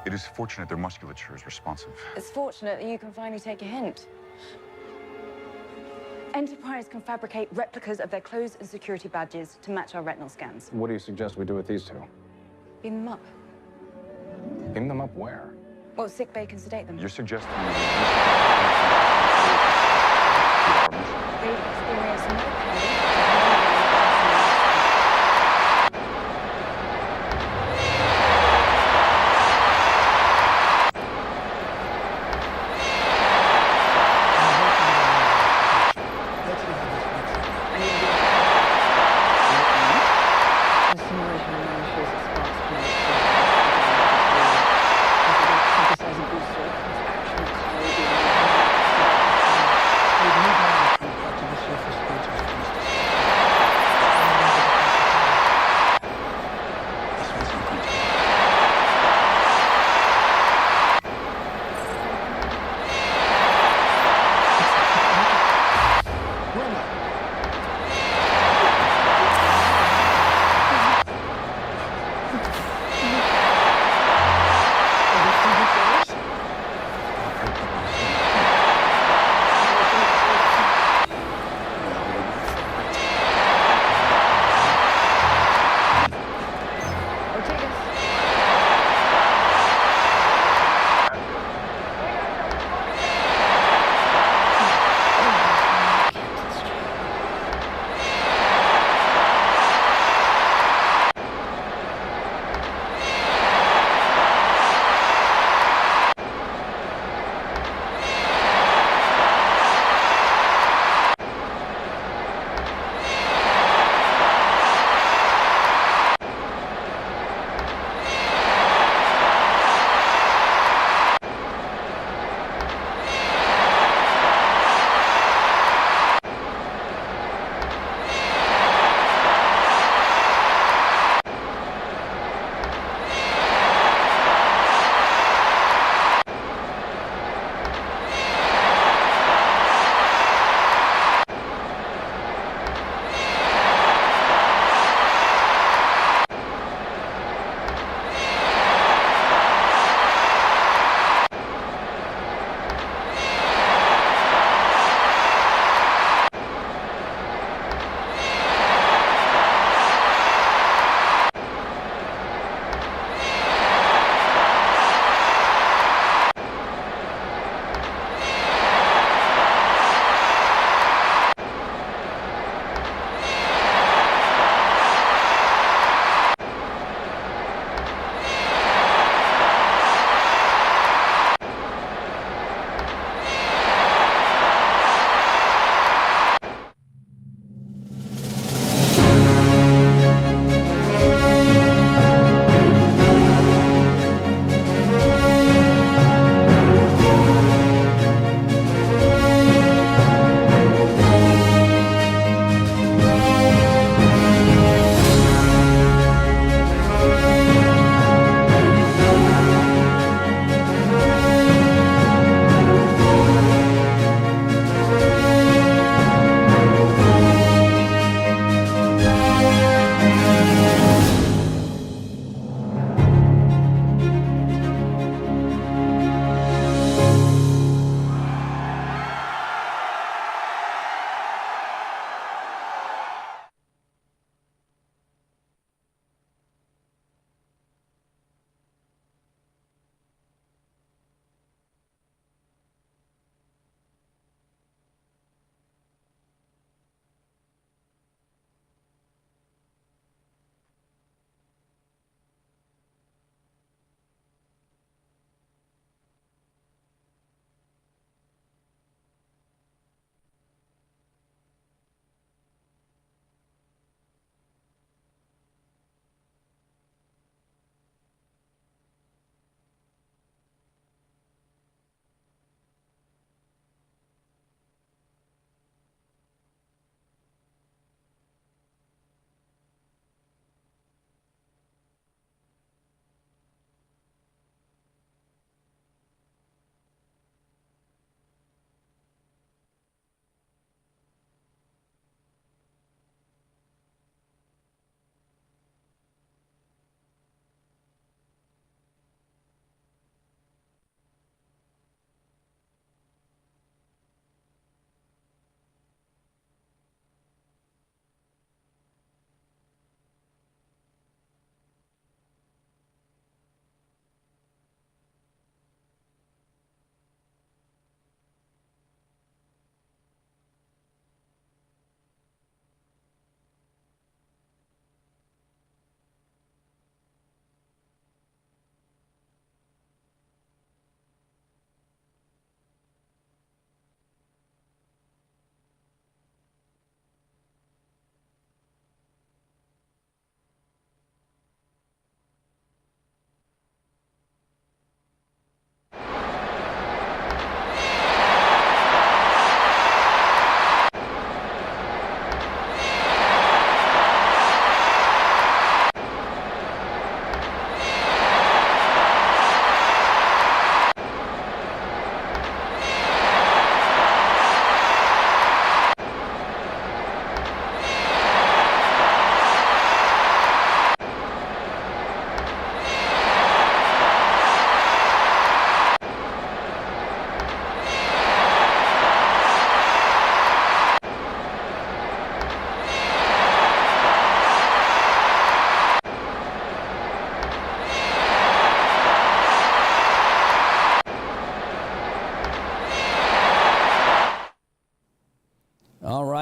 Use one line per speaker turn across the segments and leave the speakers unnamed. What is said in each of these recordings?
It is fortunate their musculature is responsive.
It's fortunate that you can finally take a hint. Enterprise can fabricate replicas of their clothes and security badges to match our retinal scans.
What do you suggest we do with these two?
Beam them up.
Beam them up where?
Well, sick bay can sedate them.
You're suggesting
They experience no pain.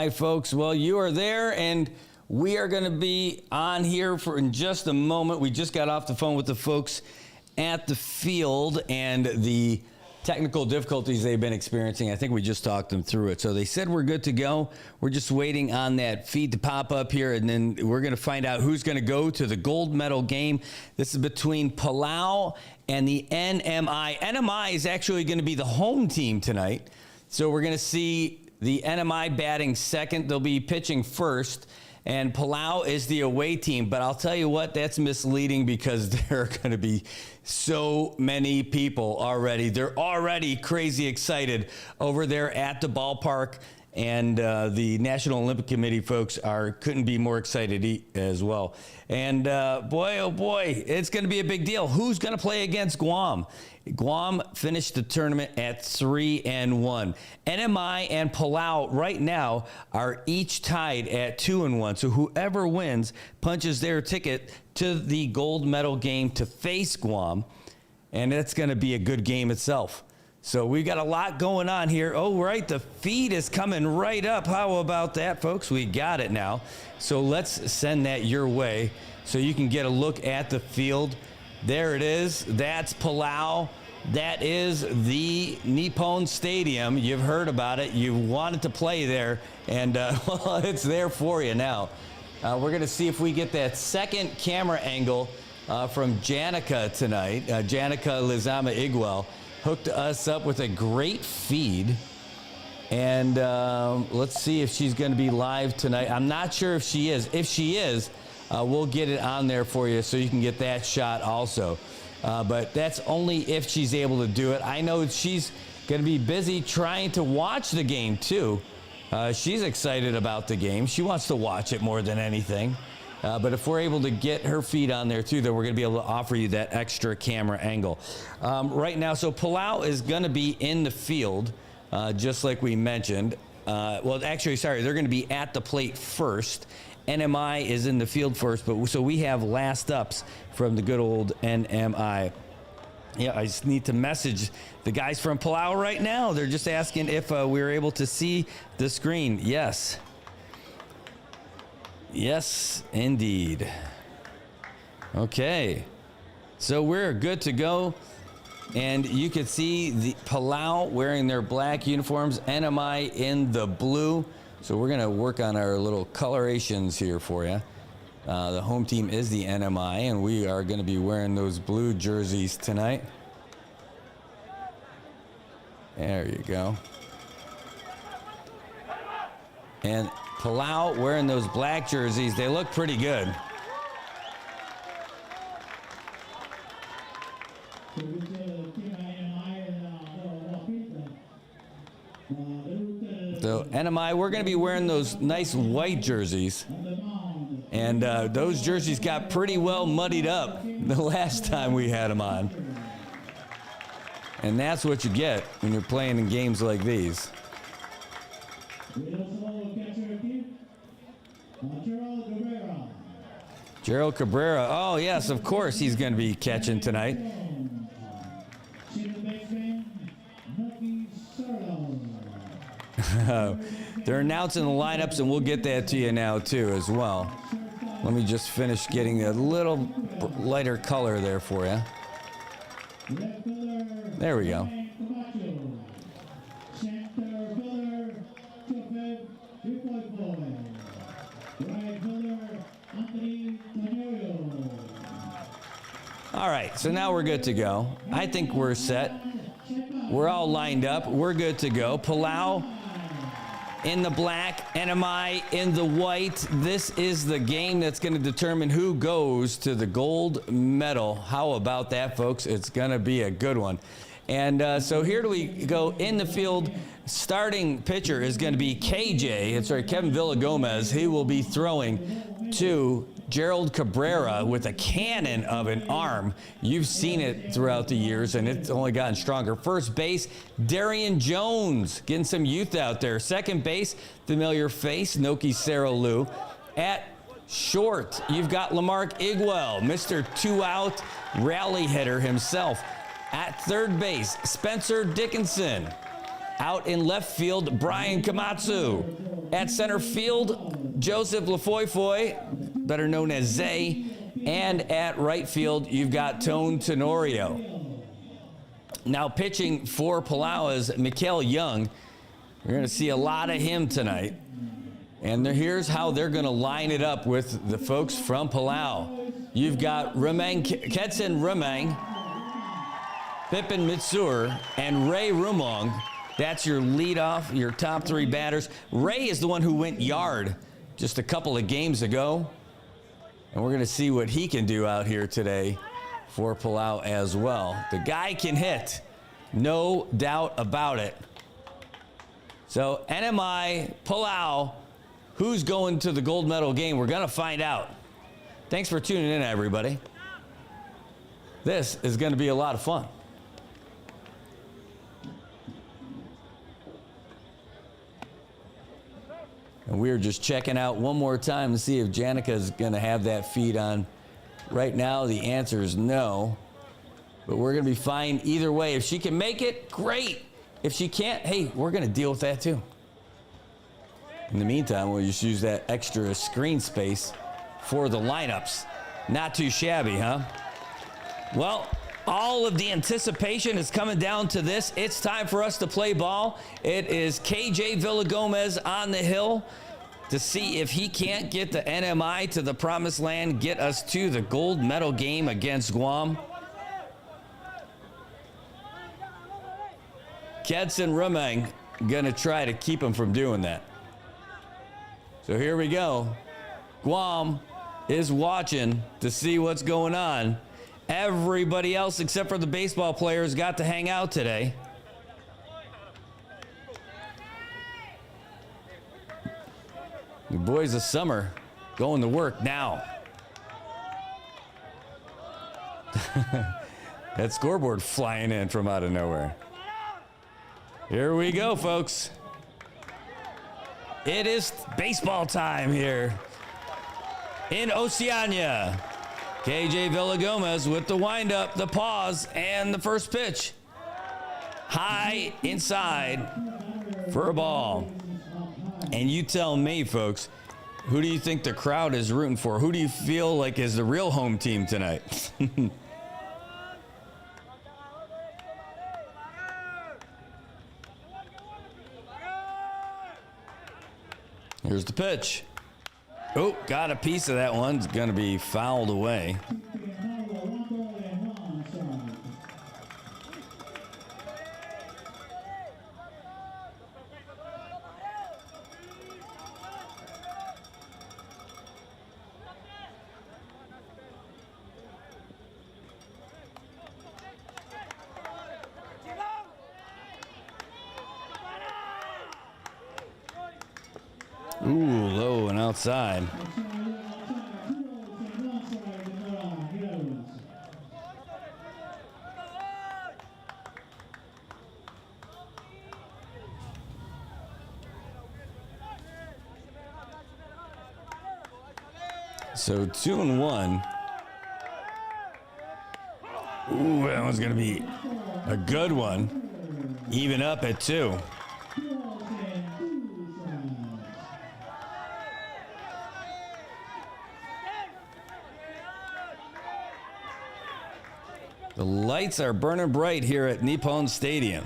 right, folks. Well, you are there, and we are going to be on here for in just a moment. We just got off the phone with the folks at the field and the technical difficulties they've been experiencing. I think we just talked them through it. So they said we're good to go. We're just waiting on that feed to pop up here, and then we're going to find out who's going to go to the gold medal game. This is between Palau and the NMI. NMI is actually going to be the home team tonight. So we're going to see the NMI batting second. They'll be pitching first. And Palau is the away team. But I'll tell you what, that's misleading because there are going to be so many people already. They're already crazy excited over there at the ballpark. And the National Olympic Committee folks couldn't be more excited as well. And boy, oh boy, it's going to be a big deal. Who's going to play against Guam? Guam finished the tournament at 3-1. NMI and Palau right now are each tied at 2-1. So whoever wins punches their ticket to the gold medal game to face Guam. And it's going to be a good game itself. So we've got a lot going on here. Oh, right, the feed is coming right up. How about that, folks? We got it now. So let's send that your way so you can get a look at the field. There it is. That's Palau. That is the Nippon Stadium. You've heard about it. You wanted to play there, and well, it's there for you now. We're going to see if we get that second camera angle from Janica tonight. Janica Lizama Iguel hooked us up with a great feed. And let's see if she's going to be live tonight. I'm not sure if she is. If she is, we'll get it on there for you so you can get that shot also. But that's only if she's able to do it. I know she's going to be busy trying to watch the game, too. She's excited about the game. She wants to watch it more than anything. But if we're able to get her feed on there, too, then we're going to be able to offer you that extra camera angle. Right now, so Palau is going to be in the field, just like we mentioned. Well, actually, sorry, they're going to be at the plate first. NMI is in the field first, but so we have last ups from the good old NMI. Yeah, I just need to message the guys from Palau right now. They're just asking if we were able to see the screen. Yes. Yes, indeed. Okay. So we're good to go. And you can see the Palau wearing their black uniforms, NMI in the blue. So we're going to work on our little colorations here for you. The home team is the NMI, and we are going to be wearing those blue jerseys tonight. There you go. And Palau wearing those black jerseys. They look pretty good. So NMI, we're going to be wearing those nice white jerseys. And those jerseys got pretty well muddied up the last time we had them on. And that's what you get when you're playing in games like these. Gerald Cabrera. Oh, yes, of course he's going to be catching tonight. They're announcing the lineups, and we'll get that to you now, too, as well. Let me just finish getting a little lighter color there for you. There we go. All right, so now we're good to go. I think we're set. We're all lined up. We're good to go. Palau in the black, NMI in the white. This is the game that's going to determine who goes to the gold medal. How about that, folks? It's going to be a good one. And so here we go in the field. Starting pitcher is going to be Kevin Villagomez. He will be throwing to Gerald Cabrera with a cannon of an arm. You've seen it throughout the years, and it's only gotten stronger. First base, Darian Jones, getting some youth out there. Second base, familiar face, Noki Serralu. At short, you've got Lamarck Iguel, Mr. Two-out rally hitter himself. At third base, Spencer Dickinson. Out in left field, Brian Komatsu. At center field, Joseph Lafoy, better known as Zay. And at right field, you've got Tone Tenorio. Now pitching for Palau is Mikael Young. You're going to see a lot of him tonight. And here's how they're going to line it up with the folks from Palau. You've got Ketsen Remang, Pipin Mitsur, and Ray Rumong. That's your leadoff, your top three batters. Ray is the one who went yard just a couple of games ago. And we're going to see what he can do out here today for Palau as well. The guy can hit, no doubt about it. So NMI, Palau, who's going to the gold medal game? We're going to find out. Thanks for tuning in, everybody. This is going to be a lot of fun. And we're just checking out one more time to see if Janica's going to have that feed on. Right now, the answer is no. But we're going to be fine either way. If she can make it, great. If she can't, hey, we're going to deal with that too. In the meantime, we'll just use that extra screen space for the lineups. Not too shabby, huh? Well, all of the anticipation is coming down to this. It's time for us to play ball. It is KJ Villagomez on the hill to see if he can't get the NMI to the promised land, get us to the gold medal game against Guam. Kedson Rumang gonna try to keep him from doing that. So here we go. Guam is watching to see what's going on. Everybody else except for the baseball players got to hang out today. The boys of summer going to work now. That scoreboard flying in from out of nowhere. Here we go, folks. It is baseball time here in Oceania. KJ Villagomez with the windup, the pause, and the first pitch. High inside for a ball. And you tell me, folks, who do you think the crowd is rooting for? Who do you feel like is the real home team tonight? Here's the pitch. Oh, got a piece of that one. It's going to be fouled away. Ooh, low and outside. So 2-1. Ooh, that one's gonna be a good one. Even up at 2. The lights are burning bright here at Nippon Stadium.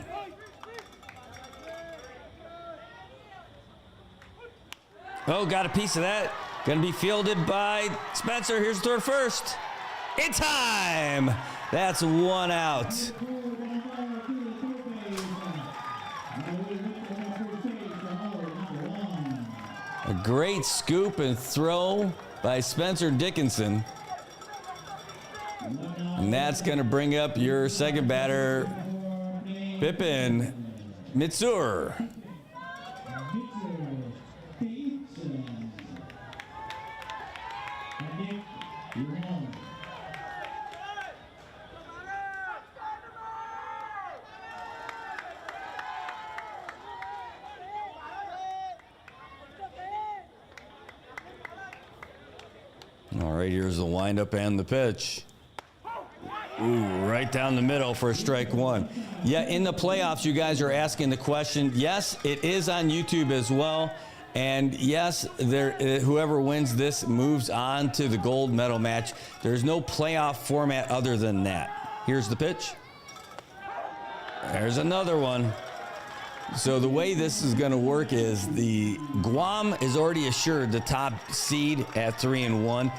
Oh, got a piece of that. Gonna be fielded by Spencer. Here's the throw first. In time. That's one out. A great scoop and throw by Spencer Dickinson. And that's going to bring up your second batter, Pipin Mitsur. All right, here's the windup and the pitch. Ooh, right down the middle for strike one. Yeah, in the playoffs, you guys are asking the question. Yes, it is on YouTube as well. And yes, whoever wins this moves on to the gold medal match. There's no playoff format other than that. Here's the pitch. There's another one. So the way this is going to work is the Guam is already assured the top seed at 3-1.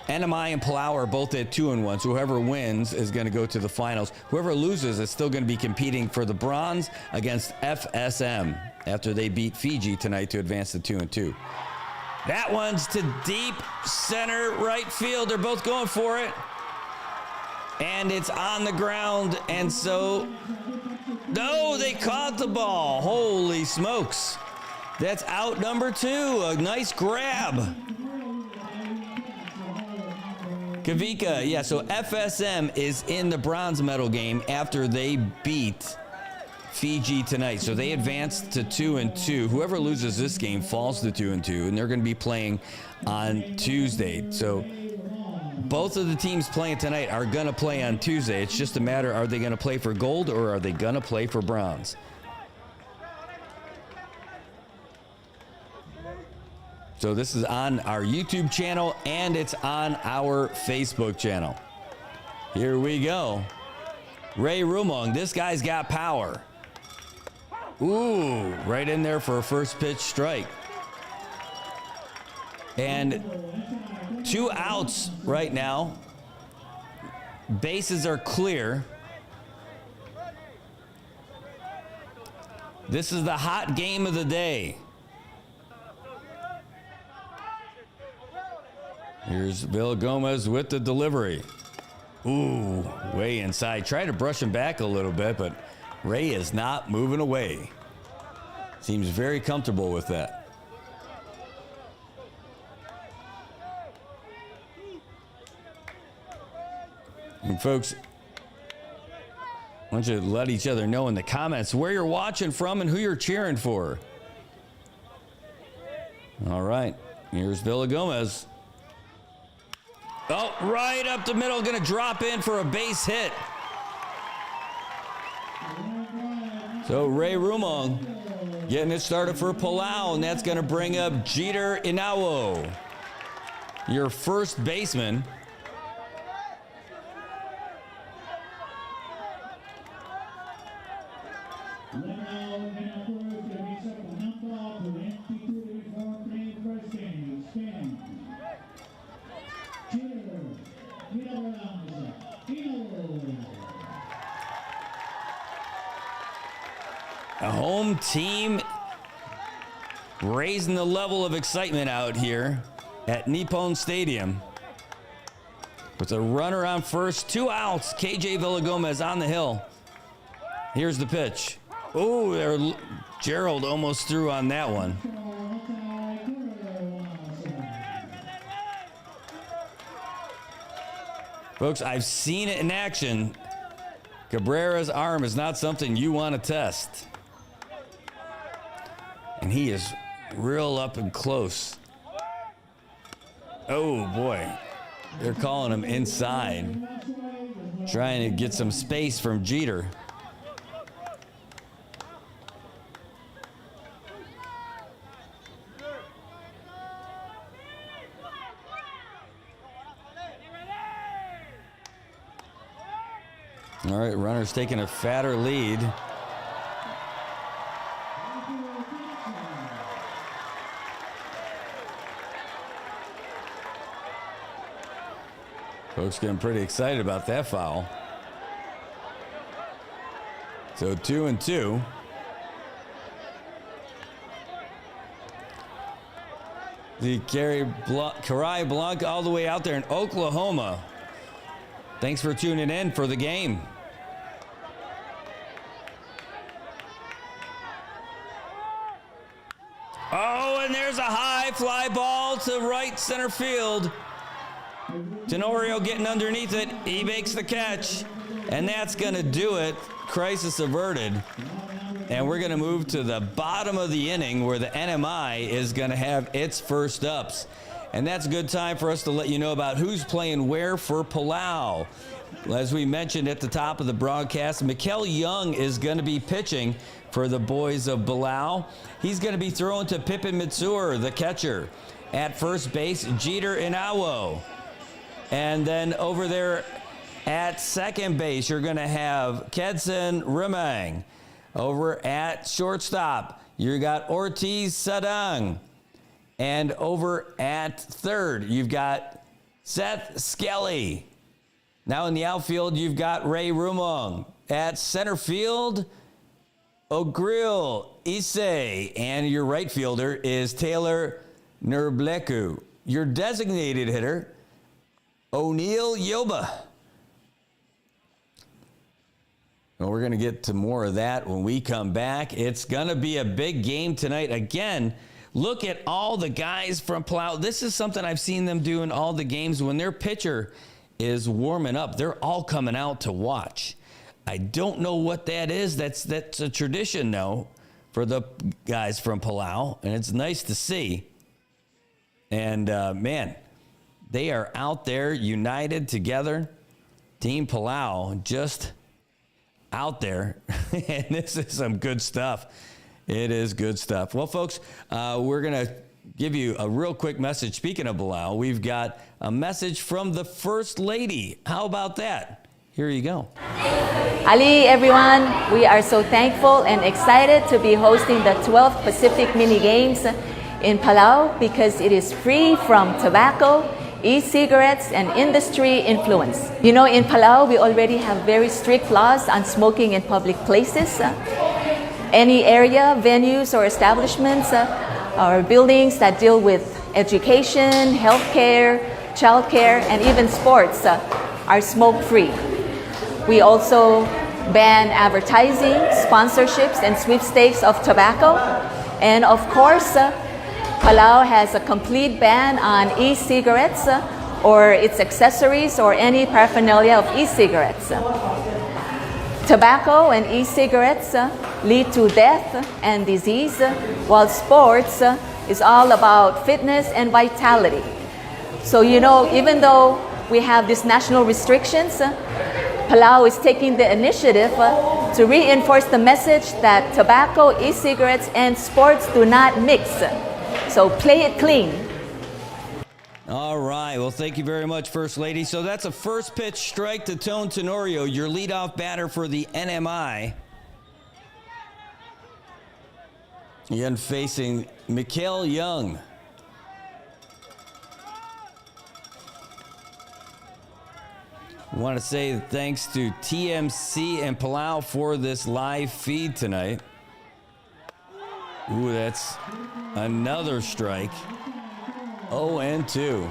NMI and Palau are both at 2-1. So whoever wins is going to go to the finals. Whoever loses is still going to be competing for the bronze against FSM after they beat Fiji tonight to advance to 2-2. That one's to deep center right field. They're both going for it. And it's on the ground. And so, no, they caught the ball. Holy smokes. That's out number 2. A nice grab. Kavika, yeah, so FSM is in the bronze medal game after they beat Fiji tonight. So they advanced to 2-2. Whoever loses this game falls to 2-2, and they're going to be playing on Tuesday. So both of the teams playing tonight are going to play on Tuesday. It's just a matter, are they going to play for gold or are they going to play for bronze? So this is on our YouTube channel and it's on our Facebook channel. Here we go. Ray Rumong, this guy's got power. Ooh, right in there for a first pitch strike. And 2 outs right now. Bases are clear. This is the hot game of the day. Here's Villagomez with the delivery. Ooh, way inside. Try to brush him back a little bit, but Ray is not moving away. Seems very comfortable with that. And folks, I want you to let each other know in the comments where you're watching from and who you're cheering for. All right, here's Villagomez. Oh, right up the middle, gonna drop in for a base hit. So Ray Rumong getting it started for Palau, and that's gonna bring up Jeter Inawo, your first baseman. A home team raising the level of excitement out here at Nippon Stadium. With a runner on first, 2 outs. KJ Villagomez on the hill. Here's the pitch. Oh, Gerald almost threw on that one. Folks, I've seen it in action. Cabrera's arm is not something you want to test. And he is real up and close. Oh, boy. They're calling him inside. Trying to get some space from Jeter. All right, runner's taking a fatter lead. Folks getting pretty excited about that foul. So 2-2. The Karai Blanc all the way out there in Oklahoma. Thanks for tuning in for the game. Oh, and there's a high fly ball to right center field. Tenorio getting underneath it. He makes the catch. And that's going to do it. Crisis averted. And we're going to move to the bottom of the inning where the NMI is going to have its first ups. And that's a good time for us to let you know about who's playing where for Palau. As we mentioned at the top of the broadcast, Mikel Young is going to be pitching for the boys of Palau. He's going to be throwing to Pippin Mitsur, the catcher. At first base, Jeter Inawo. And then over there at second base, you're going to have Kedson Rimang. Over at shortstop, you got Ortiz Sadang. And over at third, you've got Seth Skelly. Now in the outfield, you've got Ray Rumong. At center field, Ogril Issei. And your right fielder is Taylor Nurbleku. Your designated hitter, O'Neill Yoba. Well, we're going to get to more of that when we come back. It's going to be a big game tonight. Again, look at all the guys from Palau. This is something I've seen them do in all the games. When their pitcher is warming up, they're all coming out to watch. I don't know what that is. That's a tradition, though, for the guys from Palau, and it's nice to see. And, man, they are out there united together. Team Palau just out there, and this is some good stuff. It is good stuff. Well, folks, we're going to give you a real quick message. Speaking of Palau, we've got a message from the First Lady. How about that? Here you go.
Ali, everyone, we are so thankful and excited to be hosting the 12th Pacific Mini Games in Palau because it is free from tobacco, e-cigarettes, and industry influence. You know, in Palau, we already have very strict laws on smoking in public places. Any area, venues, or establishments or buildings that deal with education, healthcare, childcare, and even sports are smoke-free. We also ban advertising, sponsorships, and sweepstakes of tobacco. And of course, Palau has a complete ban on e-cigarettes or its accessories or any paraphernalia of e-cigarettes. Tobacco and e-cigarettes lead to death and disease, while sports is all about fitness and vitality. So, you know, even though we have these national restrictions, Palau is taking the initiative to reinforce the message that tobacco, e-cigarettes, and sports do not mix. So play it clean.
All right. Well, thank you very much, First Lady. So that's a first pitch strike to Tone Tenorio, your leadoff batter for the NMI. Again, facing Mikel Young. I want to say thanks to TMC and Palau for this live feed tonight. Ooh, that's another strike. 0-2.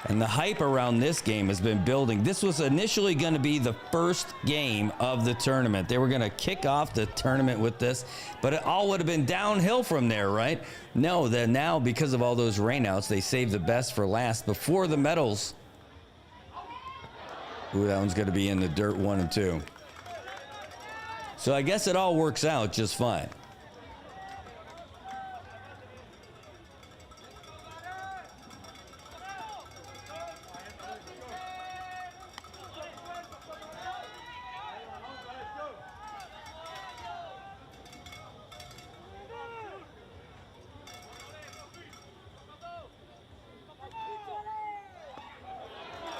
And the hype around this game has been building. This was initially going to be the first game of the tournament. They were going to kick off the tournament with this, but it all would have been downhill from there, right? No, then now because of all those rainouts, they saved the best for last before the medals. Ooh, that one's going to be in the dirt 1 and 2. So I guess it all works out just fine.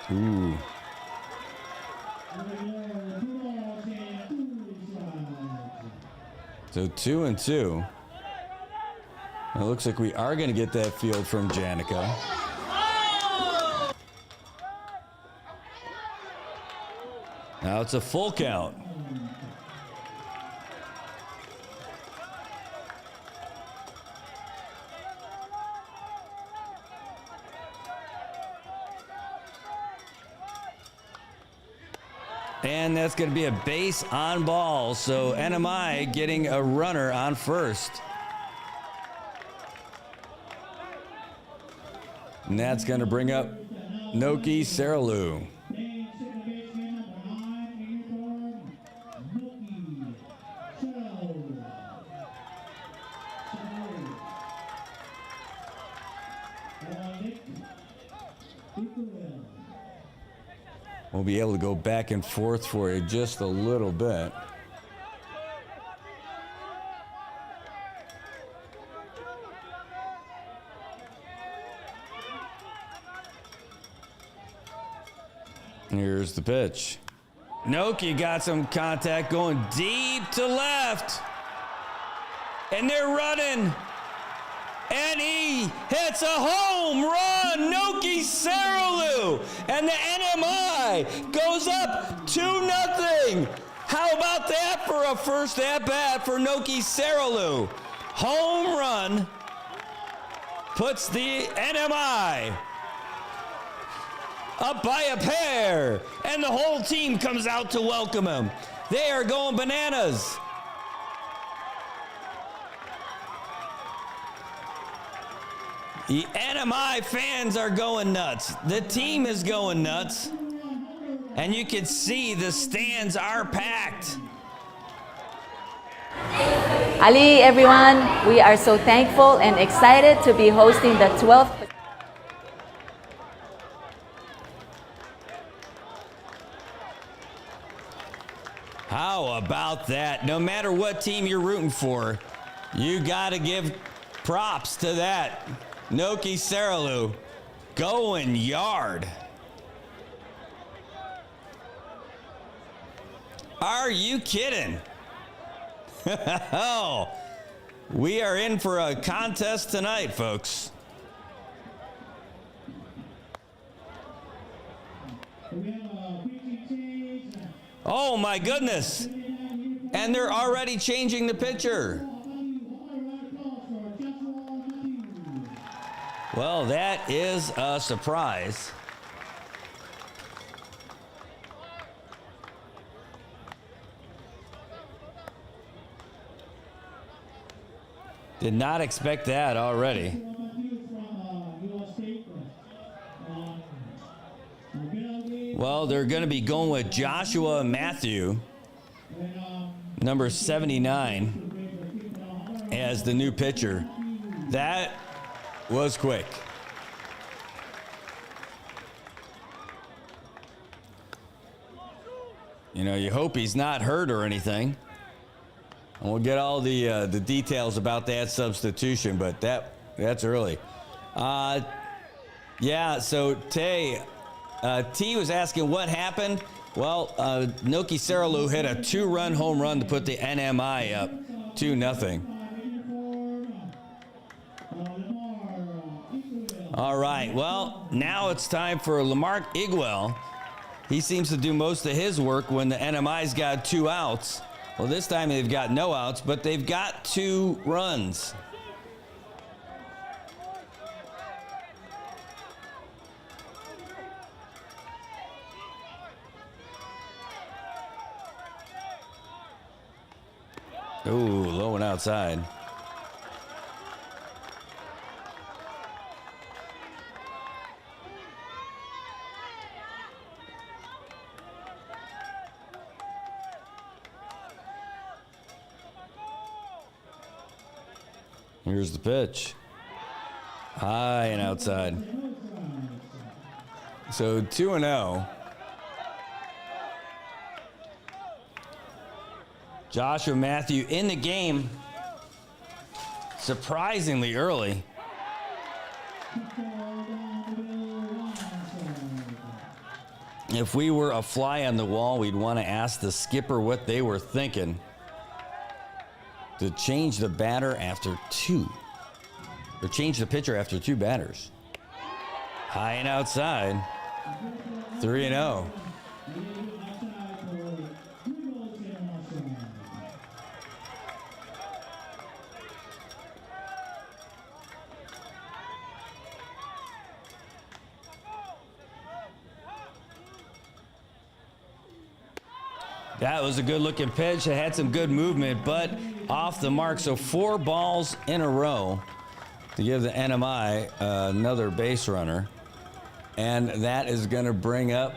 Ooh. So 2 and 2. It looks like we are going to get that field from Janica. Now it's a full count. And that's going to be a base on ball. So NMI getting a runner on first. And that's going to bring up Noki Saralu. We'll be able to go back and forth for you just a little bit. Here's the pitch. Noki got some contact going deep to left. And they're running. And he hits a home run. Noki Saralou. And the NMI goes up 2-0. How about that for a first at-bat for Noki Saralou? Home run puts the NMI up by a pair, and the whole team comes out to welcome him. They are going bananas. The NMI fans are going nuts. The team is going nuts. And you can see the stands are packed.
Ali, everyone, we are so thankful and excited to be hosting the 12th.
How about that? No matter what team you're rooting for, you got to give props to that. Noki Saralou going yard. Are you kidding? Oh, we are in for a contest tonight, folks. Oh my goodness. And they're already changing the pitcher. Well, that is a surprise. Did not expect that already. Well, they're going to be going with Joshua Matthew, number 79, as the new pitcher. That was quick. You know, you hope he's not hurt or anything. And we'll get all the details about that substitution, but that's early. Yeah, so Tay, T was asking what happened. Well, Noki Saralou hit a 2-run home run to put the NMI up 2-0. All right, well, now it's time for Lamarck Iguel. He seems to do most of his work when the NMI's got 2 outs. Well, this time they've got no outs, but they've got 2 runs. Ooh, low and outside. Here's the pitch. High and outside. So 2-0. Joshua Matthew in the game surprisingly early. If we were a fly on the wall, we'd want to ask the skipper what they were thinking to change the batter after 2, or change the pitcher after 2 batters. High and outside, 3-0. That was a good looking pitch. It had some good movement, but off the mark. So 4 balls in a row to give the NMI another base runner. And that is going to bring up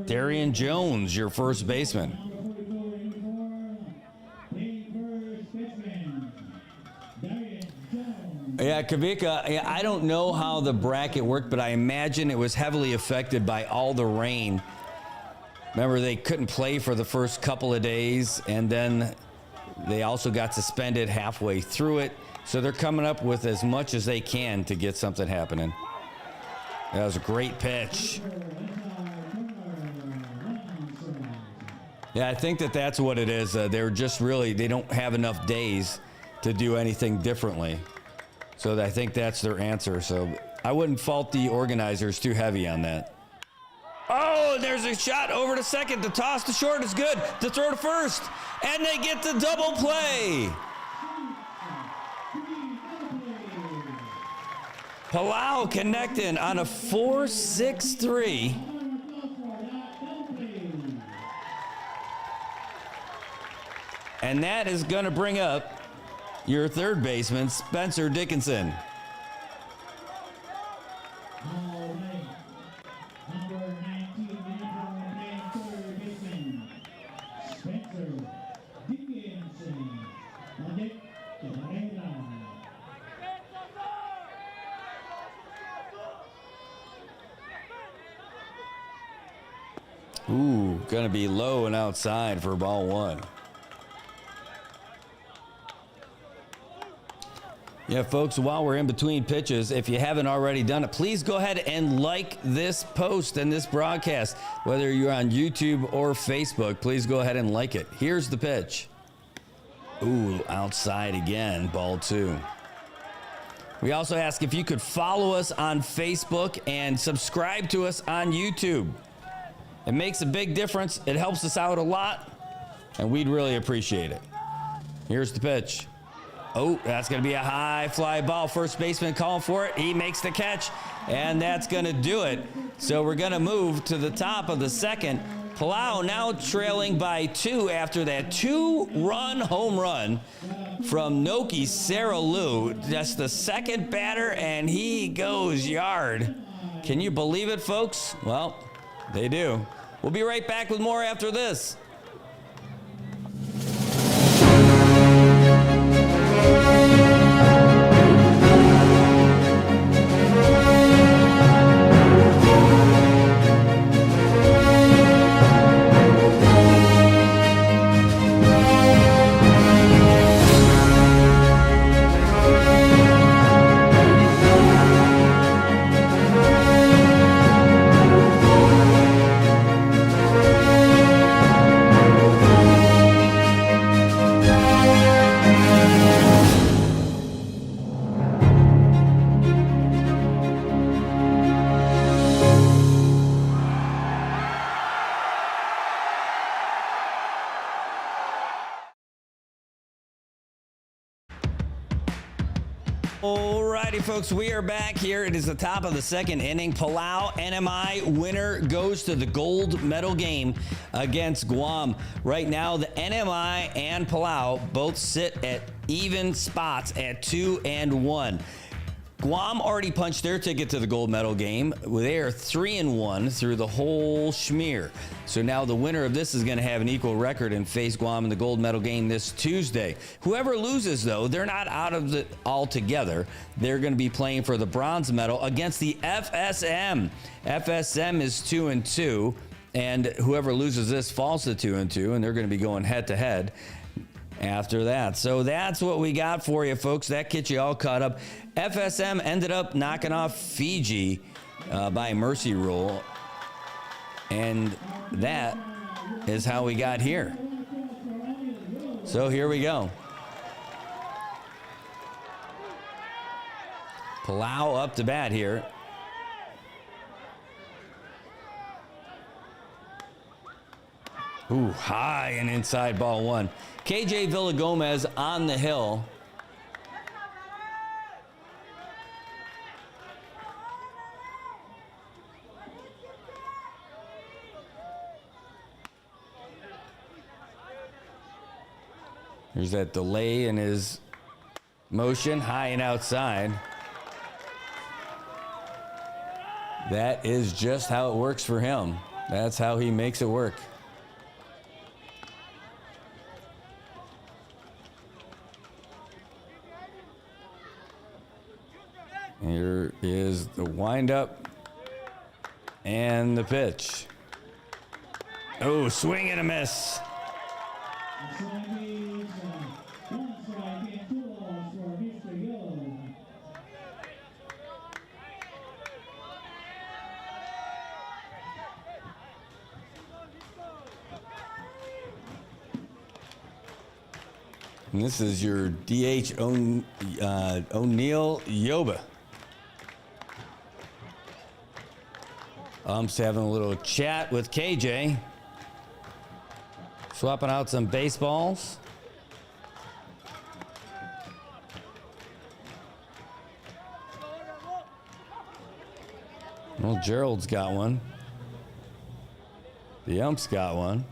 Darian Jones, your first baseman. Yeah, Yeah, Kavika, I don't know how the bracket worked, but I imagine it was heavily affected by all the rain. Remember, they couldn't play for the first couple of days, and then they also got suspended halfway through it. So they're coming up with as much as they can to get something happening. That was a great pitch. Yeah, I think that's what it is. They're just really, they don't have enough days to do anything differently. So I think that's their answer. So I wouldn't fault the organizers too heavy on that. Oh, there's a shot over to second. The toss to short is good. The throw to first. And they get the double play. Palau connecting on a 4-6-3. And that is going to bring up your third baseman, Spencer Dickinson. Ooh, going to be low and outside for ball one. Yeah, folks, while we're in between pitches, if you haven't already done it, please go ahead and like this post and this broadcast. Whether you're on YouTube or Facebook, please go ahead and like it. Here's the pitch. Ooh, outside again, ball two. We also ask if you could follow us on Facebook and subscribe to us on YouTube. It makes a big difference. It helps us out a lot, and we'd really appreciate it. Here's the pitch. Oh, that's going to be a high fly ball. First baseman calling for it. He makes the catch, and that's going to do it. So we're going to move to the top of the second. Palau now trailing by 2 after that 2-run home run from Noki Sarah Lou. That's the second batter, and he goes yard. Can you believe it, folks? Well, they do. We'll be right back with more after this. Alrighty, folks, we are back here. It is the top of the second inning. Palau NMI winner goes to the gold medal game against Guam. Right now, the NMI and Palau both sit at even spots at 2-1. Guam already punched their ticket to the gold medal game. They are 3-1 through the whole schmear. So now the winner of this is going to have an equal record and face Guam in the gold medal game this Tuesday. Whoever loses, though, they're not out of it altogether. They're going to be playing for the bronze medal against the FSM. FSM is 2-2, and whoever loses this falls to 2-2, and they're going to be going head-to-head after that. So that's what we got for you, folks. That gets you all caught up. FSM ended up knocking off Fiji by mercy rule. And that is how we got here. So here we go. Palau up to bat here. Ooh, high and inside ball one. KJ Villagomez on the hill. There's that delay in his motion, high and outside. That is just how it works for him. That's how he makes it work. Here is the windup and the pitch. Oh, swing and a miss. And this is your DH O'Neill Yoba. Umps having a little chat with KJ. Swapping out some baseballs. Well, Gerald's got one. The ump's got one.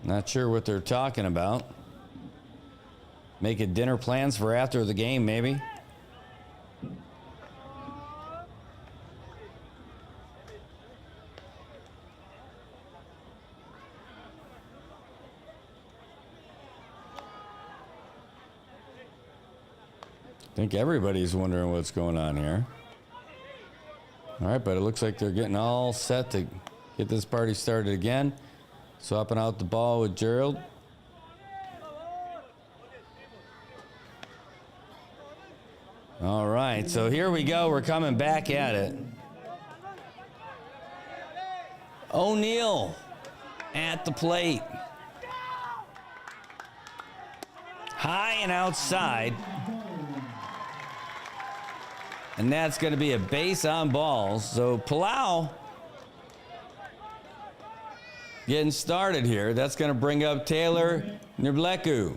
Not sure what they're talking about. Making dinner plans for after the game, maybe. I think everybody's wondering what's going on here. All right, but it looks like they're getting all set to get this party started again. Swapping out the ball with Gerald. All right, so here we go. We're coming back at it. O'Neill at the plate. High and outside. And that's going to be a base on balls. So Palau getting started here. That's going to bring up Taylor Nibleku.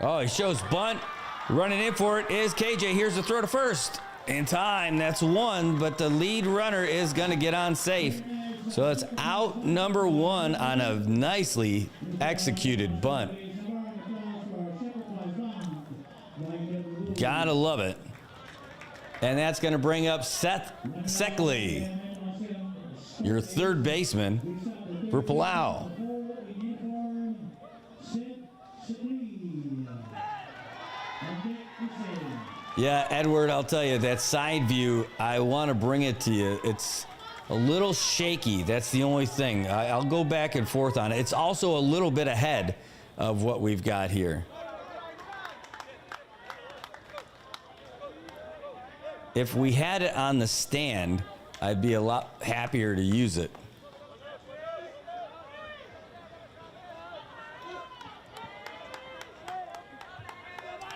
Oh, he shows bunt. Running in for it is KJ. Here's the throw to first. In time, that's one, but the lead runner is going to get on safe. So it's out number one on a nicely executed bunt. Gotta love it. And that's going to bring up Seth Seckley, your third baseman for Palau. Yeah, Edward, I'll tell you, that side view, I want to bring it to you. It's a little shaky. That's the only thing. I'll go back and forth on it. It's also a little bit ahead of what we've got here. If we had it on the stand, I'd be a lot happier to use it.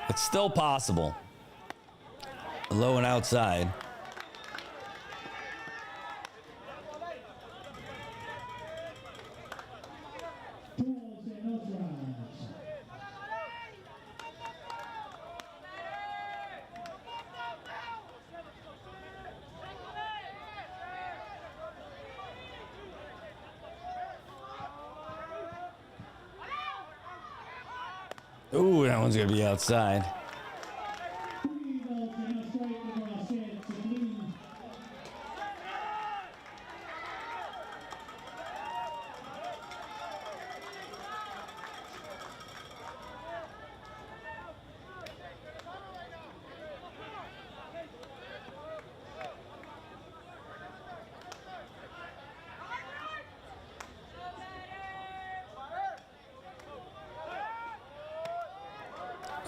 It's still possible. Low and outside. Ooh, that one's gonna be outside.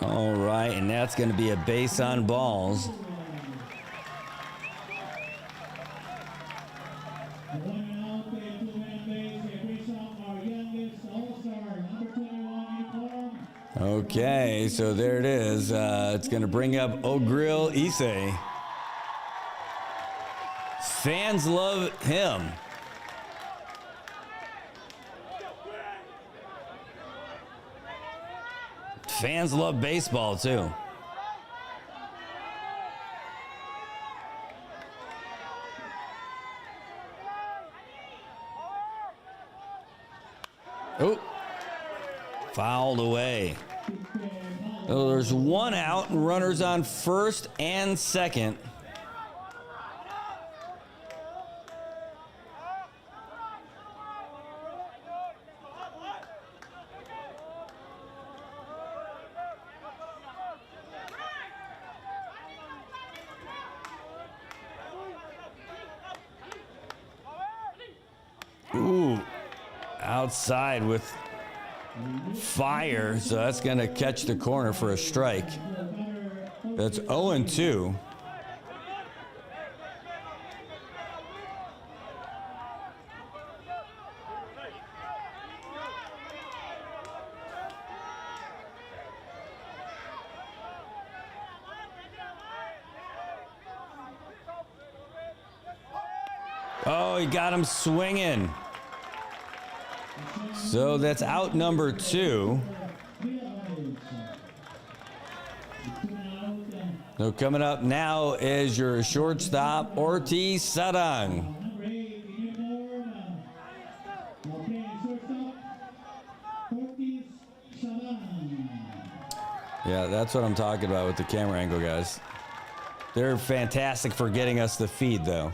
All right, and that's going to be a base on balls. Okay, so there it is. It's going to bring up Ogril Issei. Fans love him. Fans love baseball, too. So there's one out and runners on first and second. Ooh, outside with fire, so that's going to catch the corner for a strike. That's 0-2. Oh, he got him swinging. So that's out number 2. So coming up now is your shortstop, Ortiz Sarang. Yeah, that's what I'm talking about with the camera angle, guys. They're fantastic for getting us the feed, though.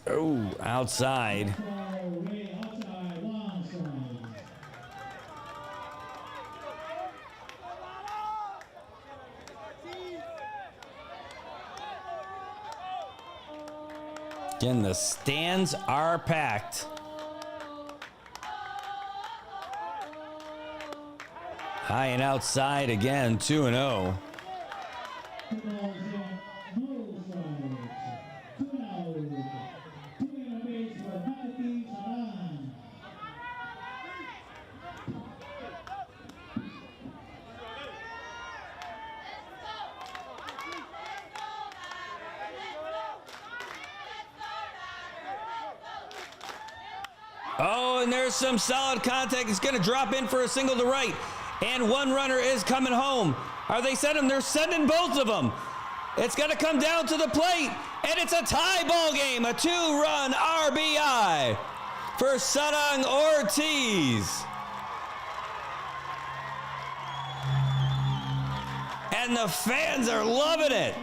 Oh, outside. Again, the stands are packed. High and outside again, 2-0. Oh, and there's some solid contact. It's going to drop in for a single to right. And one runner is coming home. Are they sending? They're sending both of them. It's going to come down to the plate. And it's a tie ball game. A 2-run RBI for Sarang Ortiz. And the fans are loving it.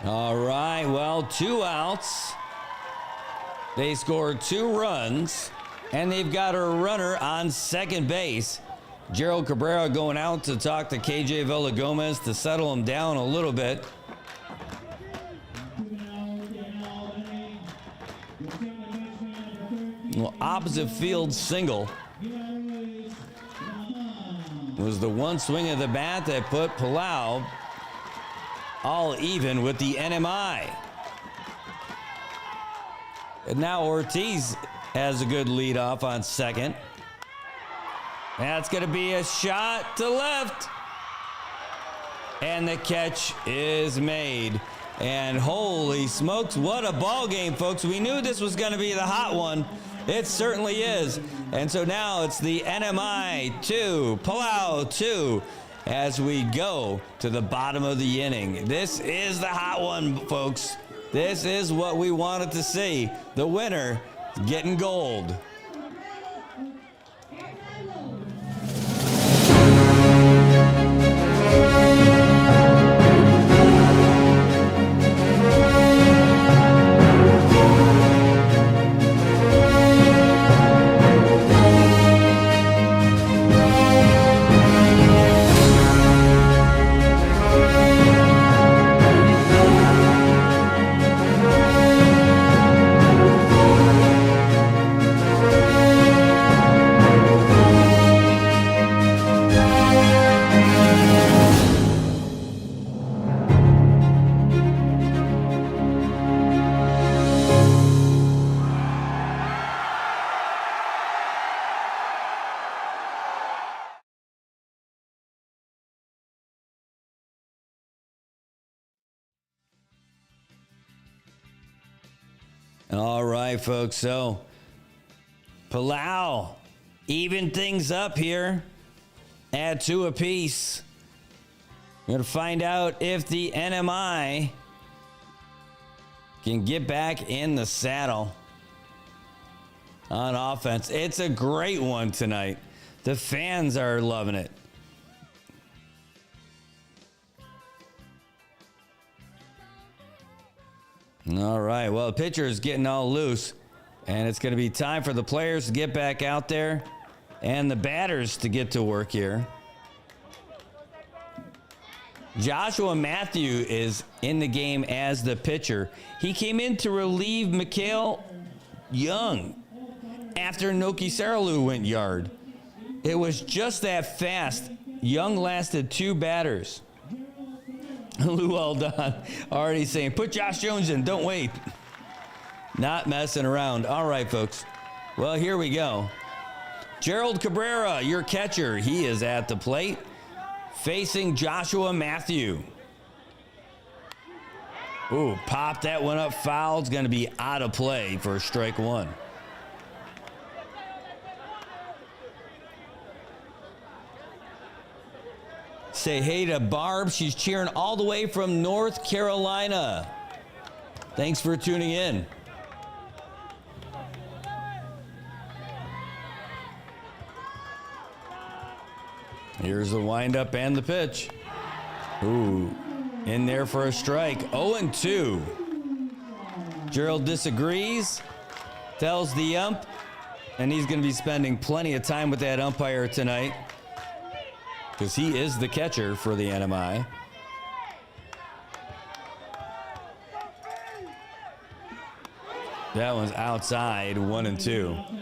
All right, well, 2 outs. They scored 2 runs, and they've got a runner on second base. Gerald Cabrera going out to talk to KJ Villagomez to settle him down a little bit. Well, opposite field single was the one swing of the bat that put Palau all even with the NMI. And now Ortiz has a good lead off on second. That's going to be a shot to left. And the catch is made. And holy smokes, what a ball game, folks. We knew this was going to be the hot one. It certainly is. And so now it's the NMI 2, Palau 2, as we go to the bottom of the inning. This is the hot one, folks. This is what we wanted to see. The winner getting gold. All right, folks. So, Palau even things up here at 2 apiece. We're going to find out if the NMI can get back in the saddle on offense. It's a great one tonight. The fans are loving it. All right, well, the pitcher is getting all loose, and it's going to be time for the players to get back out there and the batters to get to work here. Joshua Matthew is in the game as the pitcher. He came in to relieve Mikhail Young after Noki Saralu went yard. It was just that fast. Young lasted 2 batters. Lou Aldon already saying, put Josh Jones in, don't wait. Not messing around. All right, folks. Well, here we go. Gerald Cabrera, your catcher. He is at the plate facing Joshua Matthew. Ooh, pop that one up foul. It's going to be out of play for strike 1. Say hey to Barb. She's cheering all the way from North Carolina. Thanks for tuning in. Here's the windup and the pitch. Ooh, in there for a strike. 0-2. Gerald disagrees, tells the ump, and he's going to be spending plenty of time with that umpire tonight because he is the catcher for the NMI. That one's outside, 1-2.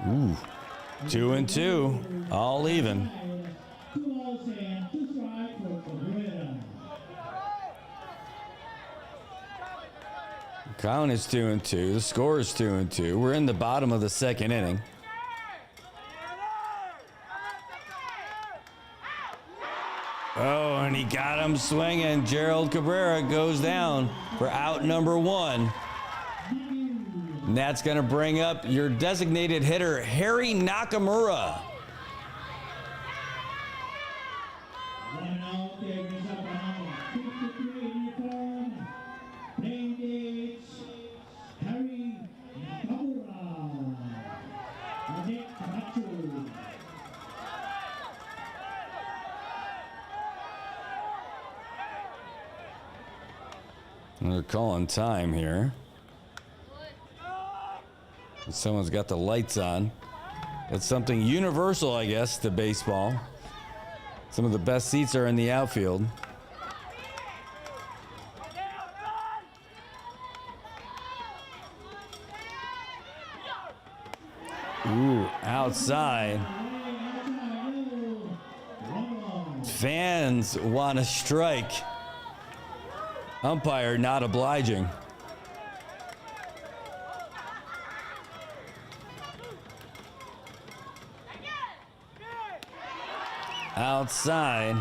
Ooh, 2-2, all even. Count is 2-2. The score is 2-2. We're in the bottom of the second inning. Oh, and he got him swinging. Gerald Cabrera goes down for out number 1. And that's going to bring up your designated hitter, Harry Nakamura. And they're calling time here. Someone's got the lights on. It's something universal, I guess, to baseball. Some of the best seats are in the outfield. Ooh, outside. Fans want to strike. Umpire not obliging. Outside,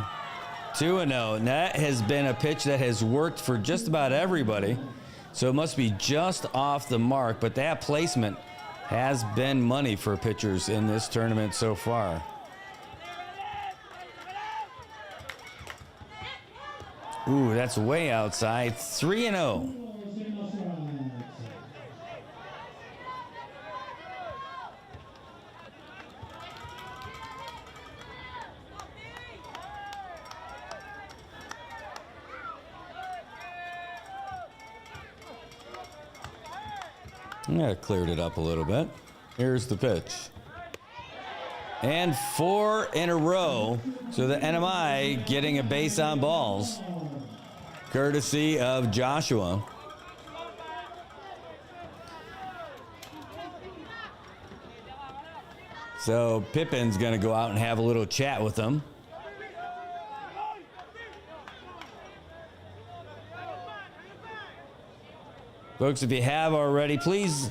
2-0. And that has been a pitch that has worked for just about everybody. So it must be just off the mark. But that placement has been money for pitchers in this tournament so far. Ooh, that's way outside. 3-0. Yeah, cleared it up a little bit. Here's the pitch. And 4 in a row. So the NMI getting a base on balls, courtesy of Joshua. So Pippin's going to go out and have a little chat with them. Folks, if you haven't already, please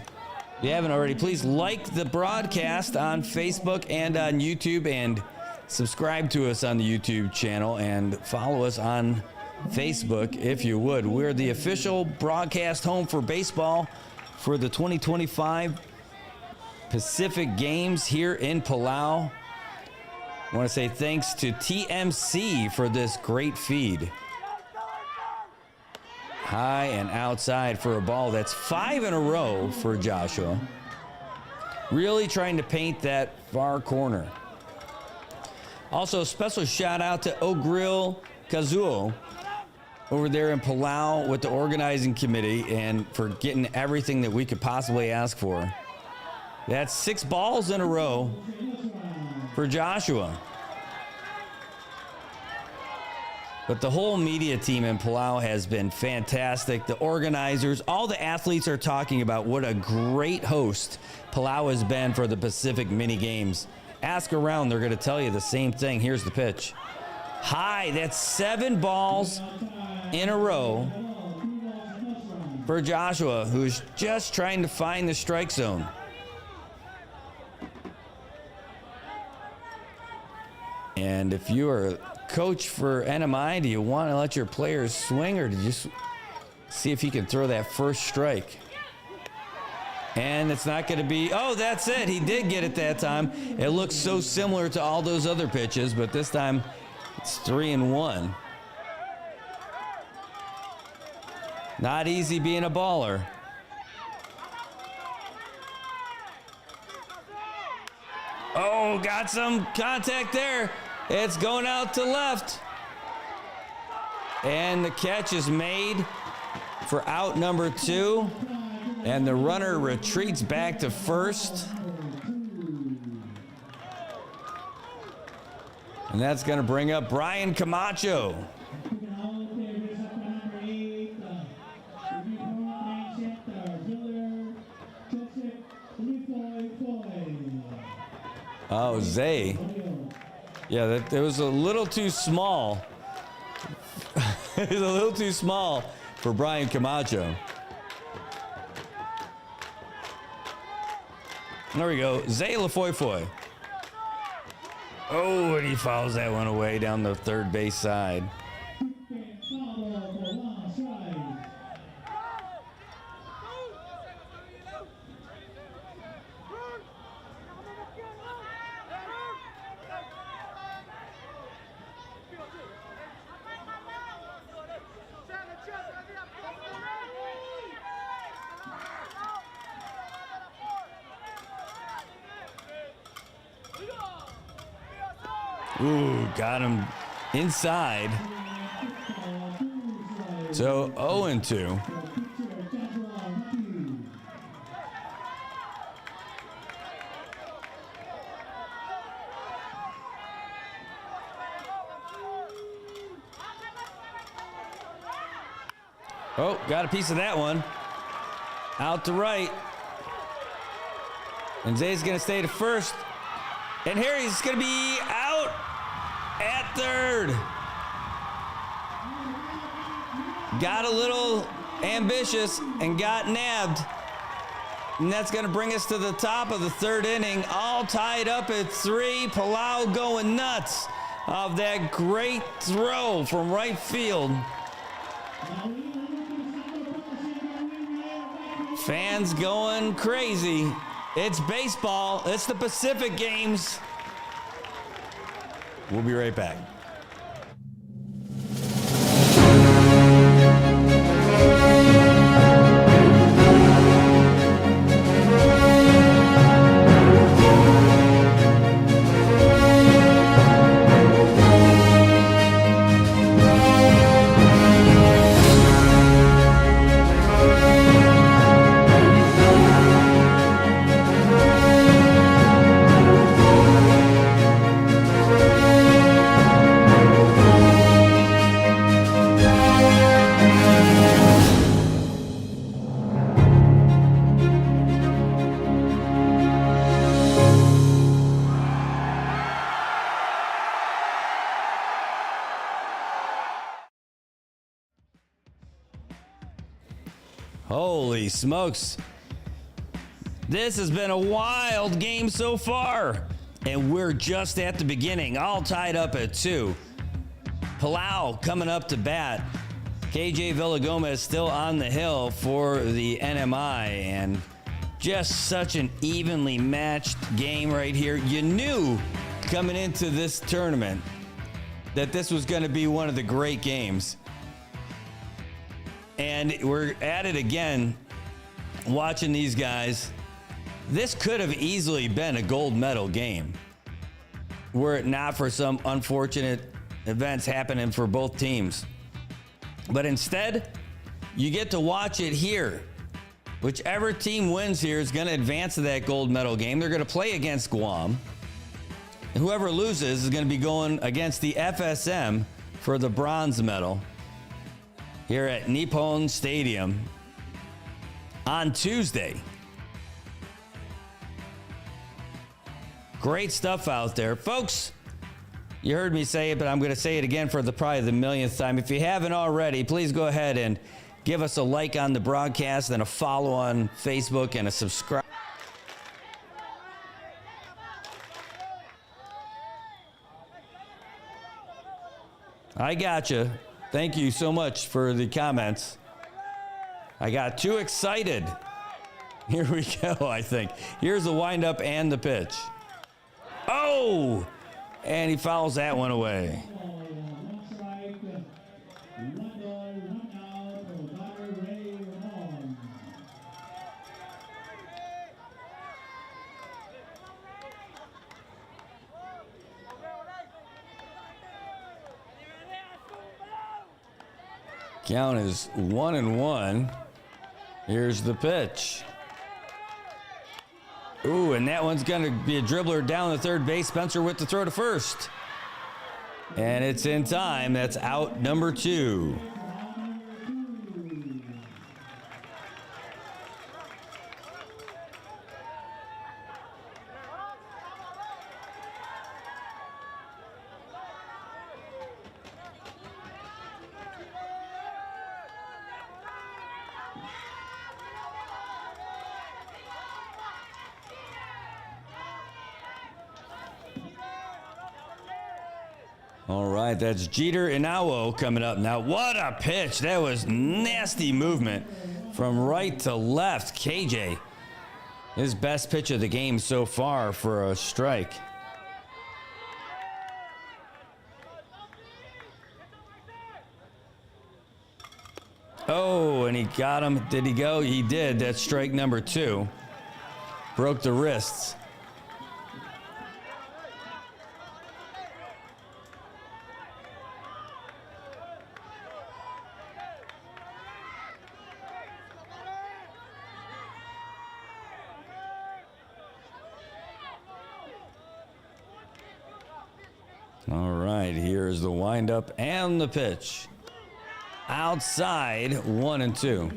like the broadcast on Facebook and on YouTube, and subscribe to us on the YouTube channel and follow us on Facebook if you would. We're the official broadcast home for baseball for the 2025 Pacific Games here in Palau. I want to say thanks to TMC for this great feed. High and outside for a ball. That's 5 in a row for Joshua. Really trying to paint that far corner. Also, a special shout out to Ogril Kazuo over there in Palau with the organizing committee and for getting everything that we could possibly ask for. That's 6 balls in a row for Joshua. But the whole media team in Palau has been fantastic. The organizers, all the athletes are talking about what a great host Palau has been for the Pacific Mini Games. Ask around, they're going to tell you the same thing. Here's the pitch. High, that's 7 balls in a row for Joshua, who's just trying to find the strike zone. And if you are a coach for NMI, do you want to let your players swing, or do you just see if you can throw that first strike? And it's not going to be, oh, that's it. He did get it that time. It looks so similar to all those other pitches, but this time it's 3-1. Not easy being a baller. Oh, got some contact there. It's going out to left. And the catch is made for out number 2. And the runner retreats back to first. And that's going to bring up Brian Camacho. Oh, Zay. Yeah, that was a little too small. It was a little too small for Brian Camacho. There we go. Zay LaFoy. Oh, and he fouls that one away down the third base side. Ooh, got him inside. So 0-2. Oh, got a piece of that one. Out to right. And Zay's going to stay to first. And here he's going to be out at third. Got a little ambitious and got nabbed. And that's going to bring us to the top of the third inning, all tied up at 3. Palau going nuts of that great throw from right field. Fans going crazy. It's baseball. It's the Pacific Games. We'll be right back. Holy smokes. This has been a wild game so far. And we're just at the beginning, all tied up at 2. Palau coming up to bat. KJ Villagomez still on the hill for the NMI, and just such an evenly matched game right here. You knew coming into this tournament that this was going to be one of the great games. And we're at it again, watching these guys. This could have easily been a gold medal game were it not for some unfortunate events happening for both teams. But instead, you get to watch it here. Whichever team wins here is going to advance to that gold medal game. They're going to play against Guam. And whoever loses is going to be going against the FSM for the bronze medal here at Nippon Stadium on Tuesday. Great stuff out there. Folks, you heard me say it, but I'm going to say it again for probably the millionth time. If you haven't already, please go ahead and give us a like on the broadcast and a follow on Facebook and a subscribe. I gotcha. Thank you so much for the comments. I got too excited. Here we go, I think. Here's the windup and the pitch. Oh! And he fouls that one away. Count is 1-1. Here's the pitch. Ooh, and that one's going to be a dribbler down the third base. Spencer with the throw to first. And it's in time. That's out number 2. All right, that's Jeter Inawo coming up now. What a pitch. That was nasty movement from right to left. KJ, his best pitch of the game so far for a strike. Oh, and he got him. Did he go? He did. That's strike number 2. Broke the wrists. All right, here's the windup and the pitch. Outside, 1-2.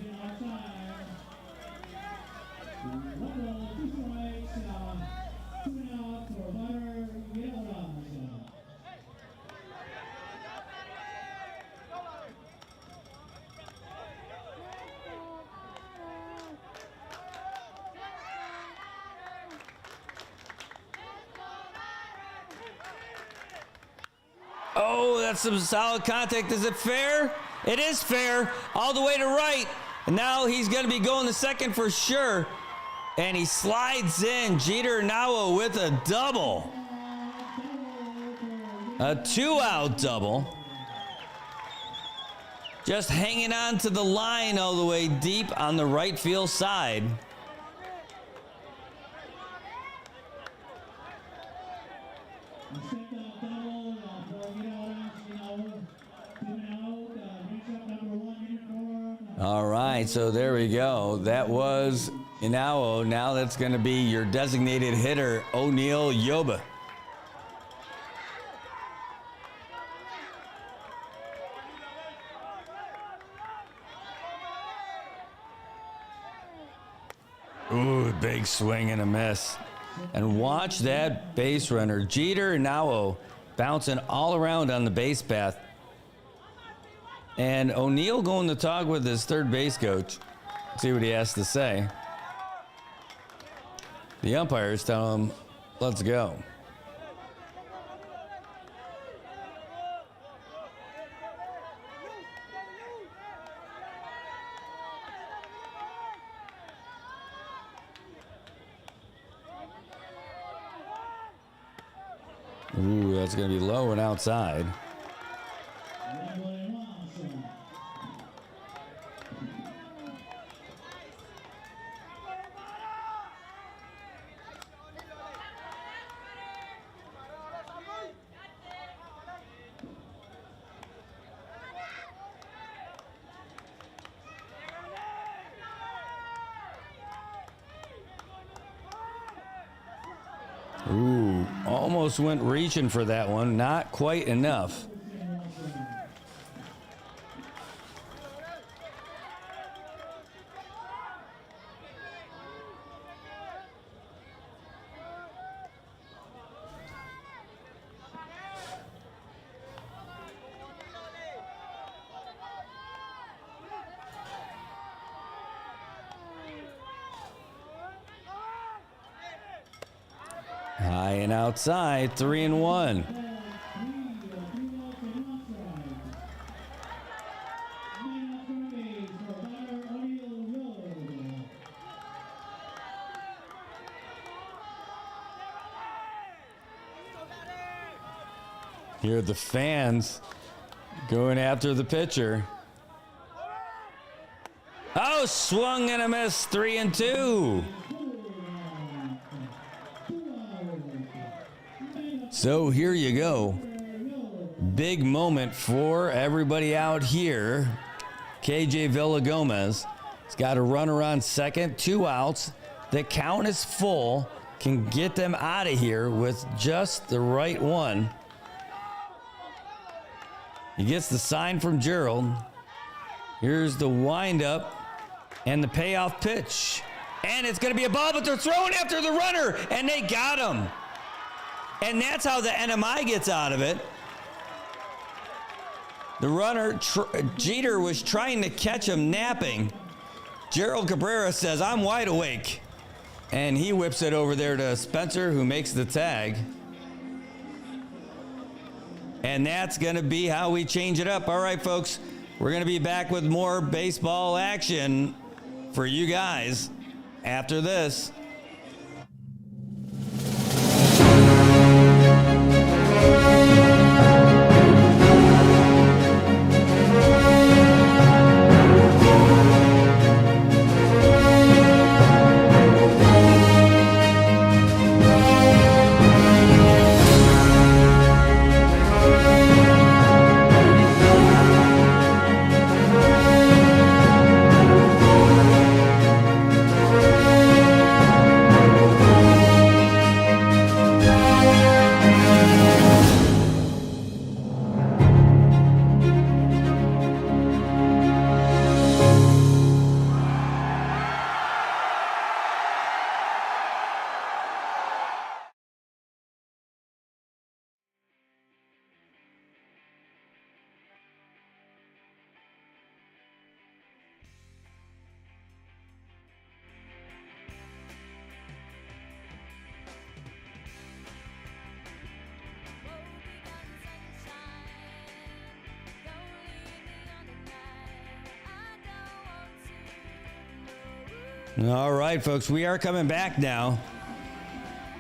Oh, that's some solid contact. Is it fair? It is fair. All the way to right. And now he's going to be going to second for sure. And he slides in. Jeter Nawa with a double. A 2-out double. Just hanging on to the line all the way deep on the right field side. All right, so there we go. That was Inao. Now that's going to be your designated hitter, O'Neal Yoba. Ooh, big swing and a miss. And watch that base runner, Jeter Inao, bouncing all around on the base path. And O'Neal going to talk with his third base coach. See what he has to say. The umpires tell him, let's go. Ooh, that's going to be low and outside. Ooh, almost went reaching for that one. Not quite enough. High and outside, 3-1. Here are the fans going after the pitcher. Oh, swung and a miss, 3-2. So here you go. Big moment for everybody out here. KJ Villagomez has got a runner on second, 2 outs. The count is full. Can get them out of here with just the right one. He gets the sign from Gerald. Here's the windup and the payoff pitch. And it's going to be a ball, but they're throwing after the runner, and they got him. And that's how the NMI gets out of it. The runner, Jeter, was trying to catch him napping. Gerald Cabrera says, I'm wide awake. And he whips it over there to Spencer, who makes the tag. And that's going to be how we change it up. All right, folks, we're going to be back with more baseball action for you guys after this. All right, folks, we are coming back now.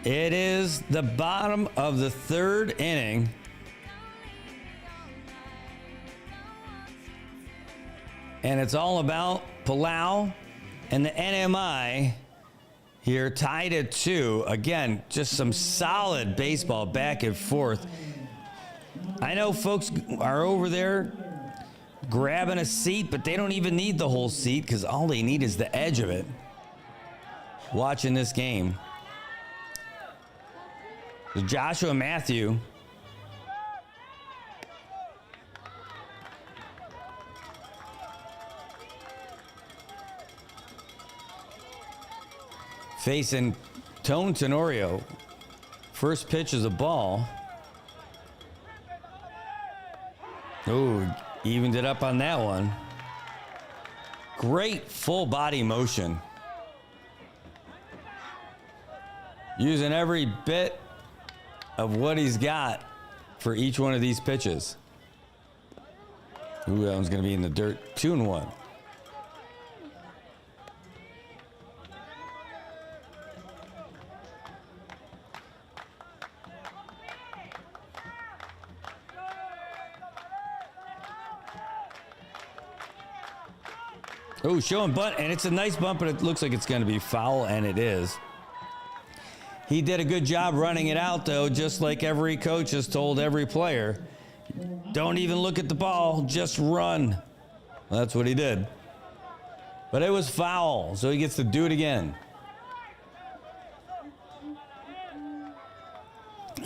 It is the bottom of the 3rd inning. And it's all about Palau and the NMI here tied at 2. Again, just some solid baseball back and forth. I know folks are over there grabbing a seat, but they don't even need the whole seat because all they need is the edge of it. Watching this game. Joshua Matthew facing Tone Tenorio. First pitch is a ball. Oh, evened it up on that one. Great full body motion. Using every bit of what he's got for each one of these pitches. Ooh, that one's going to be in the dirt. 2-1. Oh, showing bunt, and it's a nice bump, but it looks like it's going to be foul, and it is. He did a good job running it out, though, just like every coach has told every player. Don't even look at the ball, just run. Well, that's what he did. But it was foul, so he gets to do it again.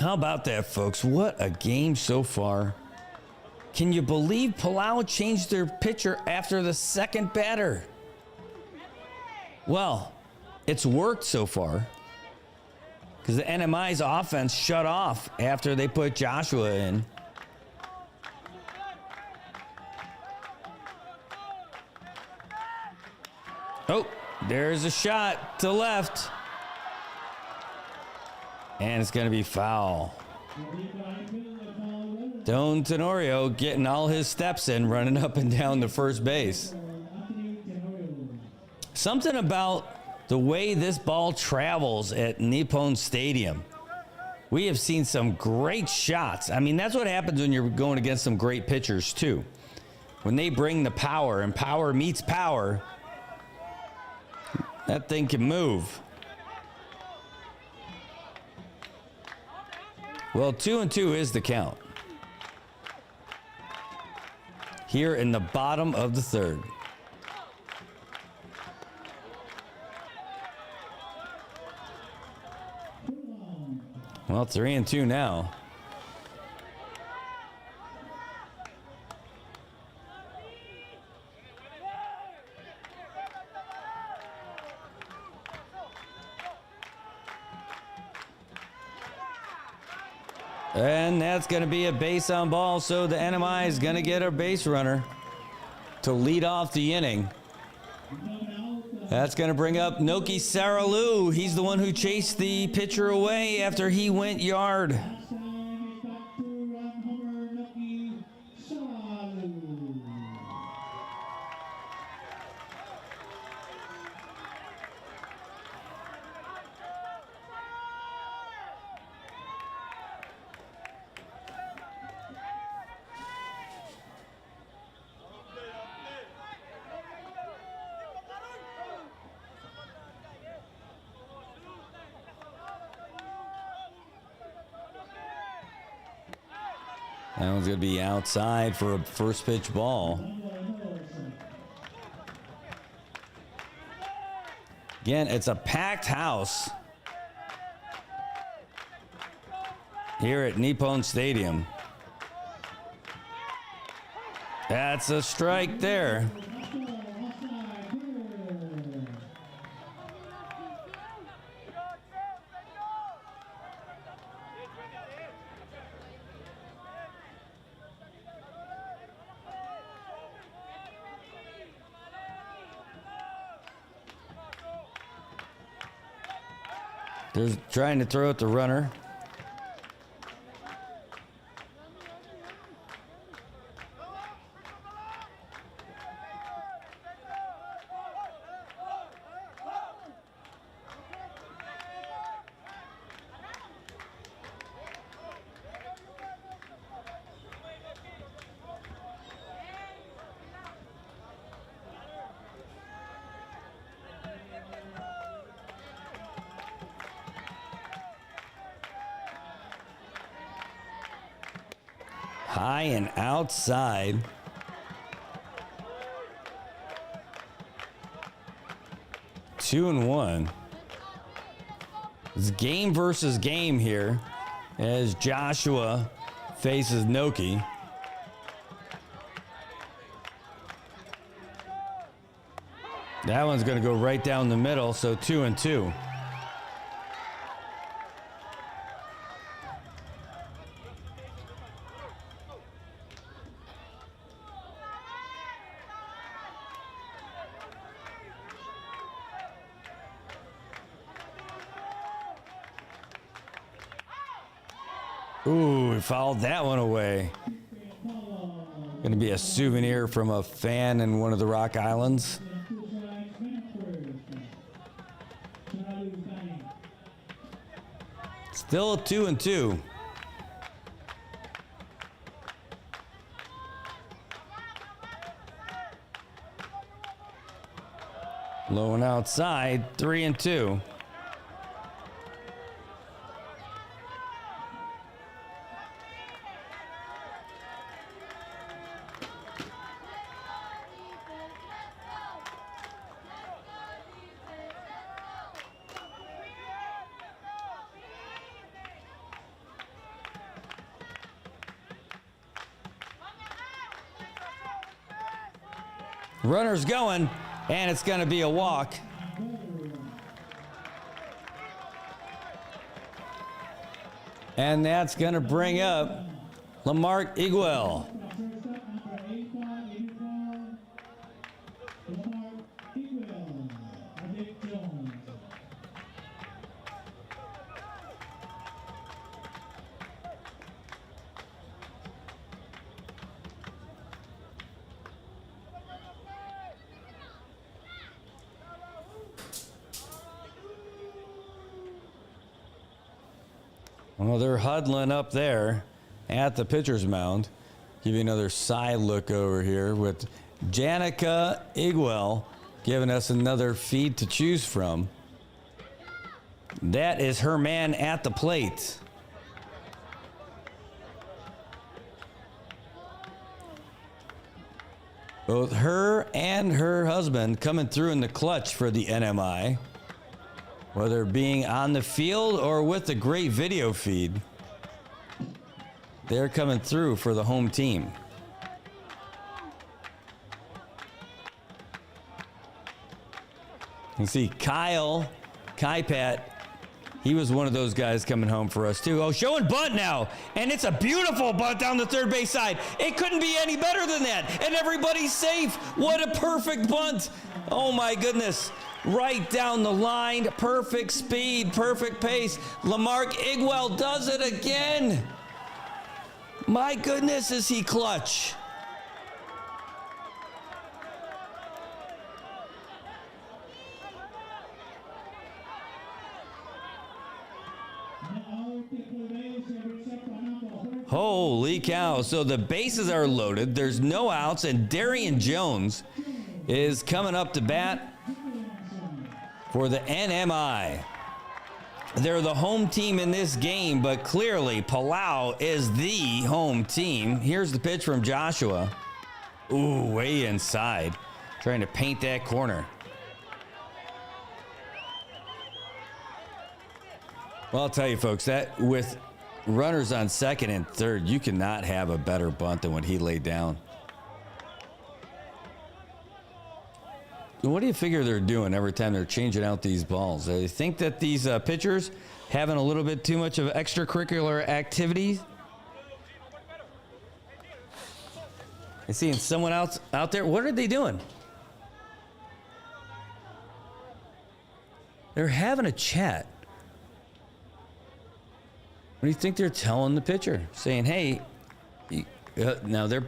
How about that, folks? What a game so far. Can you believe Palau changed their pitcher after the second batter? Well, it's worked so far because the NMI's offense shut off after they put Joshua in. Oh, there's a shot to left. And it's going to be foul. Don Tenorio getting all his steps in, running up and down to first base. Something about the way this ball travels at Nippon Stadium. We have seen some great shots. I mean, that's what happens when you're going against some great pitchers, too. When they bring the power, and power meets power, that thing can move. Well, 2-2 is the count. Here in the bottom of the third. Well, 3-2 now. And that's going to be a base on ball, so the NMI is going to get a base runner to lead off the inning. That's going to bring up Noki Saralu. He's the one who chased the pitcher away after he went yard. That one's going to be outside for a first pitch ball. Again, it's a packed house here at Nippon Stadium. That's a strike there. They're trying to throw at the runner. High and outside. Two and one. It's game versus game here as Joshua faces Noki. That one's going to go right down the middle, so 2-2. Ooh, he fouled that one away. Going to be a souvenir from a fan in one of the Rock Islands. Still a 2-2. Low and outside, 3-2. Runner's going, and it's going to be a walk. And that's going to bring up Lamarck Iguel. Well, they're huddling up there at the pitcher's mound. Give you another side look over here with Janica Iguel giving us another feed to choose from. That is her man at the plate. Both her and her husband coming through in the clutch for the NMI. Whether being on the field or with the great video feed, they're coming through for the home team. You see Kai Pat, he was one of those guys coming home for us too. Oh, showing bunt now, and it's a beautiful bunt down the third base side. It couldn't be any better than that, and everybody's safe. What a perfect bunt. Oh my goodness. Right down the line, perfect speed, perfect pace. Lamarck Iguel does it again. My goodness, is he clutch. Holy cow. So the bases are loaded. There's no outs, and Darian Jones is coming up to bat for the NMI. They're the home team in this game, but clearly Palau is the home team. Here's the pitch from Joshua. Ooh, way inside. Trying to paint that corner. Well, I'll tell you folks, that with runners on second and third, you cannot have a better bunt than what he laid down. What do you figure they're doing every time they're changing out these balls? They think that these pitchers having a little bit too much of extracurricular activities? I seeing someone else out there. What are they doing? They're having a chat. What do you think they're telling the pitcher? Saying, hey, now they're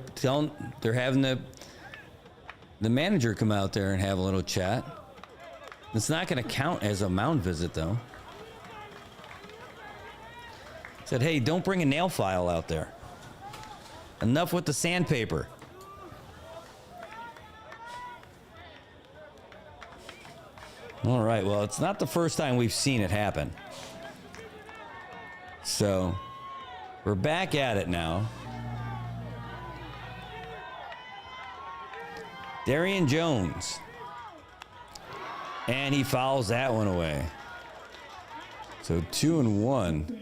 having the manager come out there and have a little chat. It's not going to count as a mound visit, though. Said, hey, don't bring a nail file out there. Enough with the sandpaper. All right, well, it's not the first time we've seen it happen. So, we're back at it now. Darian Jones. And he fouls that one away. So 2-1.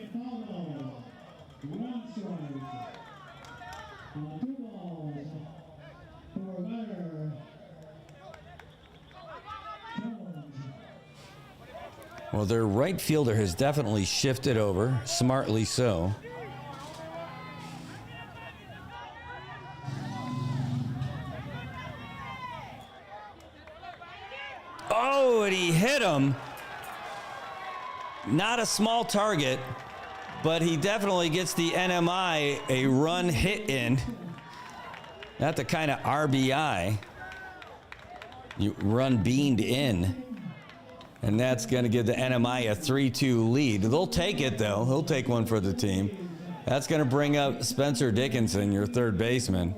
Well, their right fielder has definitely shifted over, smartly so. Oh, and he hit him. Not a small target, but he definitely gets the NMI a run hit in. Not the kind of RBI. You run beamed in. And that's going to give the NMI a 3-2 lead. They'll take it, though. He'll take one for the team. That's going to bring up Spencer Dickinson, your third baseman.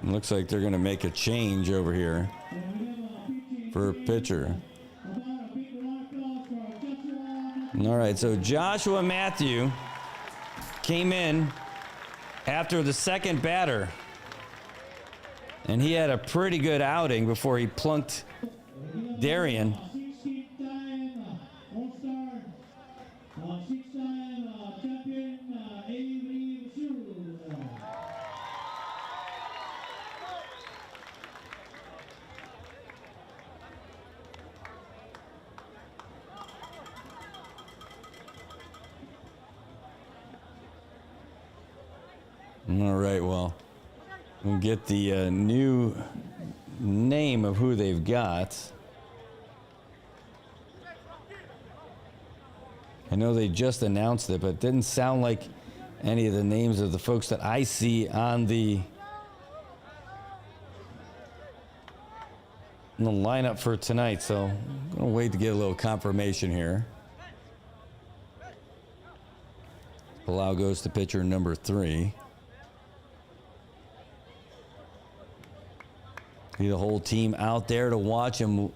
Looks like they're going to make a change over here for a pitcher. All right, so Joshua Matthew came in after the second batter, and he had a pretty good outing before he plunked Darian. All right, well, we'll get the new name of who they've got. I know they just announced it, but it didn't sound like any of the names of the folks that I see on the lineup for tonight, so I'm going to wait to get a little confirmation here. Palau goes to pitcher number 3. Need the whole team out there to watch him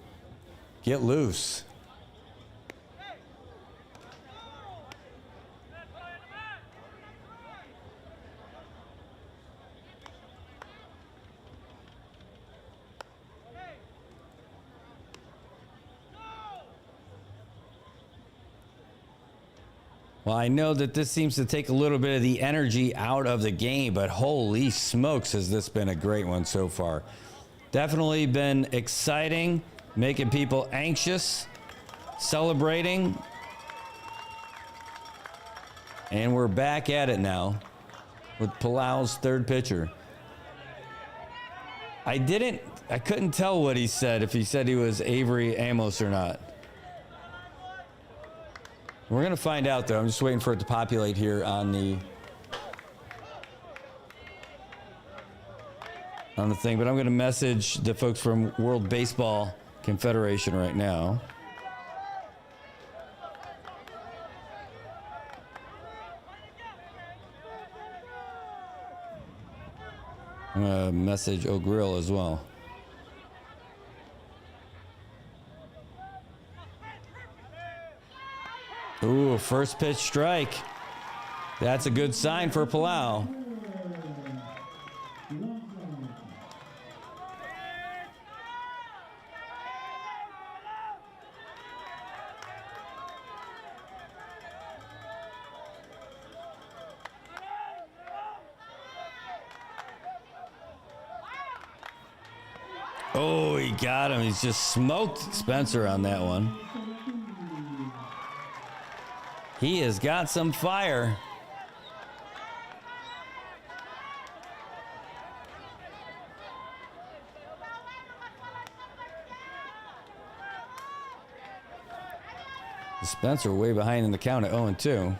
get loose. Well, I know that this seems to take a little bit of the energy out of the game, but holy smokes, has this been a great one so far. Definitely been exciting, making people anxious, celebrating. And we're back at it now with Palau's third pitcher. I couldn't tell what he said, if he said he was Avery Amos or not. We're going to find out, though. I'm just waiting for it to populate here on the thing, but I'm going to message the folks from World Baseball Confederation right now. I'm going to message O'Grill as well. Ooh, first pitch strike. That's a good sign for Palau. Oh, he got him. He's just smoked Spencer on that one. He has got some fire. Spencer way behind in the count at 0-2.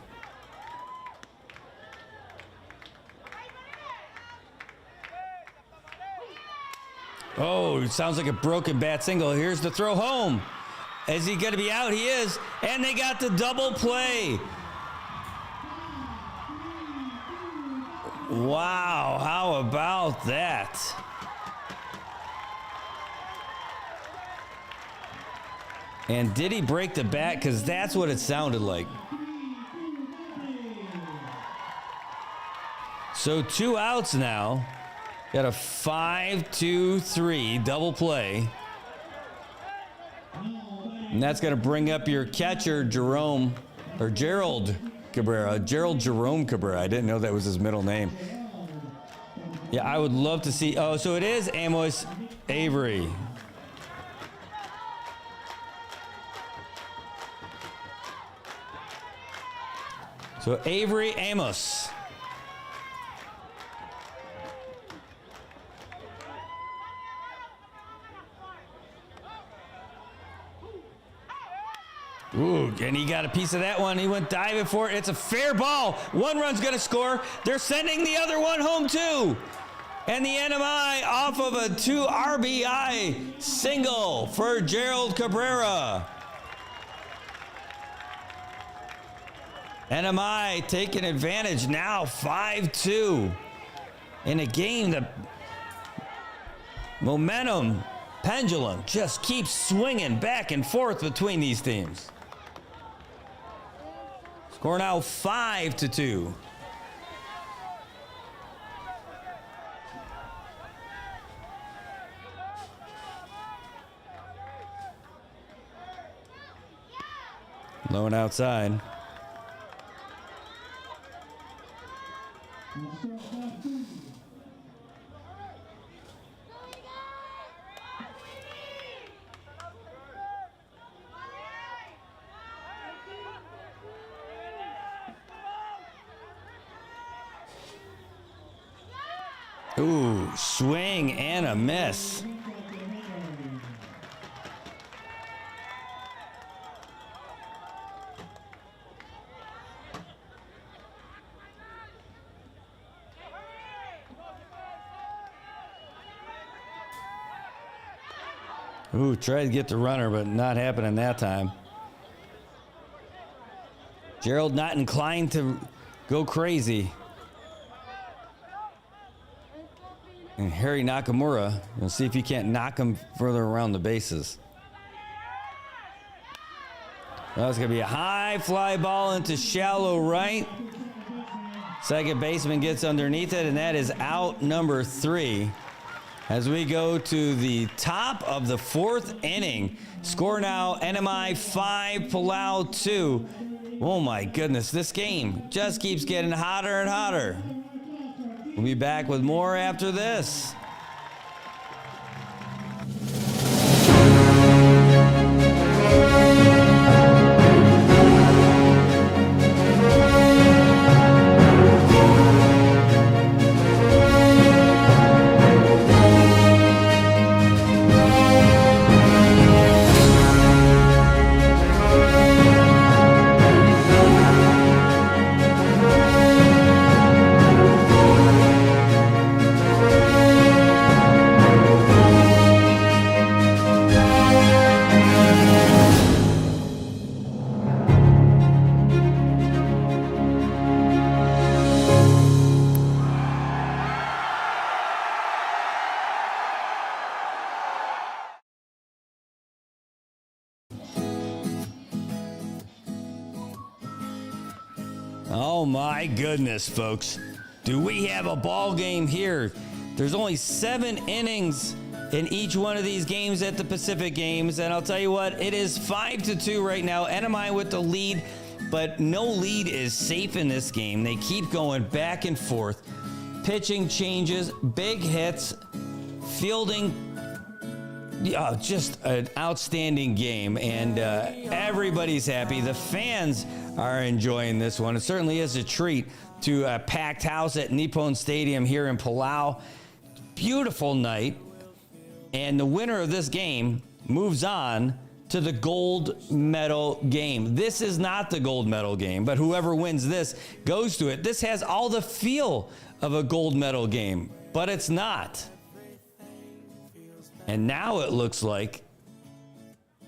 Oh, it sounds like a broken bat single. Here's the throw home. Is he going to be out? He is. And they got the double play. Wow, how about that? And did he break the bat? Because that's what it sounded like. So 2 outs now. Got a 5-2-3 double play. And that's going to bring up your catcher, Gerald Cabrera. Gerald Jerome Cabrera. I didn't know that was his middle name. Yeah, I would love to see. Oh, so it is Amos Avery. So Avery Amos. Ooh, and he got a piece of that one. He went diving for it. It's a fair ball. One run's going to score. They're sending the other one home too. And the NMI off of a 2 RBI single for Gerald Cabrera. NMI taking advantage now, 5-2. In a game, the momentum pendulum just keeps swinging back and forth between these teams. Score now 5-2. Low and outside. Ooh, swing and a miss. Ooh, tried to get the runner, but not happening that time. Gerald not inclined to go crazy. And Harry Nakamura, we'll see if he can't knock him further around the bases. Well, it's going to be a high fly ball into shallow right. Second baseman gets underneath it, and that is out number 3. As we go to the top of the 4th inning. Score now, NMI 5, Palau 2. Oh my goodness, this game just keeps getting hotter and hotter. We'll be back with more after this. Oh my goodness, folks. Do we have a ball game here? There's only 7 innings in each one of these games at the Pacific Games, and I'll tell you what, it is 5-2 right now. NMI with the lead, but no lead is safe in this game. They keep going back and forth. Pitching changes, big hits, fielding. Just an outstanding game, and everybody's happy. The fans are enjoying this one. It certainly is a treat to a packed house at Nippon Stadium here in Palau. Beautiful night, and the winner of this game moves on to the gold medal game. This is not the gold medal game, but whoever wins this goes to it. This has all the feel of a gold medal game, but it's not. And now it looks like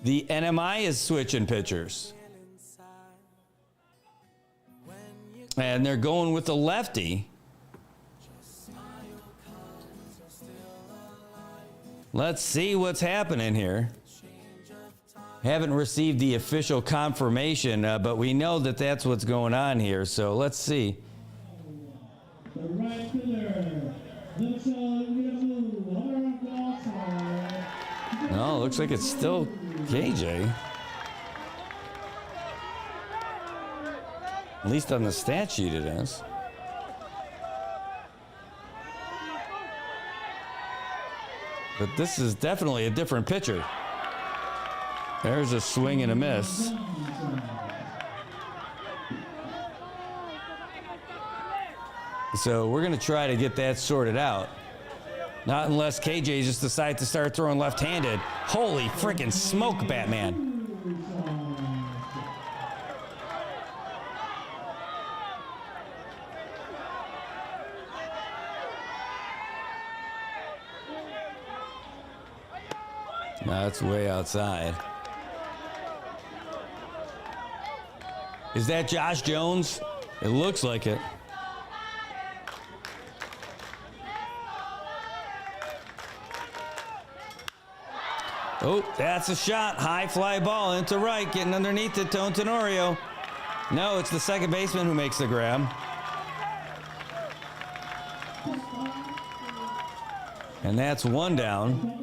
the NMI is switching pitchers. And they're going with the lefty. Let's see what's happening here. Haven't received the official confirmation, but we know that that's what's going on here. So let's see.
The right fielder,
No, looks like it's still KJ. At least on the stat sheet it is. But this is definitely a different pitcher. There's a swing and a miss. So we're going to try to get that sorted out. Not unless KJ just decides to start throwing left-handed. Holy freaking smoke, Batman. No, that's way outside. Is that Josh Jones? It looks like it. Oh, that's a shot. High fly ball into right, getting underneath it to Tenorio. No, it's the second baseman who makes the grab. And that's one down.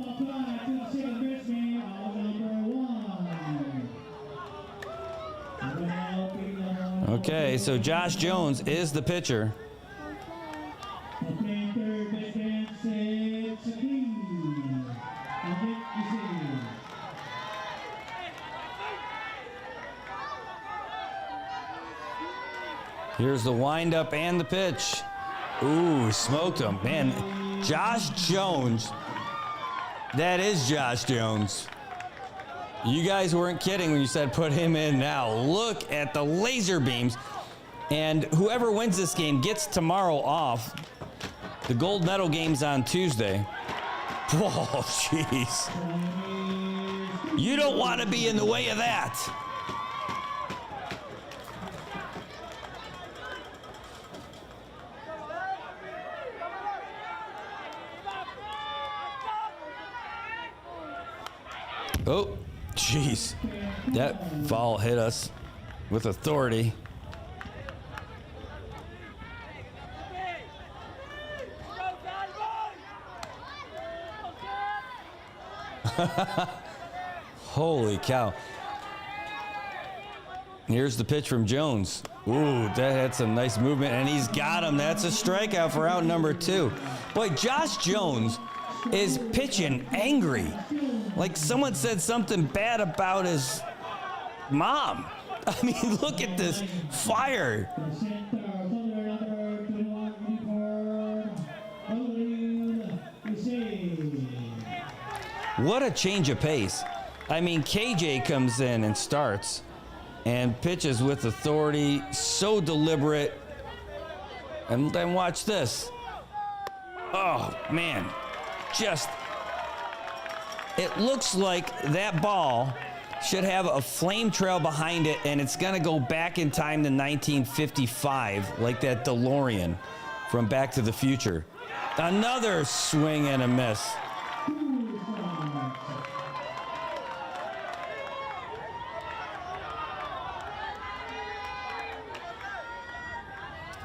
Okay, so Josh Jones is the pitcher. Here's the windup and the pitch. Ooh, smoked him. Man, Josh Jones. That is Josh Jones. You guys weren't kidding when you said put him in now. Look at the laser beams. And whoever wins this game gets tomorrow off. The gold medal game's on Tuesday. Oh, jeez. You don't want to be in the way of that. Oh, jeez. That ball hit us with authority. Holy cow. Here's the pitch from Jones. Ooh, that had some nice movement, and he's got him. That's a strikeout for out number 2. Boy, Josh Jones is pitching angry. Like someone said something bad about his mom. I mean, look at this fire. What a change of pace. I mean, KJ comes in and starts and pitches with authority, so deliberate. And then watch this. Oh, man. Just, it looks like that ball should have a flame trail behind it, and it's going to go back in time to 1955, like that DeLorean from Back to the Future. Another swing and a miss.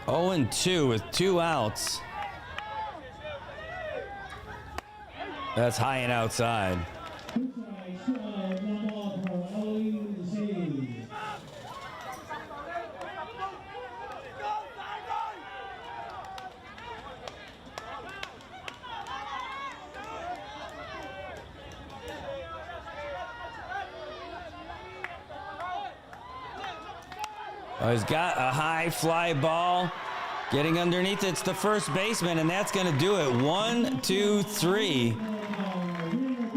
Oh, and 2 with 2 outs. That's high and outside. Oh, he's got a high fly ball. Getting underneath, it's the first baseman, and that's going to do it. 1, 2, 3.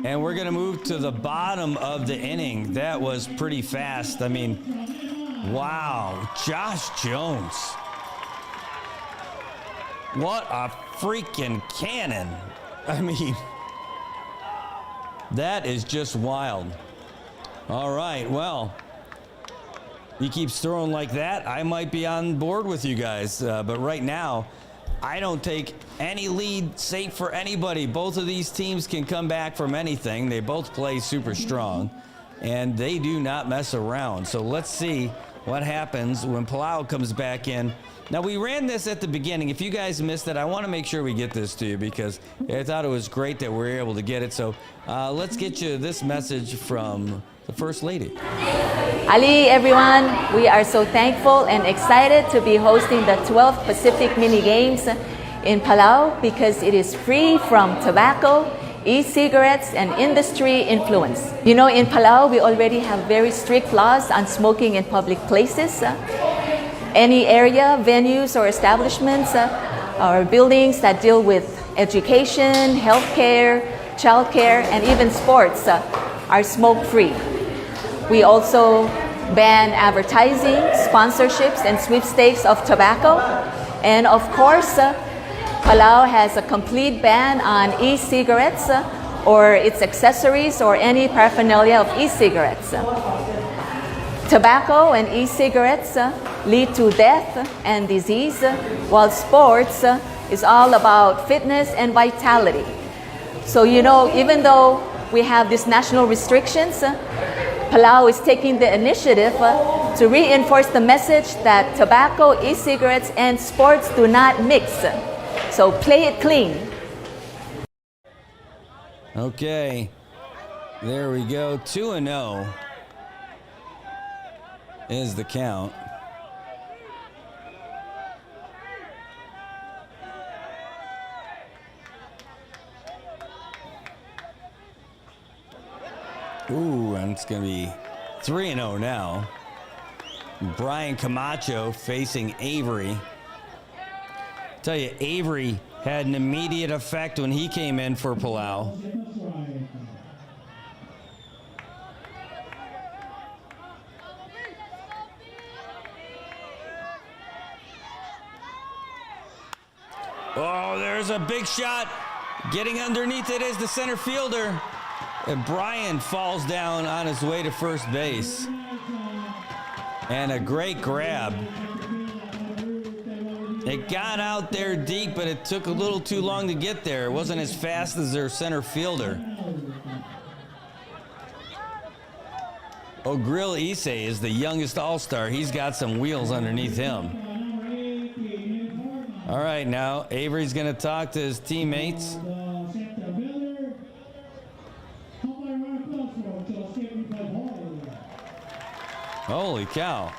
And we're going to move to the bottom of the inning. That was pretty fast. I mean, wow. Josh Jones. What a freaking cannon. I mean, that is just wild. All right, well. He keeps throwing like that, I might be on board with you guys. But right now, I don't take any lead safe for anybody. Both of these teams can come back from anything. They both play super strong, and they do not mess around. So let's see what happens when Palau comes back in. Now, we ran this at the beginning. If you guys missed it, I want to make sure we get this to you because I thought it was great that we were able to get it. So let's get you this message from the First Lady.
Ali, everyone, we are so thankful and excited to be hosting the 12th Pacific Mini Games in Palau because it is free from tobacco, e-cigarettes, and industry influence. You know, in Palau, we already have very strict laws on smoking in public places. Any area, venues, or establishments Our buildings that deal with education, healthcare, childcare, and even sports are smoke-free. We also ban advertising, sponsorships, and sweepstakes of tobacco. And of course, Palau has a complete ban on e-cigarettes or its accessories or any paraphernalia of e-cigarettes. Tobacco and e-cigarettes lead to death and disease, while sports is all about fitness and vitality. So, you know, even though we have these national restrictions, Palau is taking the initiative to reinforce the message that tobacco, e-cigarettes, and sports do not mix. So play it clean.
Okay, there we go. 2-0 is the count. Ooh, and it's going to be 3-0 now. Brian Camacho facing Avery. Tell you, Avery had an immediate effect when he came in for Palau. Oh, there's a big shot. Getting underneath it is the center fielder. And Brian falls down on his way to first base. And a great grab. It got out there deep, but it took a little too long to get there. It wasn't as fast as their center fielder. Ogril Isse is the youngest All-Star. He's got some wheels underneath him. All right, now Avery's going to talk to his teammates. Holy cow.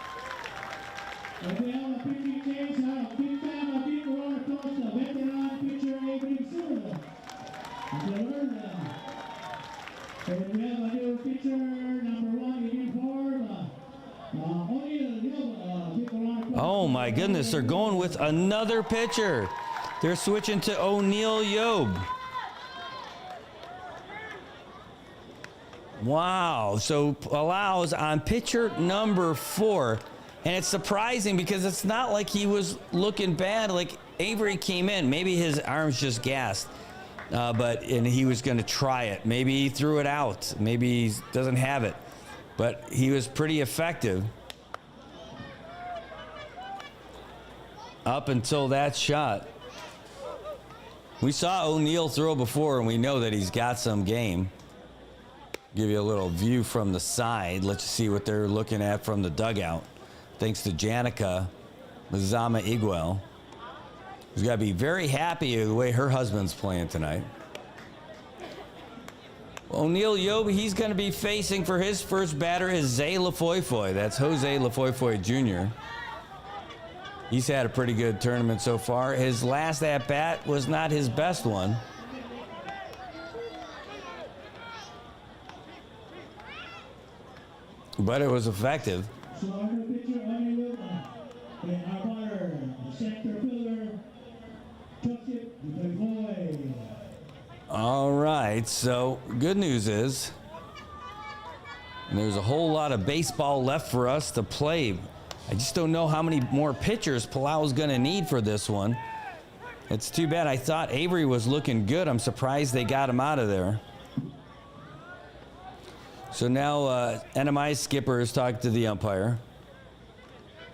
Oh my goodness, they're going with another pitcher. They're switching to O'Neal Yob. Wow, so Palau's on pitcher number 4. And it's surprising because it's not like he was looking bad. Like Avery came in, maybe his arms just gassed, and he was going to try it. Maybe he threw it out. Maybe he doesn't have it, but he was pretty effective up until that shot. We saw O'Neal throw before, and we know that he's got some game. Give you a little view from the side. Let's see what they're looking at from the dugout. Thanks to Janica Mazama Iguel, who's got to be very happy with the way her husband's playing tonight. O'Neal Yob, he's going to be facing for his first batter is Zay Lafoyfoy. That's Jose Lafoyfoy Jr. He's had a pretty good tournament so far. His last at-bat was not his best one. But it was effective. All right, so good news is there's a whole lot of baseball left for us to play. I just don't know how many more pitchers Palau is going to need for this one. It's too bad. I thought Avery was looking good. I'm surprised they got him out of there. So now NMI skipper is talking to the umpire.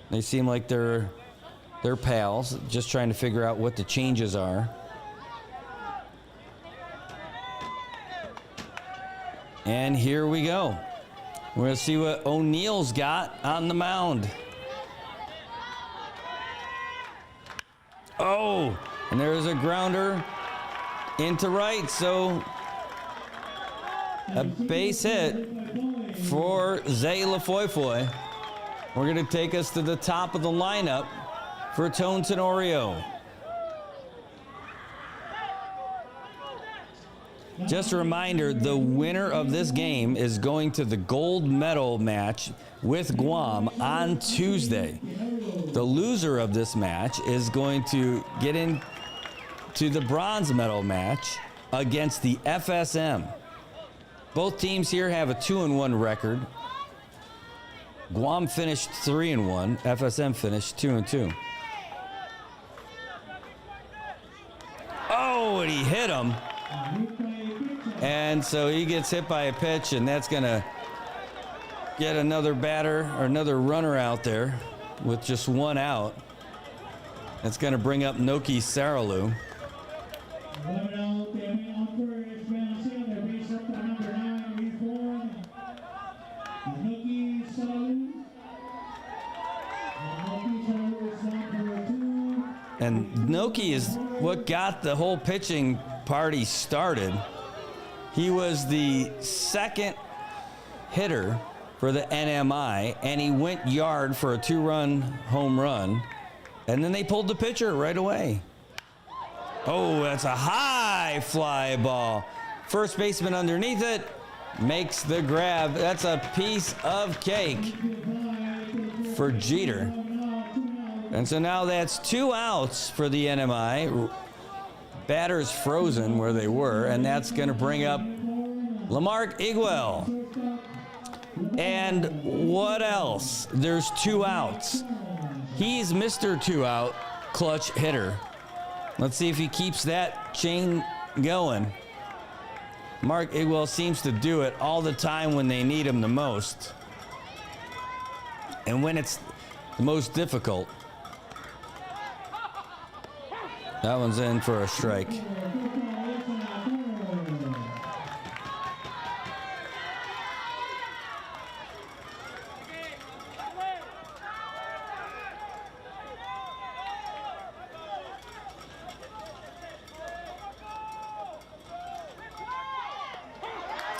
They seem like they're pals, just trying to figure out what the changes are. And here we go. We're going to see what O'Neal's got on the mound. Oh, and there's a grounder into right, so a base hit for Zay Lafoyfoy. We're going to take us to the top of the lineup for Tone Tenorio. Just a reminder, the winner of this game is going to the gold medal match with Guam on Tuesday. The loser of this match is going to get in to the bronze medal match against the FSM. Both teams here have a 2-1 record. Guam finished 3-1. FSM finished 2-2. Oh, and he hit him. And so he gets hit by a pitch, and that's going to get another batter or another runner out there with just one out. That's going to bring up Noki Saralu. And Noki is what got the whole pitching party started. He was the second hitter for the NMI, and he went yard for a 2-run home run. And then they pulled the pitcher right away. Oh, that's a high fly ball. First baseman underneath it makes the grab. That's a piece of cake for Jeter. And so now that's 2 outs for the NMI. Batters frozen where they were, and that's going to bring up Lamarck Iguel. And what else? There's 2 outs. He's Mr. 2-out clutch hitter. Let's see if he keeps that chain going. Mark Iguel seems to do it all the time when they need him the most. And when it's the most difficult. That one's in for a strike.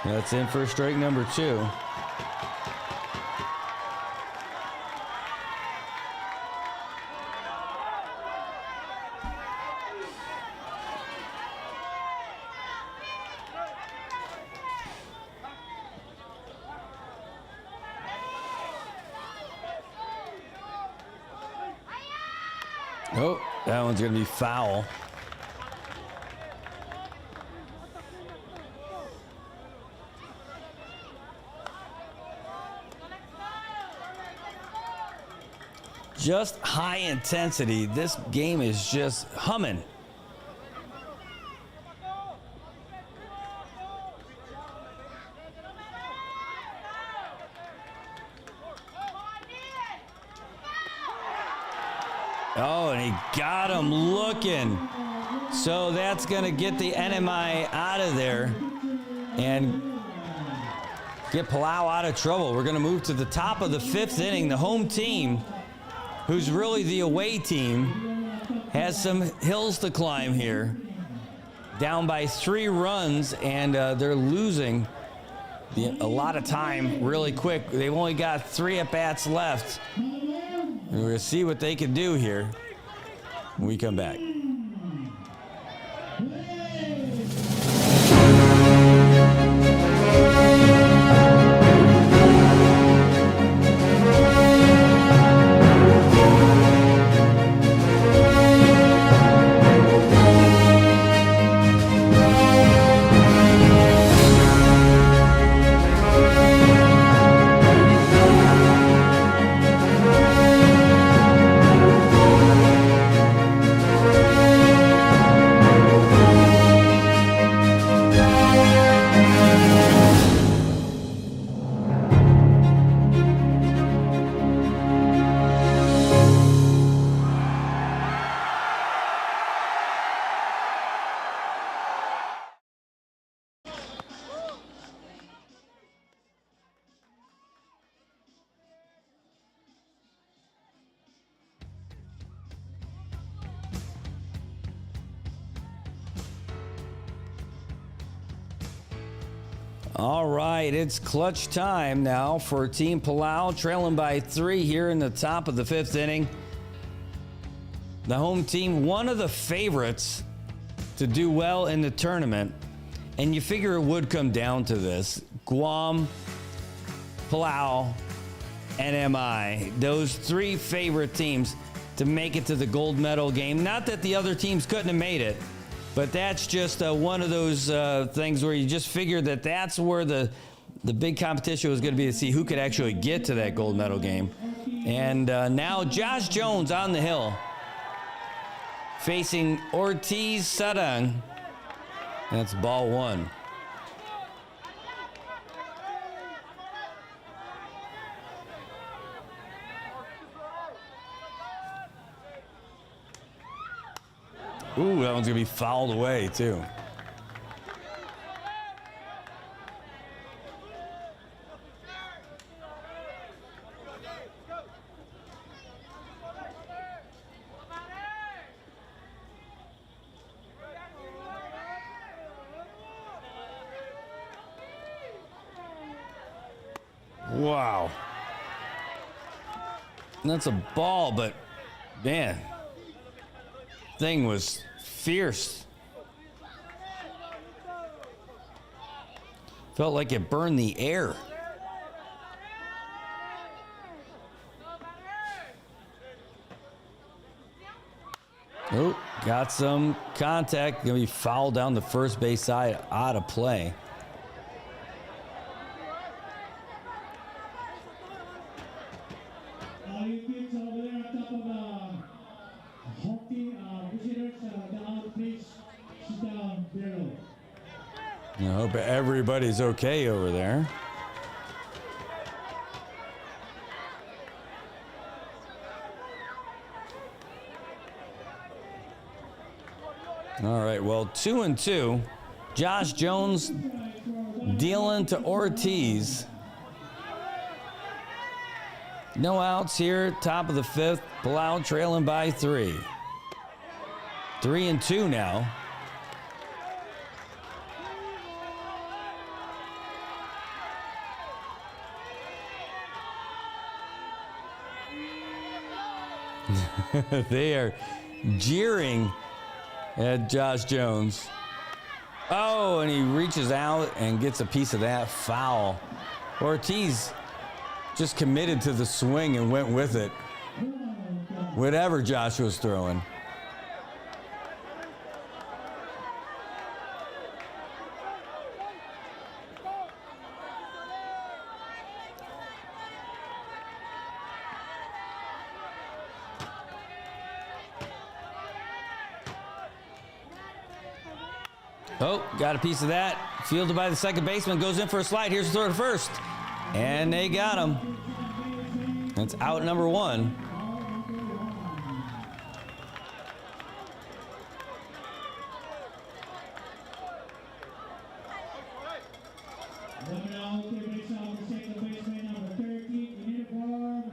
That's in for strike number 2. Oh, that one's going to be foul. Just high intensity. This game is just humming. Oh, and he got him looking. So that's going to get the NMI out of there and get Palau out of trouble. We're going to move to the top of the 5th inning. The home team, who's really the away team, has some hills to climb here. Down by 3 runs, and they're losing a lot of time really quick. They've only got 3 at-bats left. We're going to see what they can do here when we come back. All right, it's clutch time now for Team Palau, trailing by 3 here in the top of the 5th inning. The home team, one of the favorites to do well in the tournament, and you figure it would come down to this. Guam, Palau, NMI, those 3 favorite teams to make it to the gold medal game. Not that the other teams couldn't have made it, But that's just one of those things where you just figure that that's where the big competition was going to be, to see who could actually get to that gold medal game. And now Josh Jones on the hill, facing Ortiz Sarang. And it's ball one. Ooh, that one's gonna be fouled away too. Wow. And that's a ball, but man, thing was fierce. Felt like it burned the air. Oh, got some contact. Gonna be fouled down the first base side, out of play.
Kids over there on top of hockey visitors, down, please sit down below.
I hope everybody's okay over there. All right, well, 2-2. Josh Jones dealing to Ortiz. No outs here, top of the fifth. Palau trailing by 3. 3-2 now. They are jeering at Josh Jones. Oh, and he reaches out and gets a piece of that foul. Ortiz just committed to the swing and went with it. Whatever Josh was throwing. Oh, got a piece of that. Fielded by the second baseman, goes in for a slide. Here's the throw to first. And they got him. That's out number 1.
One out, the base off the second baseman, number 13, in uniform,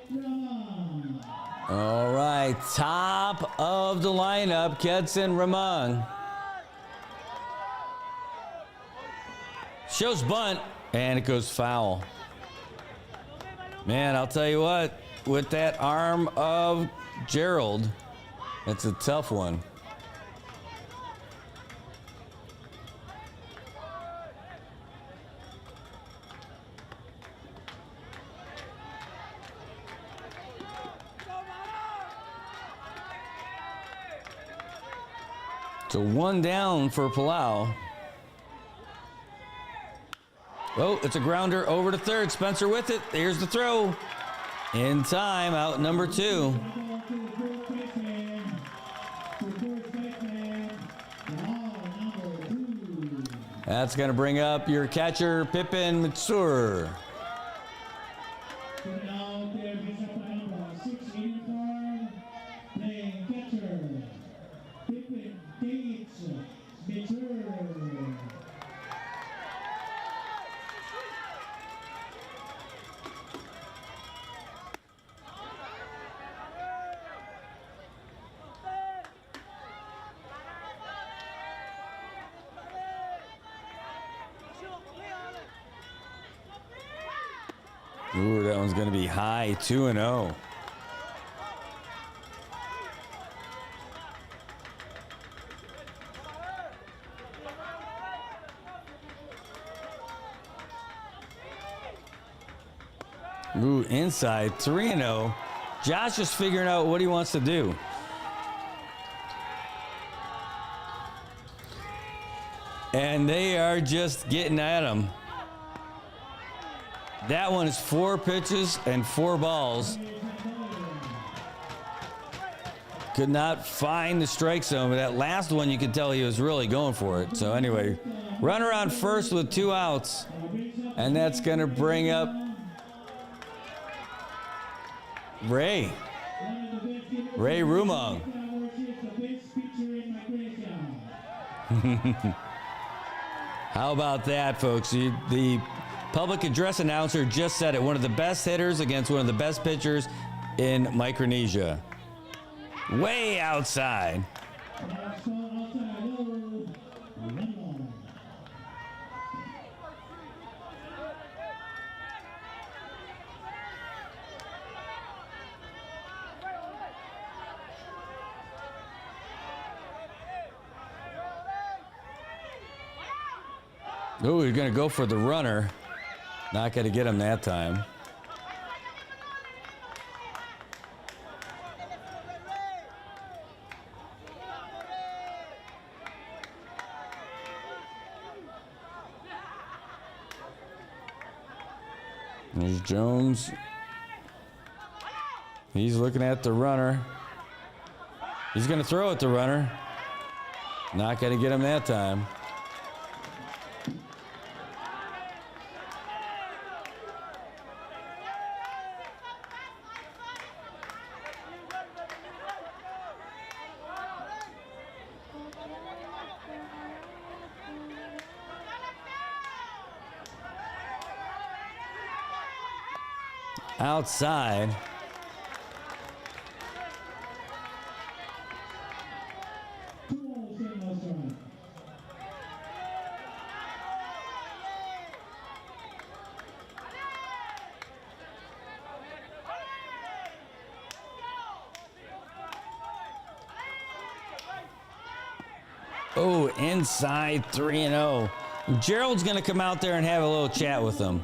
Ramon.
All right, top of the lineup, Kedson Ramon. Shows bunt, and it goes foul. Man, I'll tell you what, with that arm of Gerald, it's a tough one. So 1 down for Palau. Oh, it's a grounder over to third. Spencer with it. Here's the throw. In time, out number 2. That's going to bring up your catcher, Pippin Mitsur. Ooh, that one's going to be high, 2-0. Ooh, inside, 3-0. Josh is figuring out what he wants to do. And they are just getting at him. That one is 4 pitches and 4 balls. Could not find the strike zone, but that last one you could tell he was really going for it. So anyway, runner on first with 2 outs. And that's going to bring up Ray Rumong. How about that, folks? The public address announcer just said it. One of the best hitters against one of the best pitchers in Micronesia. Way outside. Oh, he's going to go for the runner. Not going to get him that time. There's Jones. He's looking at the runner. He's going to throw at the runner. Not going to get him that time. Outside. Oh, inside 3-0. Gerald's going to come out there and have a little chat with them.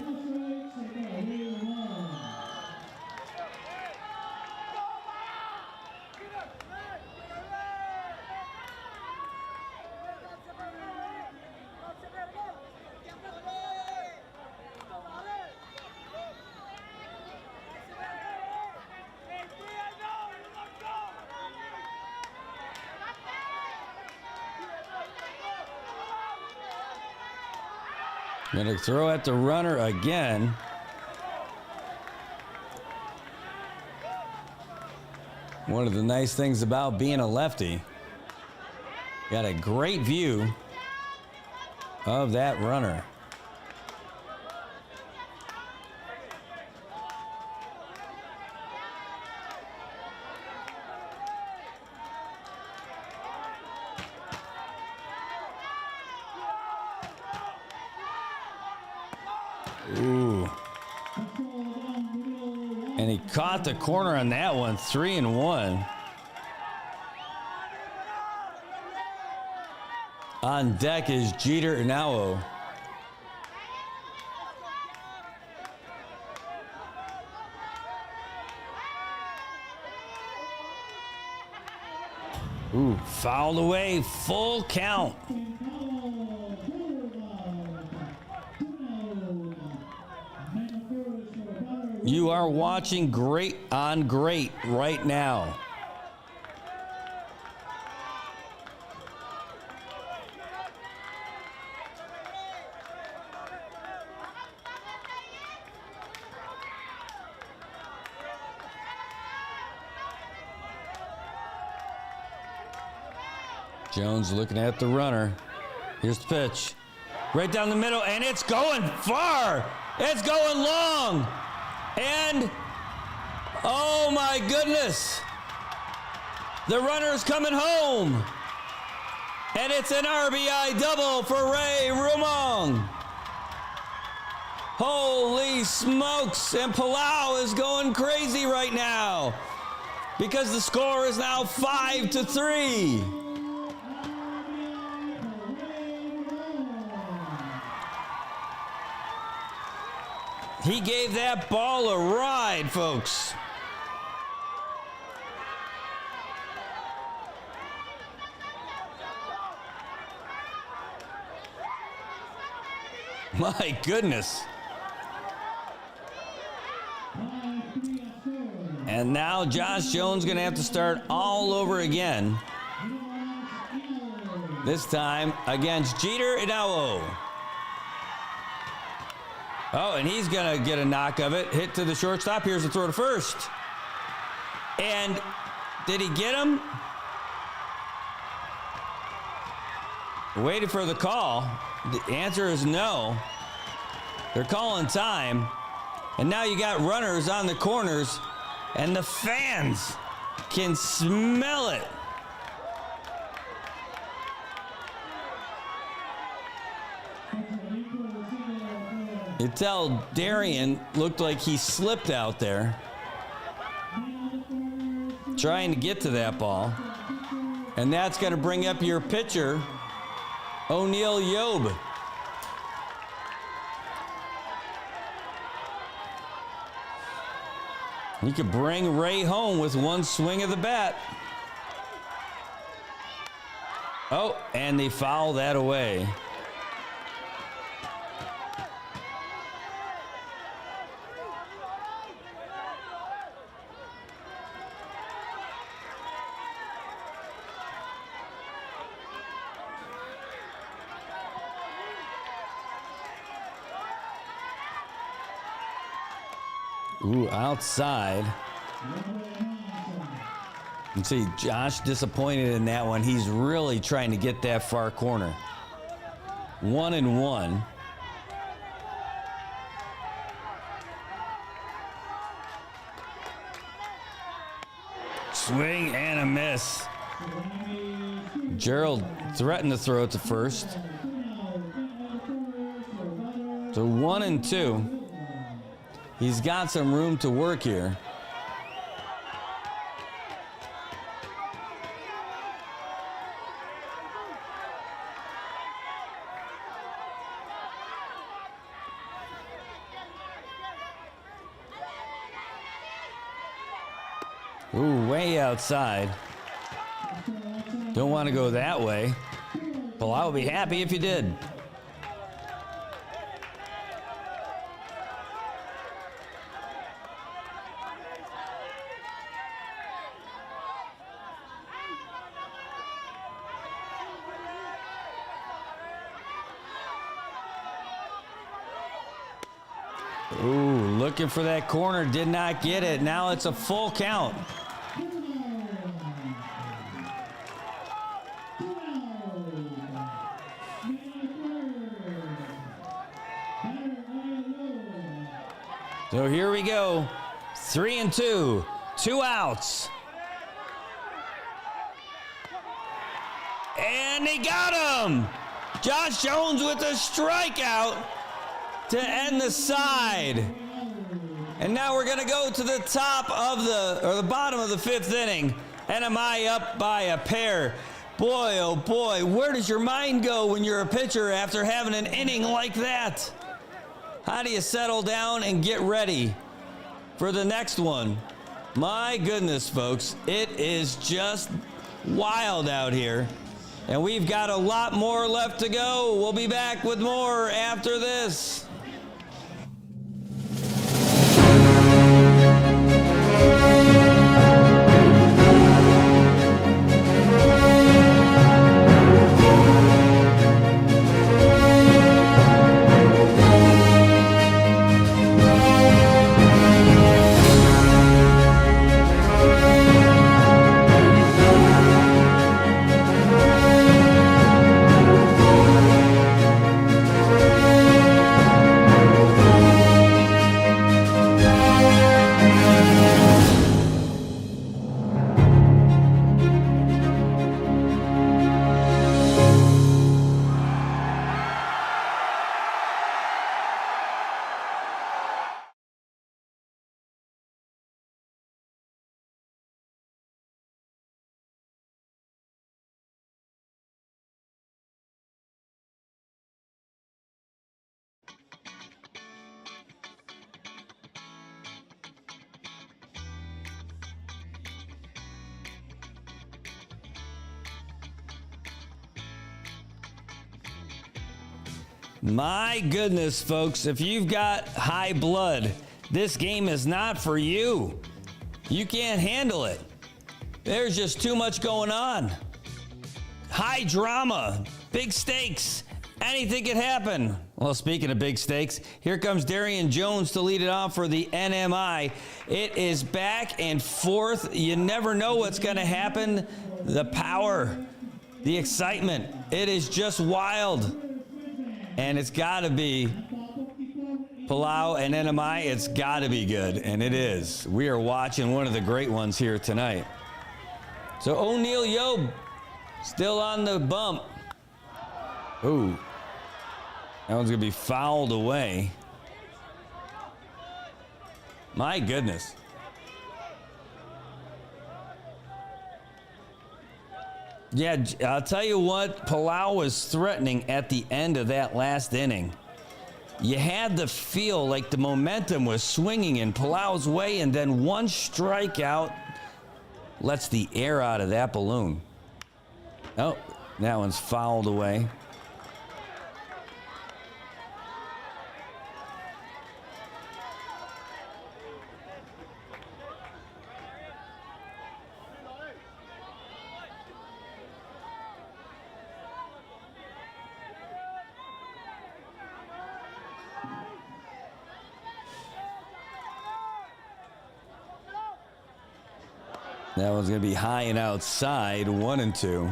Going to throw at the runner again. One of the nice things about being a lefty, got a great view of that runner. Ooh. And he caught the corner on that one, 3-1. On deck is Jeter Inao. Ooh, fouled away, full count. You are watching Great on Great right now. Jones looking at the runner. Here's the pitch. Right down the middle, and it's going far. It's going long. And, oh my goodness, the runner's coming home. And it's an RBI double for Ray Rumong. Holy smokes, and Palau is going crazy right now because the score is now 5-3. He gave that ball a ride, folks. My goodness. And now Josh Jones going to have to start all over again. This time against Jeter Idaho. Oh, and he's going to get a knock of it. Hit to the shortstop. Here's the throw to first. And did he get him? Waited for the call. The answer is no. They're calling time. And now you got runners on the corners, and the fans can smell it. You tell Darian looked like he slipped out there, trying to get to that ball. And that's going to bring up your pitcher, O'Neal Yob. You could bring Ray home with one swing of the bat. Oh, and they foul that away. Ooh, outside. You see Josh disappointed in that one. He's really trying to get that far corner. 1-1. Swing and a miss. Gerald threatened to throw it to first. So 1-2. He's got some room to work here. Ooh, way outside. Don't want to go that way. Palau would be happy if you did. Ooh, looking for that corner, did not get it. Now it's a full count. So here we go. 3-2, 2 outs. And he got him! Josh Jones with a strikeout to end the side. And now we're going to go to the top of the bottom of the 5th inning. NMI up by a pair. Boy, oh boy, where does your mind go when you're a pitcher after having an inning like that? How do you settle down and get ready for the next one? My goodness, folks, it is just wild out here. And we've got a lot more left to go. We'll be back with more after this. My goodness, folks, if you've got high blood, this game is not for you. You can't handle it. There's just too much going on. High drama, big stakes, anything can happen. Well, speaking of big stakes, here comes Darian Jones to lead it off for the NMI. It is back and forth. You never know what's going to happen. The power, the excitement, it is just wild. And it's got to be Palau and NMI. It's got to be good, and it is. We are watching one of the great ones here tonight. So O'Neal Yob still on the bump. Ooh, that one's going to be fouled away. My goodness. Yeah, I'll tell you what, Palau was threatening at the end of that last inning. You had the feel like the momentum was swinging in Palau's way, and then one strikeout lets the air out of that balloon. Oh, that one's fouled away. That one's going to be high and outside, 1-2.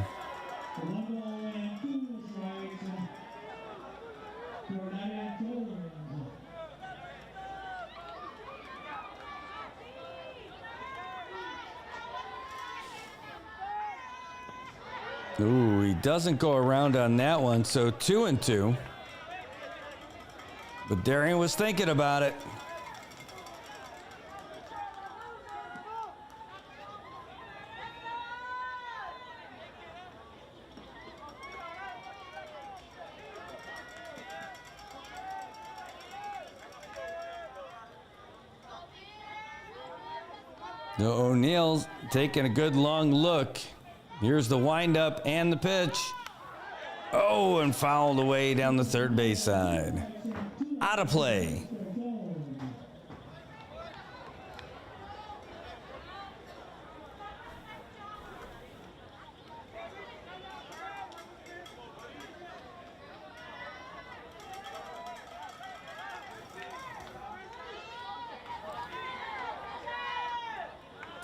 Ooh, he doesn't go around on that one, so 2-2. But Darian was thinking about it. So O'Neal's taking a good long look. Here's the windup and the pitch. Oh, and fouled away down the third base side. Out of play.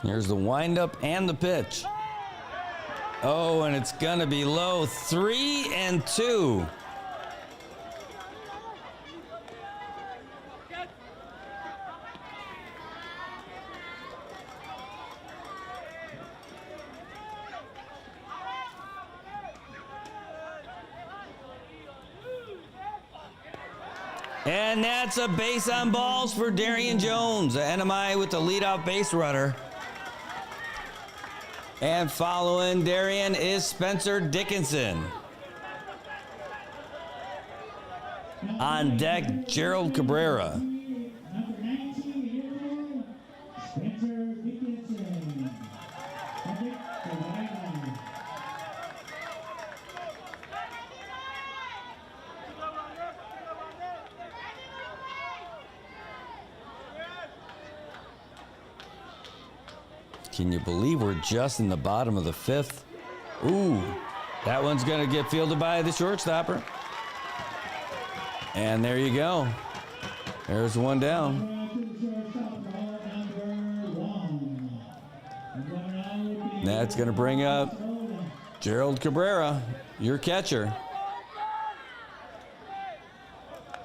Here's the windup and the pitch. Oh, and it's gonna be low. 3-2. And that's a base on balls for Darian Jones. NMI with the leadoff base runner. And following Darian is Spencer Dickinson. On deck, Gerald Cabrera.
Number 19, Spencer Dickinson.
Can you believe we're just in the bottom of the fifth? Ooh, that one's gonna get fielded by the shortstopper. And there you go. There's one down. That's gonna bring up Gerald Cabrera, your catcher.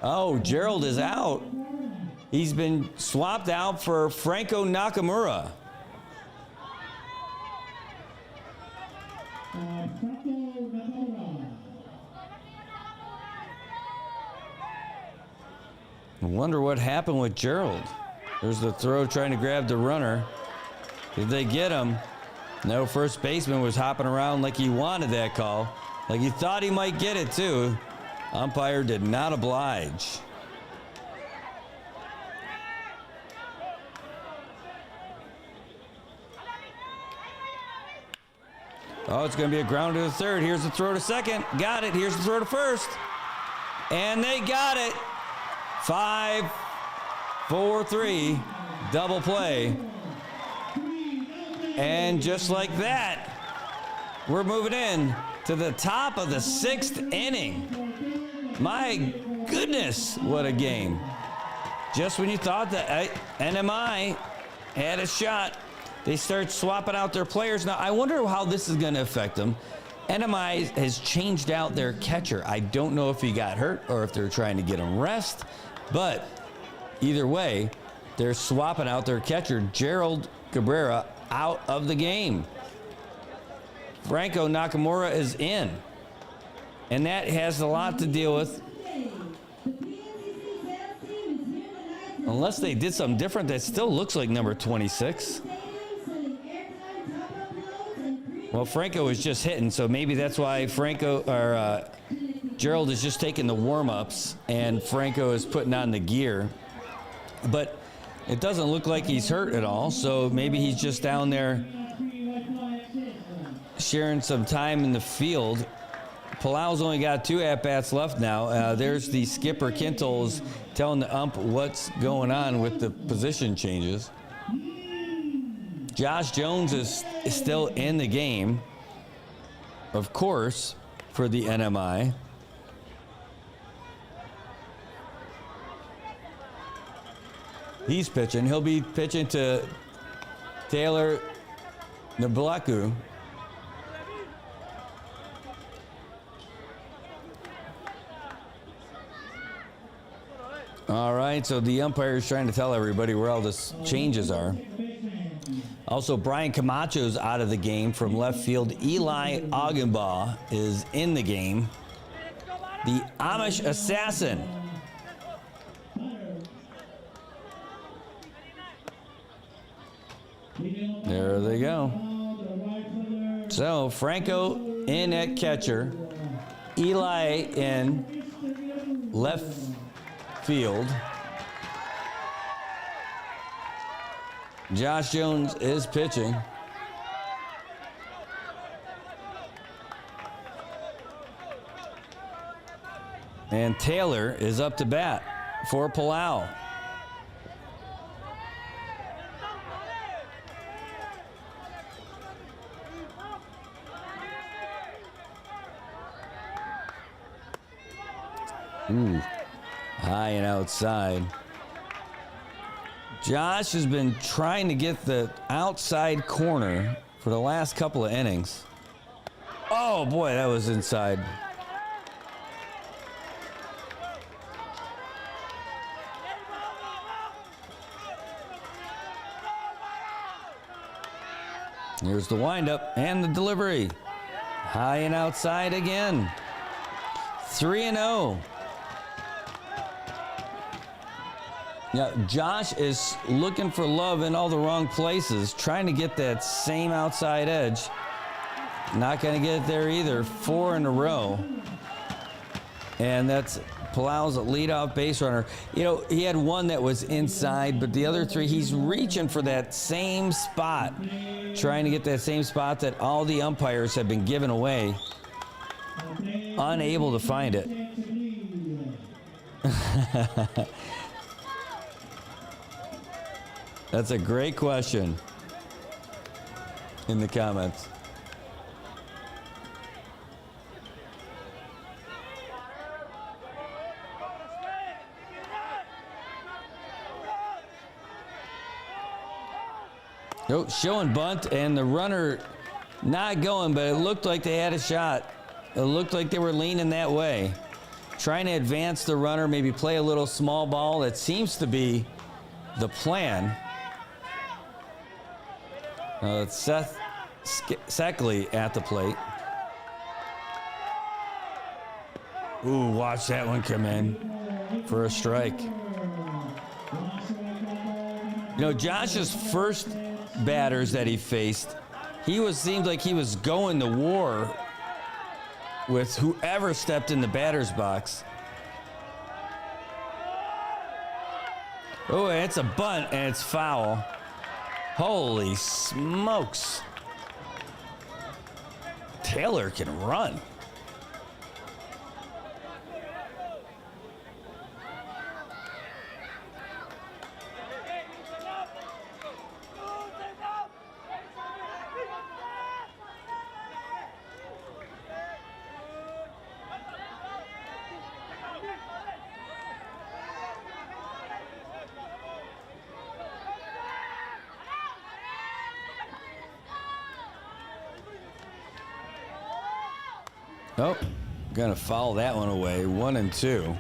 Oh, Gerald is out. He's been swapped out for Franco Nakamura. I wonder what happened with Gerald. There's the throw trying to grab the runner. Did they get him? No, first baseman was hopping around like he wanted that call. Like he thought he might get it too. Umpire did not oblige. Oh, it's going to be a ground to the third. Here's the throw to second. Got it. Here's the throw to first. And they got it. 5, 4, 3, double play. And just like that, we're moving in to the top of the 6th inning. My goodness, what a game. Just when you thought that NMI had a shot, they start swapping out their players. Now, I wonder how this is going to affect them. NMI has changed out their catcher. I don't know if he got hurt or if they're trying to get him rest, but either way, they're swapping out their catcher, Gerald Cabrera, out of the game. Franco Nakamura is in, and that has a lot to deal with. Unless they did something different, that still looks like number 26. Well, Franco is just hitting, so maybe that's why Gerald is just taking the warm-ups, and Franco is putting on the gear. But it doesn't look like he's hurt at all, so maybe he's just down there sharing some time in the field. Palau's only got 2 at-bats left now. There's the skipper, Kintel's, telling the ump what's going on with the position changes. Josh Jones is still in the game, of course, for the NMI. He's pitching. He'll be pitching to Taylor Nablaku. All right, so the umpire is trying to tell everybody where all the changes are. Also, Brian Camacho's out of the game from left field. Eli Augenbaugh is in the game. The Amish Assassin. There they go. So, Franco in at catcher. Eli in left field. Josh Jones is pitching. And Taylor is up to bat for Palau. Ooh, high and outside. Josh has been trying to get the outside corner for the last couple of innings. Oh boy, that was inside. Here's the windup and the delivery. High and outside again. 3-0. Now, Josh is looking for love in all the wrong places, trying to get that same outside edge. Not going to get it there either. 4 in a row. And that's Palau's leadoff base runner. You know, he had one that was inside, but the other 3, he's reaching for that same spot, trying to get that same spot that all the umpires have been giving away. Unable to find it. That's a great question in the comments. Nope, showing bunt, and the runner not going, but it looked like they had a shot. It looked like they were leaning that way. Trying to advance the runner, maybe play a little small ball. That seems to be the plan. It's Seth Seckley at the plate. Ooh, watch that one come in for a strike. You know, Josh's first batters that he faced, seemed like he was going to war with whoever stepped in the batter's box. Oh, it's a bunt and it's foul. Holy smokes. Taylor can run. Nope. Gonna foul that one away. 1-2.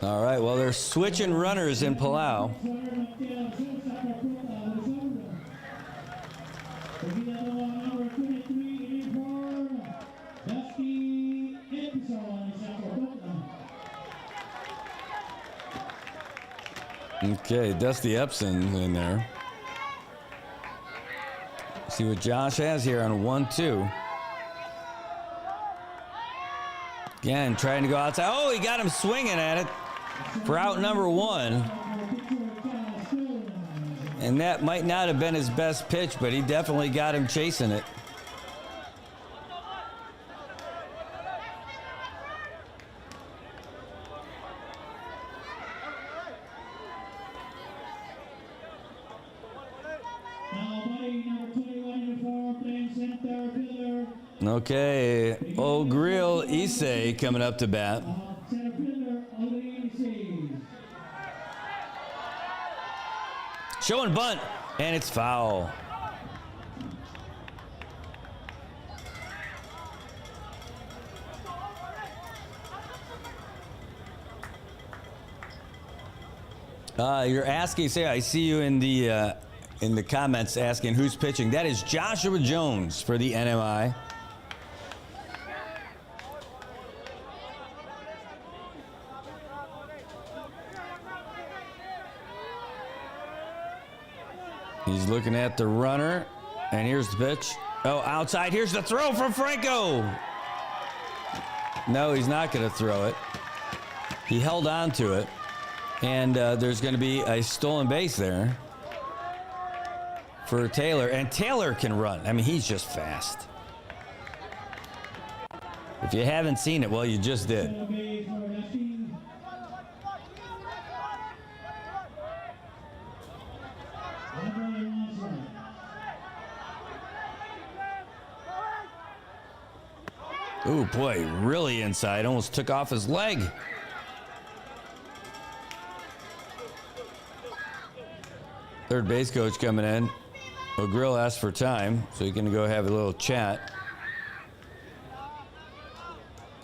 All right, well, they're switching runners in Palau. Okay, Dusty Epson in there. See what Josh has here on 1-2. Again, trying to go outside. Oh, he got him swinging at it for out number 1. And that might not have been his best pitch, but he definitely got him chasing it. Okay, O'Grill Issei coming up to bat. Showing bunt, and it's foul. You're asking, say, I see you in the comments asking who's pitching. That is Joshua Jones for the NMI. He's looking at the runner, and here's the pitch. Oh, outside. Here's the throw from Franco. No, he's not going to throw it. He held on to it, and there's going to be a stolen base there for Taylor, and Taylor can run. I mean, he's just fast. If you haven't seen it, well, you just did. Ooh, boy, really inside. Almost took off his leg. Third base coach coming in. O'Grill asked for time, so he can go have a little chat.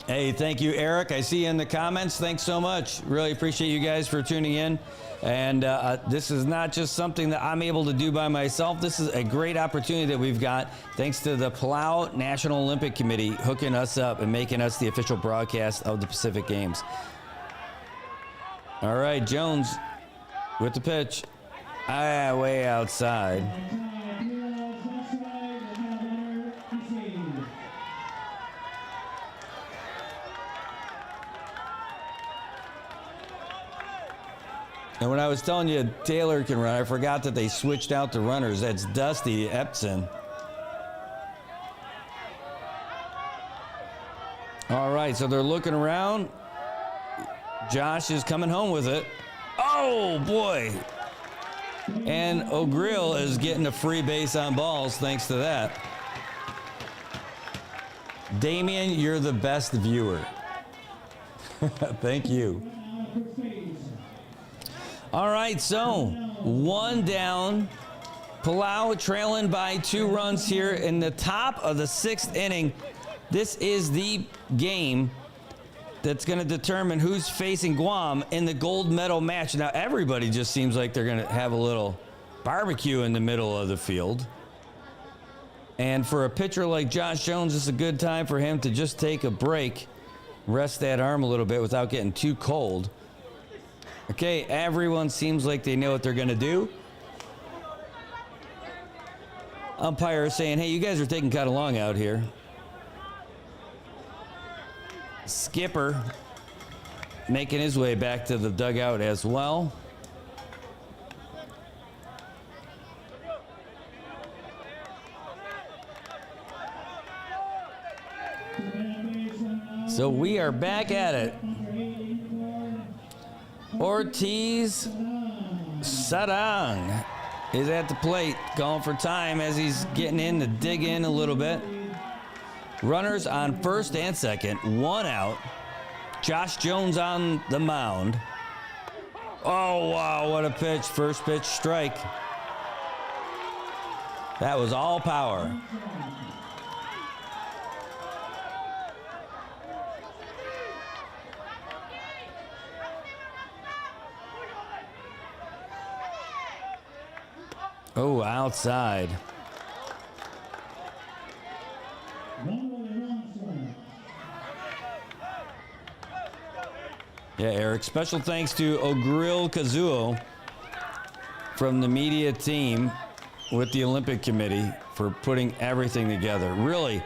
Hey, thank you, Eric. I see you in the comments. Thanks so much. Really appreciate you guys for tuning in. And this is not just something that I'm able to do by myself. This is a great opportunity that we've got thanks to the Palau National Olympic Committee hooking us up and making us the official broadcast of the Pacific Games. All right, Jones with the pitch. Way outside. And when I was telling you Taylor can run, I forgot that they switched out the runners. That's Dusty Epson. All right, so they're looking around. Josh is coming home with it. Oh, boy. And O'Grill is getting a free base on balls thanks to that. Damien, you're the best viewer. Thank you. All right, so 1 down. Palau trailing by 2 runs here in the top of the 6th inning. This is the game that's going to determine who's facing Guam in the gold medal match. Now, everybody just seems like they're going to have a little barbecue in the middle of the field. And for a pitcher like Josh Jones, it's a good time for him to just take a break, rest that arm a little bit without getting too cold. Okay, everyone seems like they know what they're going to do. Umpire is saying, hey, you guys are taking kind of long out here. Skipper making his way back to the dugout as well. So we are back at it. Ortiz Sarang is at the plate, calling for time as he's getting in to dig in a little bit. Runners on first and second, 1 out. Josh Jones on the mound. Oh, wow, what a pitch. First pitch strike. That was all power. Oh, outside. Yeah, Eric, special thanks to Ogril Kazuo from the media team with the Olympic Committee for putting everything together. Really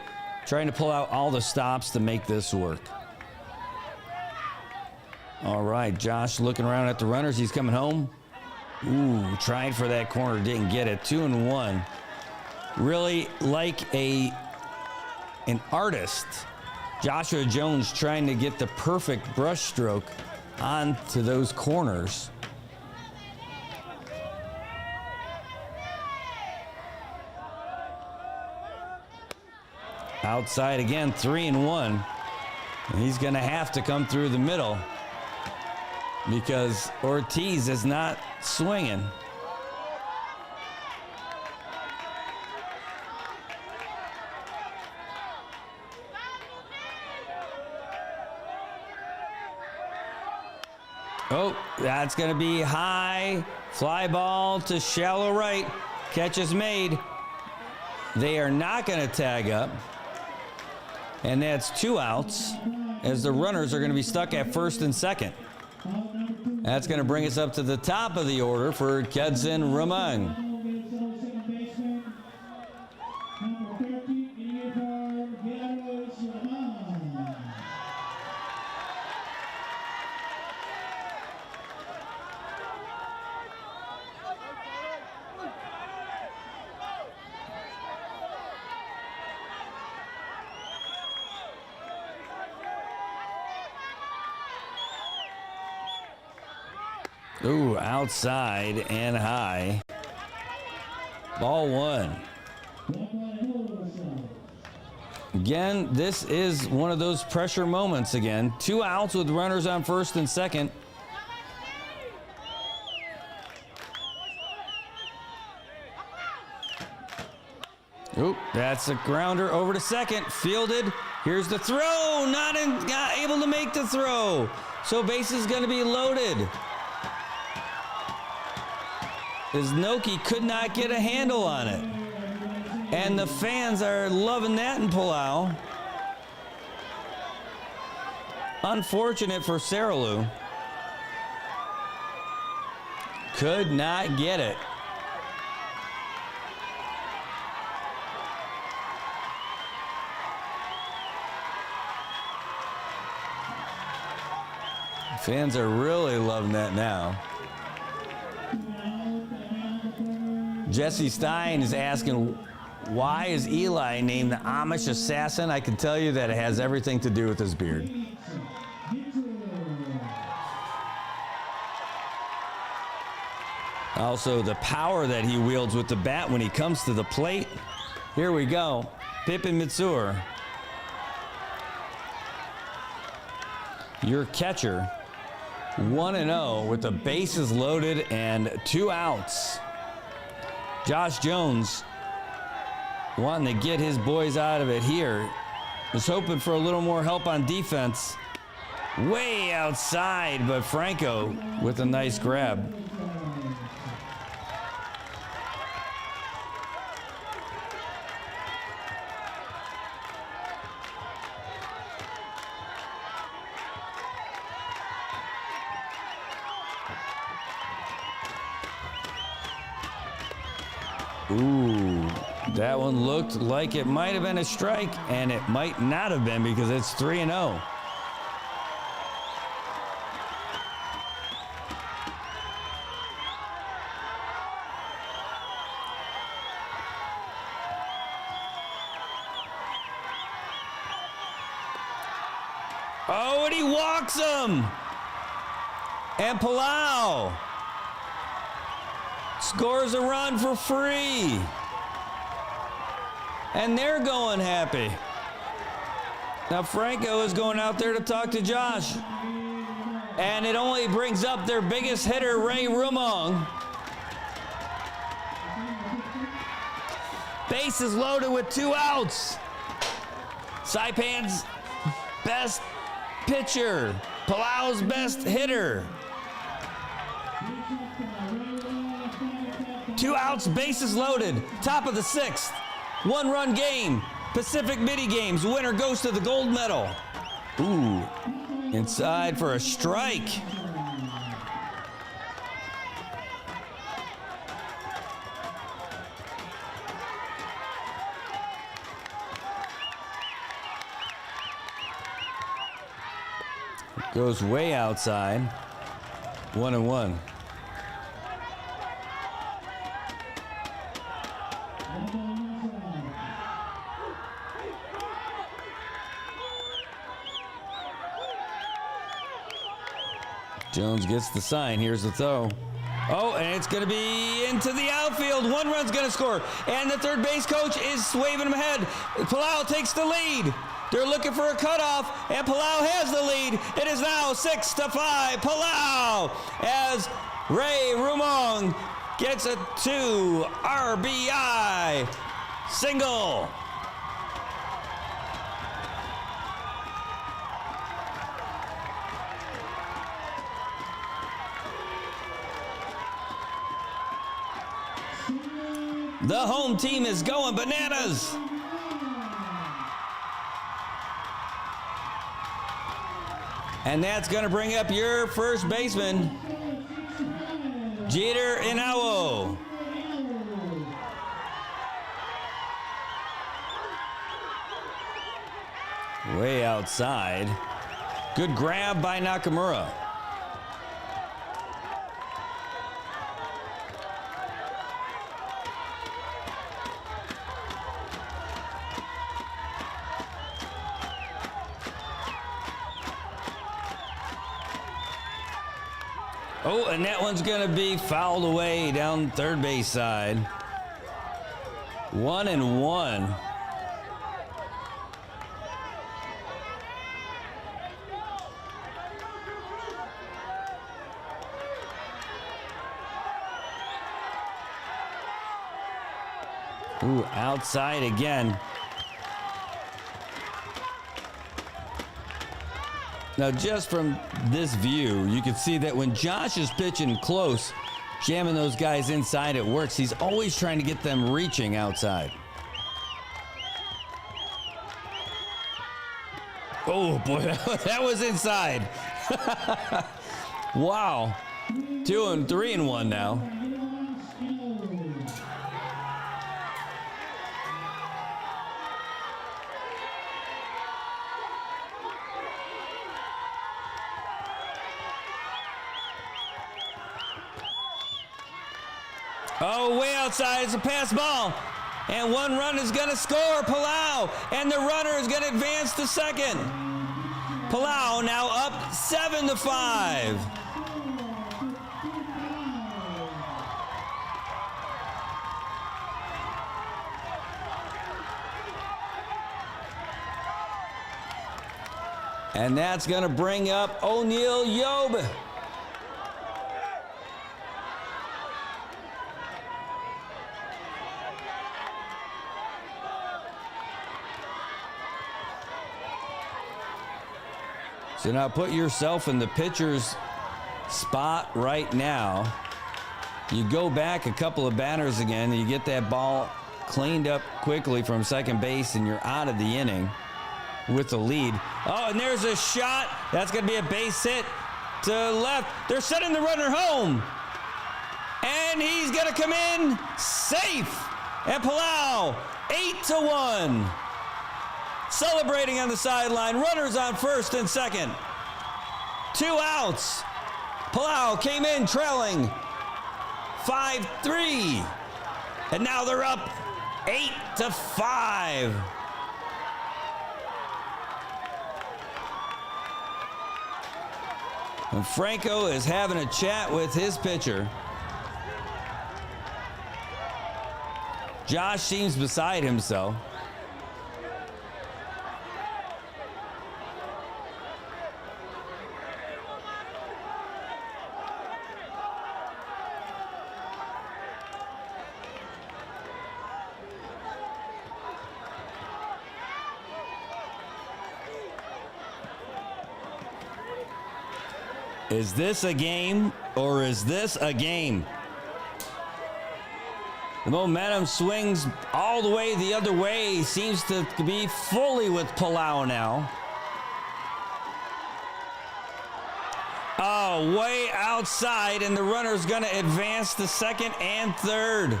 trying to pull out all the stops to make this work. All right, Josh looking around at the runners. He's coming home. Ooh, tried for that corner, didn't get it. 2-1. Really like an artist. Joshua Jones trying to get the perfect brush stroke onto those corners. Outside again, 3-1. And he's going to have to come through the middle because Ortiz is not swinging. Oh, that's going to be high. Fly ball to shallow right. Catch is made. They are not going to tag up. And that's 2 outs as the runners are going to be stuck at first and second. That's going to bring us up to the top of the order for Kedson Ramon. Ooh, outside and high. Ball 1. Again, this is one of those pressure moments again. 2 outs with runners on first and second. Oop, that's a grounder over to second. Fielded. Here's the throw. Not able to make the throw. So base is going to be loaded. As Noki could not get a handle on it. And the fans are loving that in Palau. Unfortunate for Saralu. Could not get it. Fans are really loving that now. Jesse Stein is asking, why is Eli named the Amish Assassin? I can tell you that it has everything to do with his beard. Also, the power that he wields with the bat when he comes to the plate. Here we go. Pippin Mitsur. Your catcher, 1-0 with the bases loaded and 2 outs. Josh Jones wanting to get his boys out of it here. Was hoping for a little more help on defense. Way outside, but Franco with a nice grab. Ooh, that one looked like it might have been a strike, and it might not have been because it's 3-0. Oh, and he walks him. And Palau scores a run for free. And they're going happy. Now Franco is going out there to talk to Josh. And it only brings up their biggest hitter, Ray Rumong. Bases loaded with 2 outs. Saipan's best pitcher, Palau's best hitter. 2 outs, bases loaded, top of the 6th. 1-run game, Pacific Mini Games. Winner goes to the gold medal. Ooh, inside for a strike. Goes way outside. 1-1. Jones gets the sign. Here's the throw. Oh, and it's going to be into the outfield. 1 run's going to score. And the third base coach is waving him ahead. Palau takes the lead. They're looking for a cutoff, and Palau has the lead. It is now 6-5. Palau as Ray Rumong gets a 2 RBI single. The home team is going bananas. And that's going to bring up your first baseman, Jeter Inawo. Way outside. Good grab by Nakamura. Oh, and that one's going to be fouled away down third base side. 1-1. Ooh, outside again. Now, just from this view, you can see that when Josh is pitching close, jamming those guys inside, it works. He's always trying to get them reaching outside. Oh, boy, that was inside. Wow. 2-3-1 now. Oh, way outside, it's a pass ball. And 1 run is gonna score, Palau. And the runner is gonna advance to second. Palau now up 7-5. And that's gonna bring up O'Neal Yob. So now put yourself in the pitcher's spot right now. You go back a couple of batters again, and you get that ball cleaned up quickly from second base, and you're out of the inning with the lead. Oh, and there's a shot. That's going to be a base hit to left. They're sending the runner home. And he's going to come in safe. And Palau, 8-1. Celebrating on the sideline. Runners on first and second. 2 outs. Palau came in trailing 5-3. And now they're up 8-5. And Franco is having a chat with his pitcher. Josh seems beside himself. Is this a game or is this a game? The momentum swings all the way the other way. Seems to be fully with Palau now. Oh, way outside, and the runner's going to advance to second and third.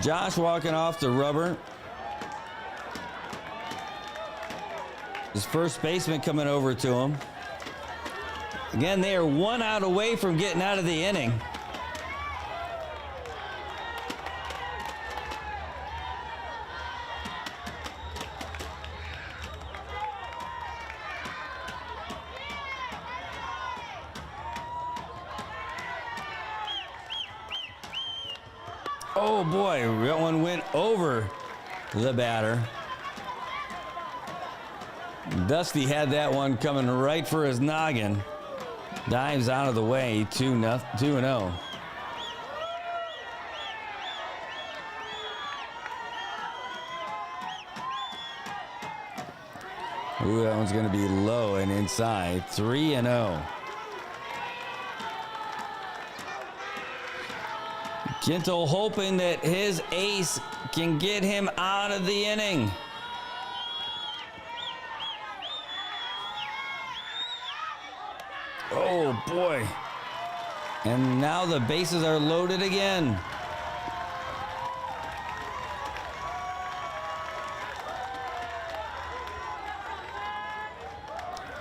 Josh walking off the rubber. His first baseman coming over to him. Again, they are 1 out away from getting out of the inning. Oh boy, that one went over the batter. Dusty had that one coming right for his noggin. Dives out of the way, 2-0. Ooh, that one's going to be low and inside, 3-0. Kintel hoping that his ace can get him out of the inning. Oh boy. And now the bases are loaded again.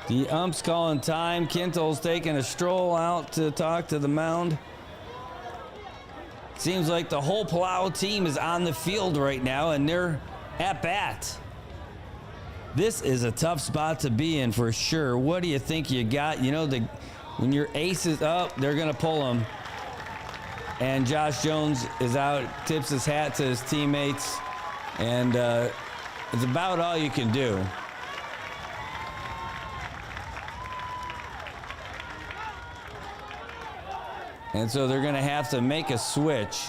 The ump's calling time. Kintel's taking a stroll out to talk to the mound. Seems like the whole Palau team is on the field right now, and they're at bat. This is a tough spot to be in for sure. What do you think you got? You know, when your ace is up, they're going to pull him. And Josh Jones is out, tips his hat to his teammates, and it's about all you can do. And so they're going to have to make a switch.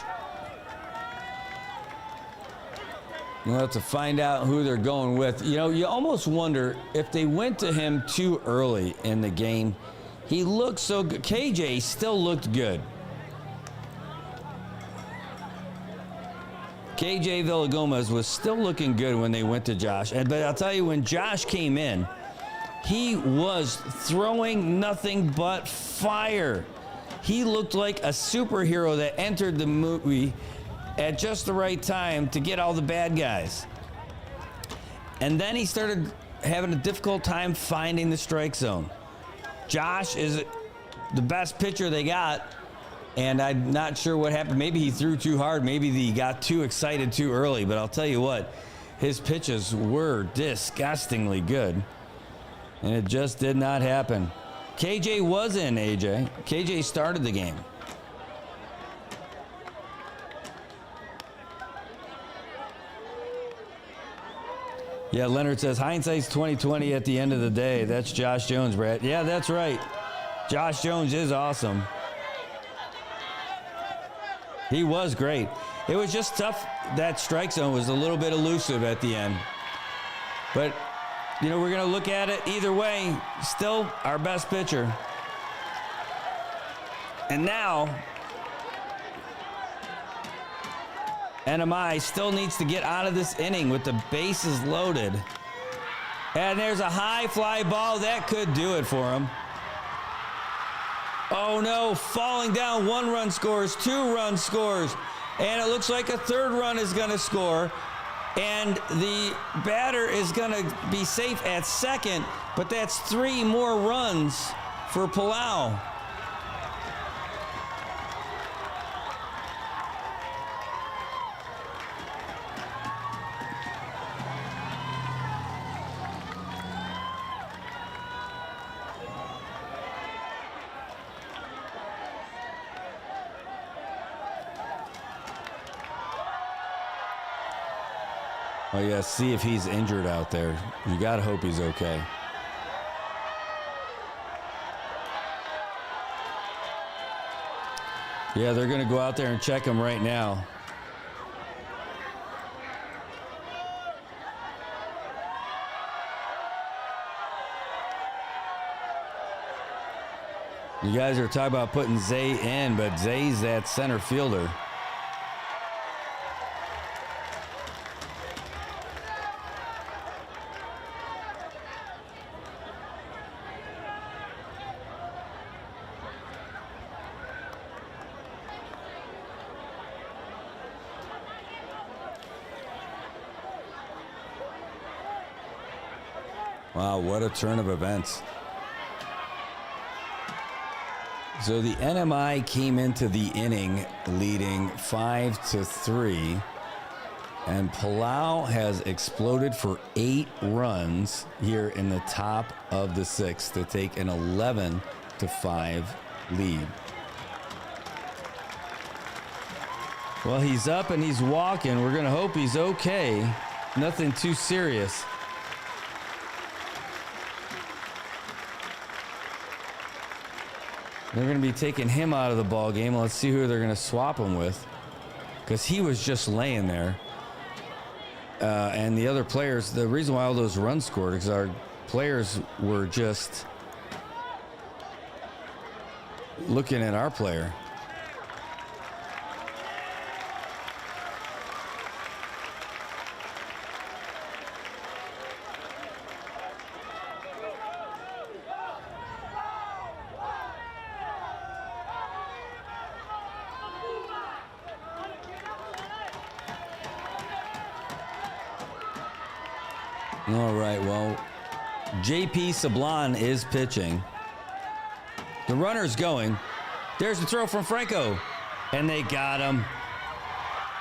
We'll have to find out who they're going with. You know, you almost wonder if they went to him too early in the game. He looked so good. KJ still looked good. KJ Villagomez was still looking good when they went to Josh. But I'll tell you, when Josh came in, he was throwing nothing but fire. He looked like a superhero that entered the movie at just the right time to get all the bad guys. And then he started having a difficult time finding the strike zone. Josh is the best pitcher they got, and I'm not sure what happened. Maybe he threw too hard. Maybe he got too excited too early. But I'll tell you what, his pitches were disgustingly good, and it just did not happen. KJ was in, AJ. KJ started the game. Yeah, Leonard says, hindsight's 20/20 at the end of the day. That's Josh Jones, Brad. Yeah, that's right. Josh Jones is awesome. He was great. It was just tough. That strike zone was a little bit elusive at the end. But you know, we're going to look at it either way. Still our best pitcher. And now, NMI still needs to get out of this inning with the bases loaded. And there's a high fly ball. That could do it for him. Oh no, falling down. 1-run scores, 2-run scores. And it looks like a 3rd run is going to score. And the batter is going to be safe at second, but that's 3 more runs for Palau. Oh, yeah, see if he's injured out there. You got to hope he's okay. Yeah, they're going to go out there and check him right now. You guys are talking about putting Zay in, but Zay's that center fielder. Wow, what a turn of events. So the NMI came into the inning leading 5-3, and Palau has exploded for 8 runs here in the top of the 6th to take an 11-5 lead. Well, he's up and he's walking. We're going to hope he's okay. Nothing too serious. They're going to be taking him out of the ball game. Let's see who they're going to swap him with, because he was just laying there. And the other players, the reason why all those runs scored is our players were just looking at our player. All right, well, JP Sablon is pitching. The runner's going. There's the throw from Franco, and they got him.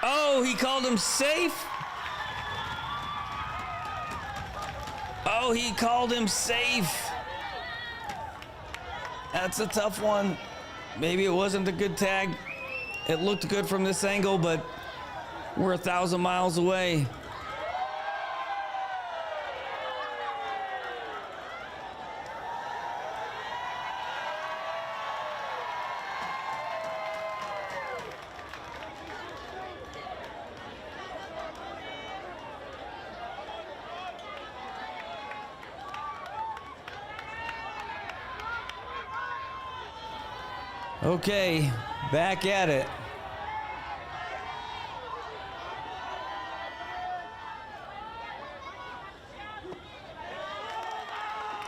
Oh, he called him safe. Oh, he called him safe. That's a tough one. Maybe it wasn't a good tag. It looked good from this angle, but we're 1,000 miles away. Okay, back at it.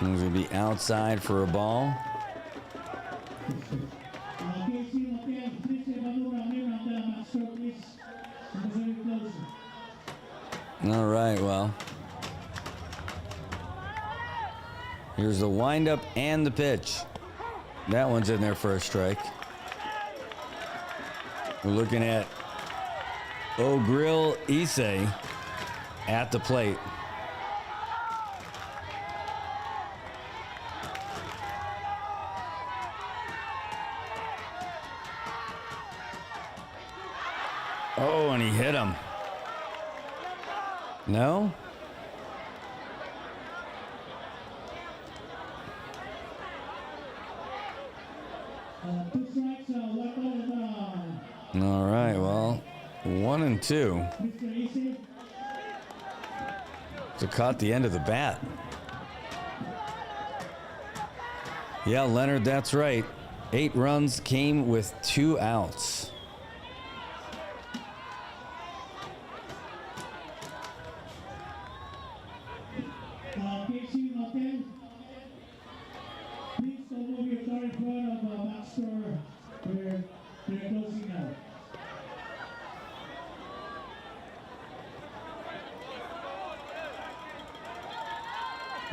He's going to be outside for a ball. All right, well. Here's the windup and the pitch. That one's in there for a strike. We're looking at Ogril Issei at the plate. Oh, and he hit him. No? All right, well, 1 and 2. So caught the end of the bat. Yeah, Leonard, that's right. 8 runs came with 2 outs.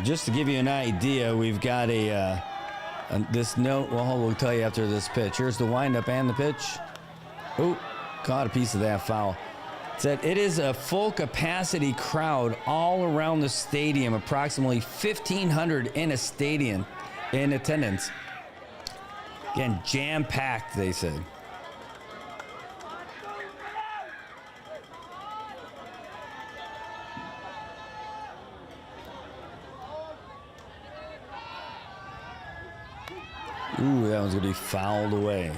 Just to give you an idea, we've got this note. Well, we'll tell you after this pitch. Here's the windup and the pitch. Oh, caught a piece of that foul. It said it is a full capacity crowd all around the stadium, approximately 1,500 in a stadium in attendance. Again, jam-packed, they said. Ooh, that one's going to be fouled away.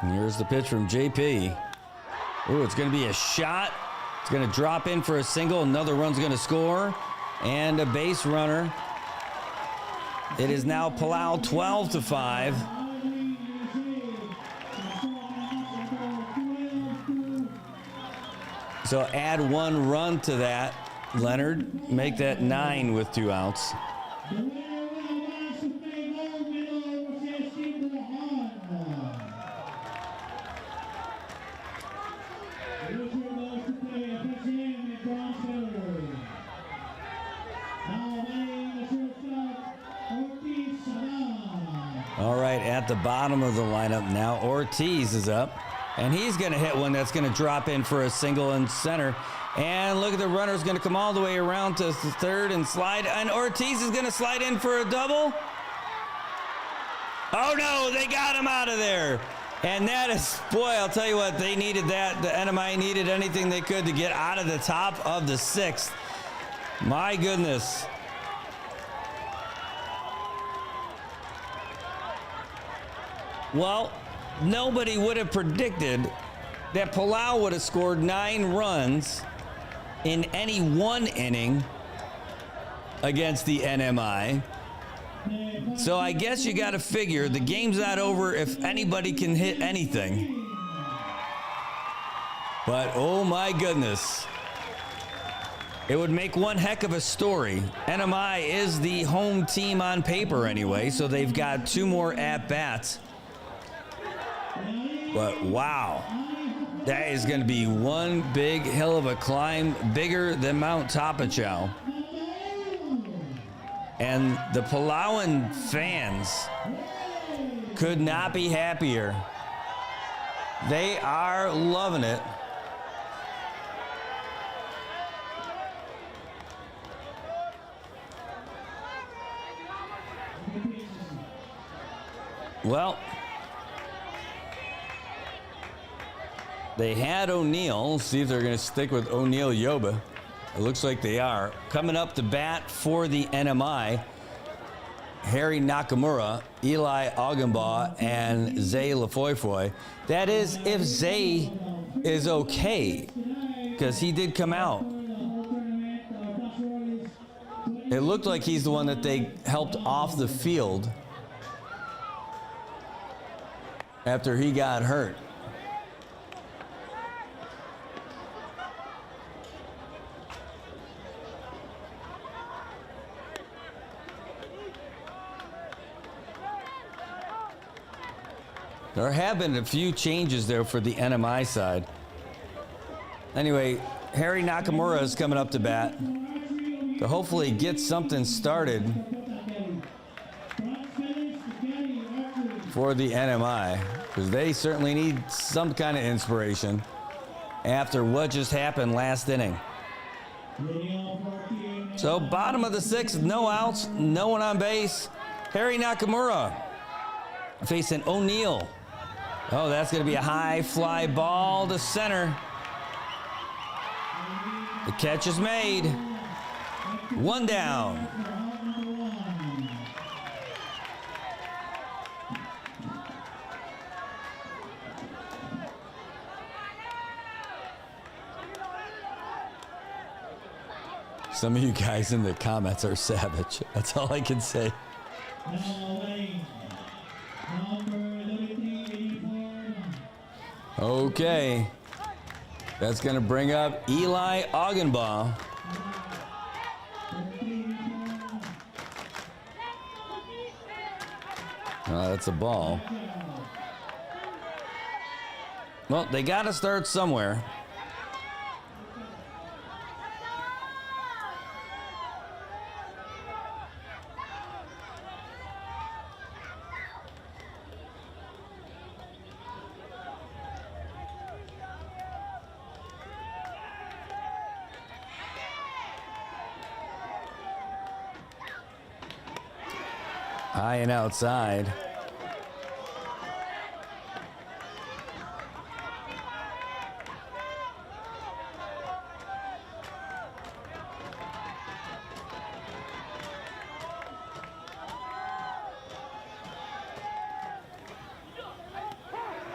And here's the pitch from JP. Ooh, it's going to be a shot. It's going to drop in for a single. Another run's going to score. And a base runner. It is now Palau 12-5. So add 1 run to that, Leonard. Make that 9 with 2 outs. All right, at the bottom of the lineup now, Ortiz is up, and he's going to hit one that's going to drop in for a single in center. And look at the runner's going to come all the way around to third and slide, and Ortiz is going to slide in for a double. Oh no, they got him out of there. And that is, boy, I'll tell you what, they needed that. The NMI needed anything they could to get out of the top of the 6th. My goodness. Well, nobody would have predicted that Palau would have scored 9 runs in any one inning against the NMI. So I guess you got to figure the game's not over if anybody can hit anything. But oh my goodness. It would make one heck of a story. NMI is the home team on paper anyway, so they've got 2 more at-bats. But wow, that is going to be one big hill of a climb, bigger than Mount Tapachow. And the Palauan fans could not be happier. They are loving it. Well, they had O'Neill. See if they're going to stick with O'Neill Yoba. It looks like they are. Coming up to bat for the NMI, Harry Nakamura, Eli Augenbaugh, and Zay Lafoyfoy. That is, if Zay is okay, because he did come out. It looked like he's the one that they helped off the field after he got hurt. There have been a few changes there for the NMI side. Anyway, Harry Nakamura is coming up to bat to hopefully get something started for the NMI, because they certainly need some kind of inspiration after what just happened last inning. So bottom of the 6th, no outs, no one on base. Harry Nakamura facing O'Neill. Oh, that's going to be a high fly ball to center. The catch is made. 1 down. Some of you guys in the comments are savage. That's all I can say. Okay, that's going to bring up Eli Augenbaugh. That's a ball. Well, they got to start somewhere. High and outside.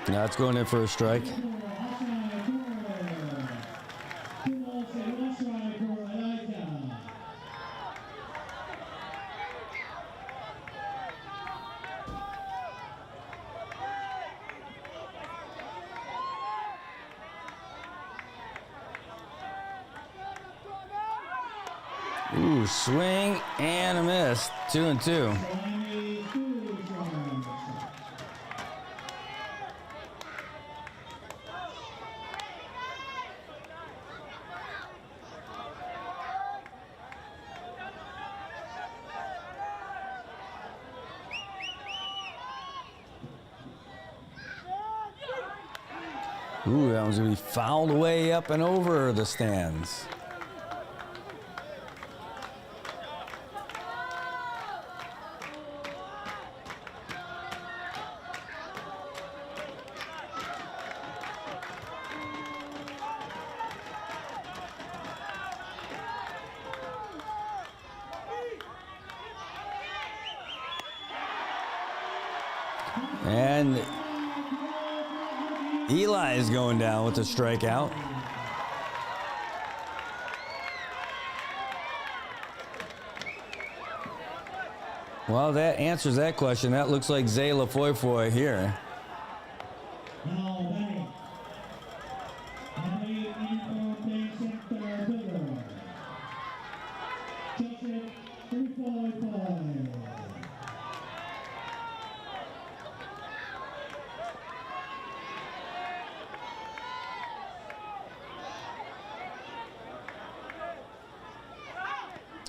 Now it's going in for a strike. Ooh, swing and a miss. 2-2. Ooh, that one's gonna be fouled away up and over the stands. And Eli is going down with a strikeout. Well, that answers that question. That looks like Zay Lafoy here.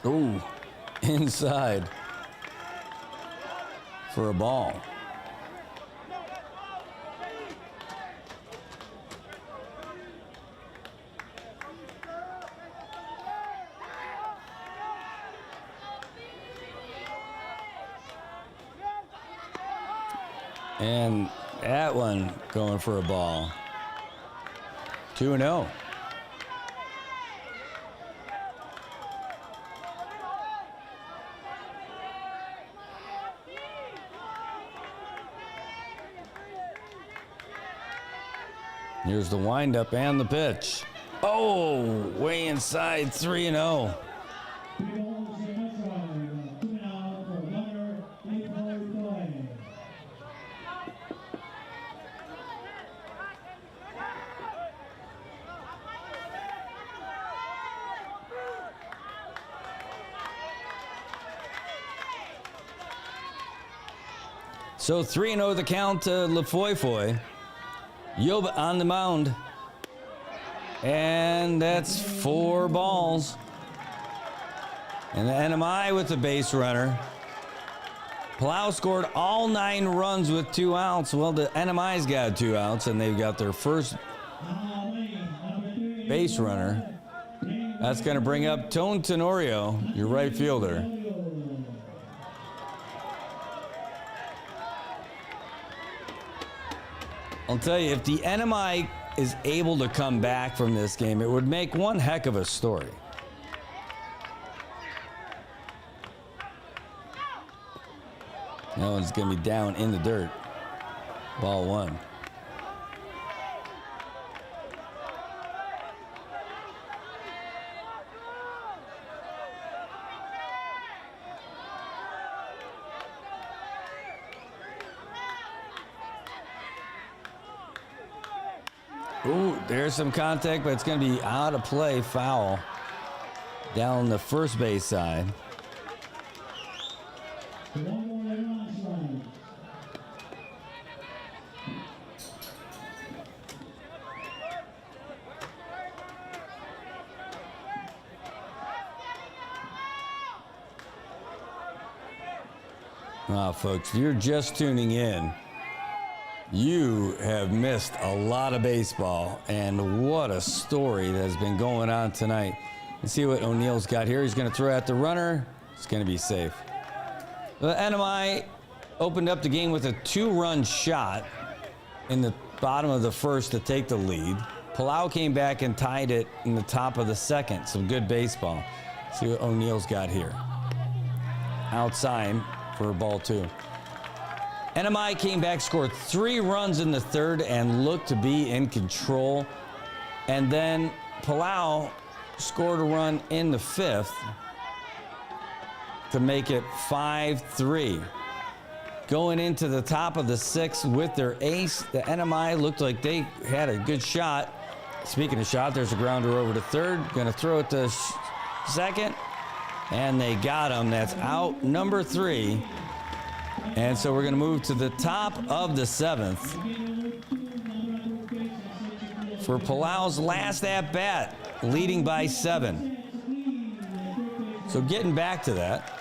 Ooh, inside for a ball. And that one going for a ball. 2-0. Here's the windup and the pitch. Oh, way inside, 3-0. So 3-0 the count to Lafoy. Yoba on the mound. And that's 4 balls. And the NMI with the base runner. Palau scored all 9 runs with 2 outs. Well, the NMI's got 2 outs, and they've got their first base runner. That's going to bring up Tone Tenorio, your right fielder. I'll tell you, if the NMI is able to come back from this game, it would make one heck of a story. That one's going to be down in the dirt. Ball 1. Ooh, there's some contact, but it's going to be out of play, foul, down the first base side. Folks, if you're just tuning in, you have missed a lot of baseball, and what a story that has been going on tonight. Let's see what O'Neill's got here. He's going to throw at the runner. It's going to be safe. The NMI opened up the game with a 2-run shot in the bottom of the first to take the lead. Palau came back and tied it in the top of the second. Some good baseball. See what O'Neill's got here. Outside for ball 2. NMI came back, scored 3 runs in the third, and looked to be in control. And then Palau scored a run in the 5th to make it 5-3. Going into the top of the 6th with their ace, the NMI looked like they had a good shot. Speaking of shot, there's a grounder over to third. Gonna throw it to second, and they got him. That's out number 3. And so we're gonna move to the top of the 7th for Palau's last at bat, leading by 7. So getting back to that,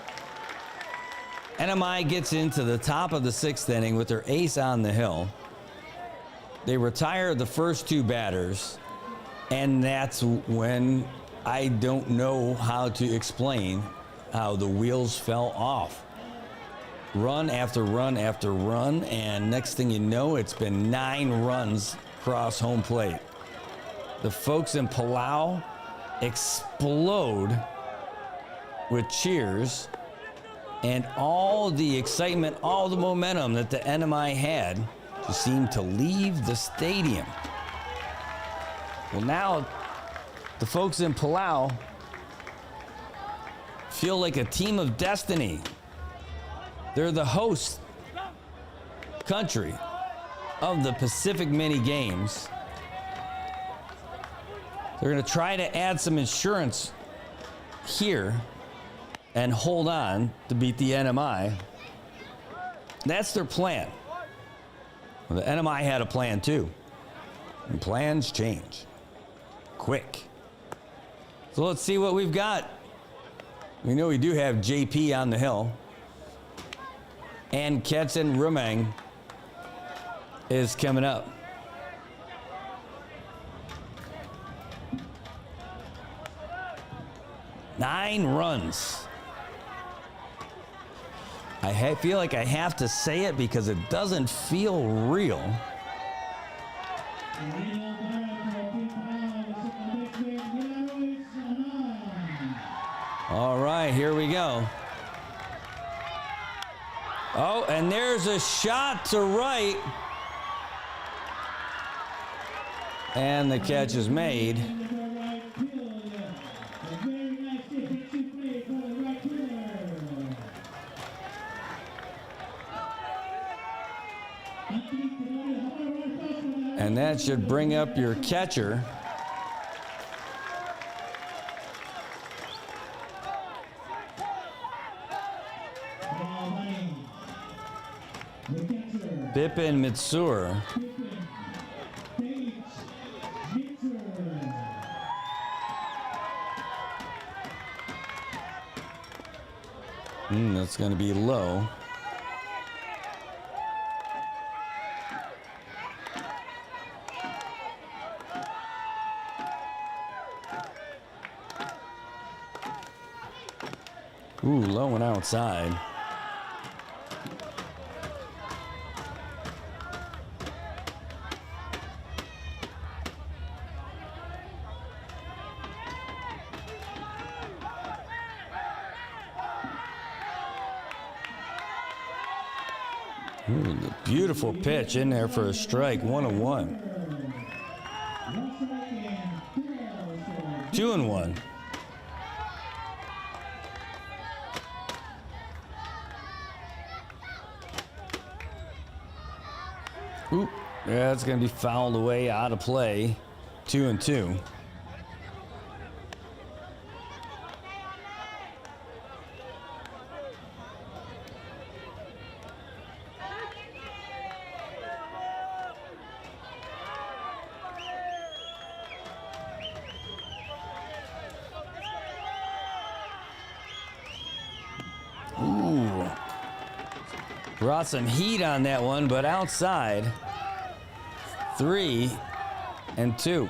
NMI gets into the top of the 6th inning with their ace on the hill. They retire the first 2 batters, and that's when I don't know how to explain how the wheels fell off. Run after run after run, and next thing you know, it's been 9 runs across home plate. The folks in Palau explode with cheers, and all the excitement, all the momentum that the NMI had just seemed to leave the stadium. Well, now the folks in Palau feel like a team of destiny. They're the host country of the Pacific Mini Games. They're going to try to add some insurance here and hold on to beat the NMI. That's their plan. Well, the NMI had a plan too. And plans change quick. So let's see what we've got. We know we do have JP on the hill. And Ketson Rumang is coming up. Nine runs. I feel like I have to say it because it doesn't feel real. All right, here we go. Oh, and there's a shot to right. And the catch is made. And that should bring up your catcher. Bipin Mitsur. That's going to be low. Ooh, low and outside. Ooh, the beautiful pitch in there for a strike, 1-1. 2-1. Oop, yeah, it's going to be fouled away, out of play. 2-2. Ooh. Brought some heat on that one, but outside. 3-2.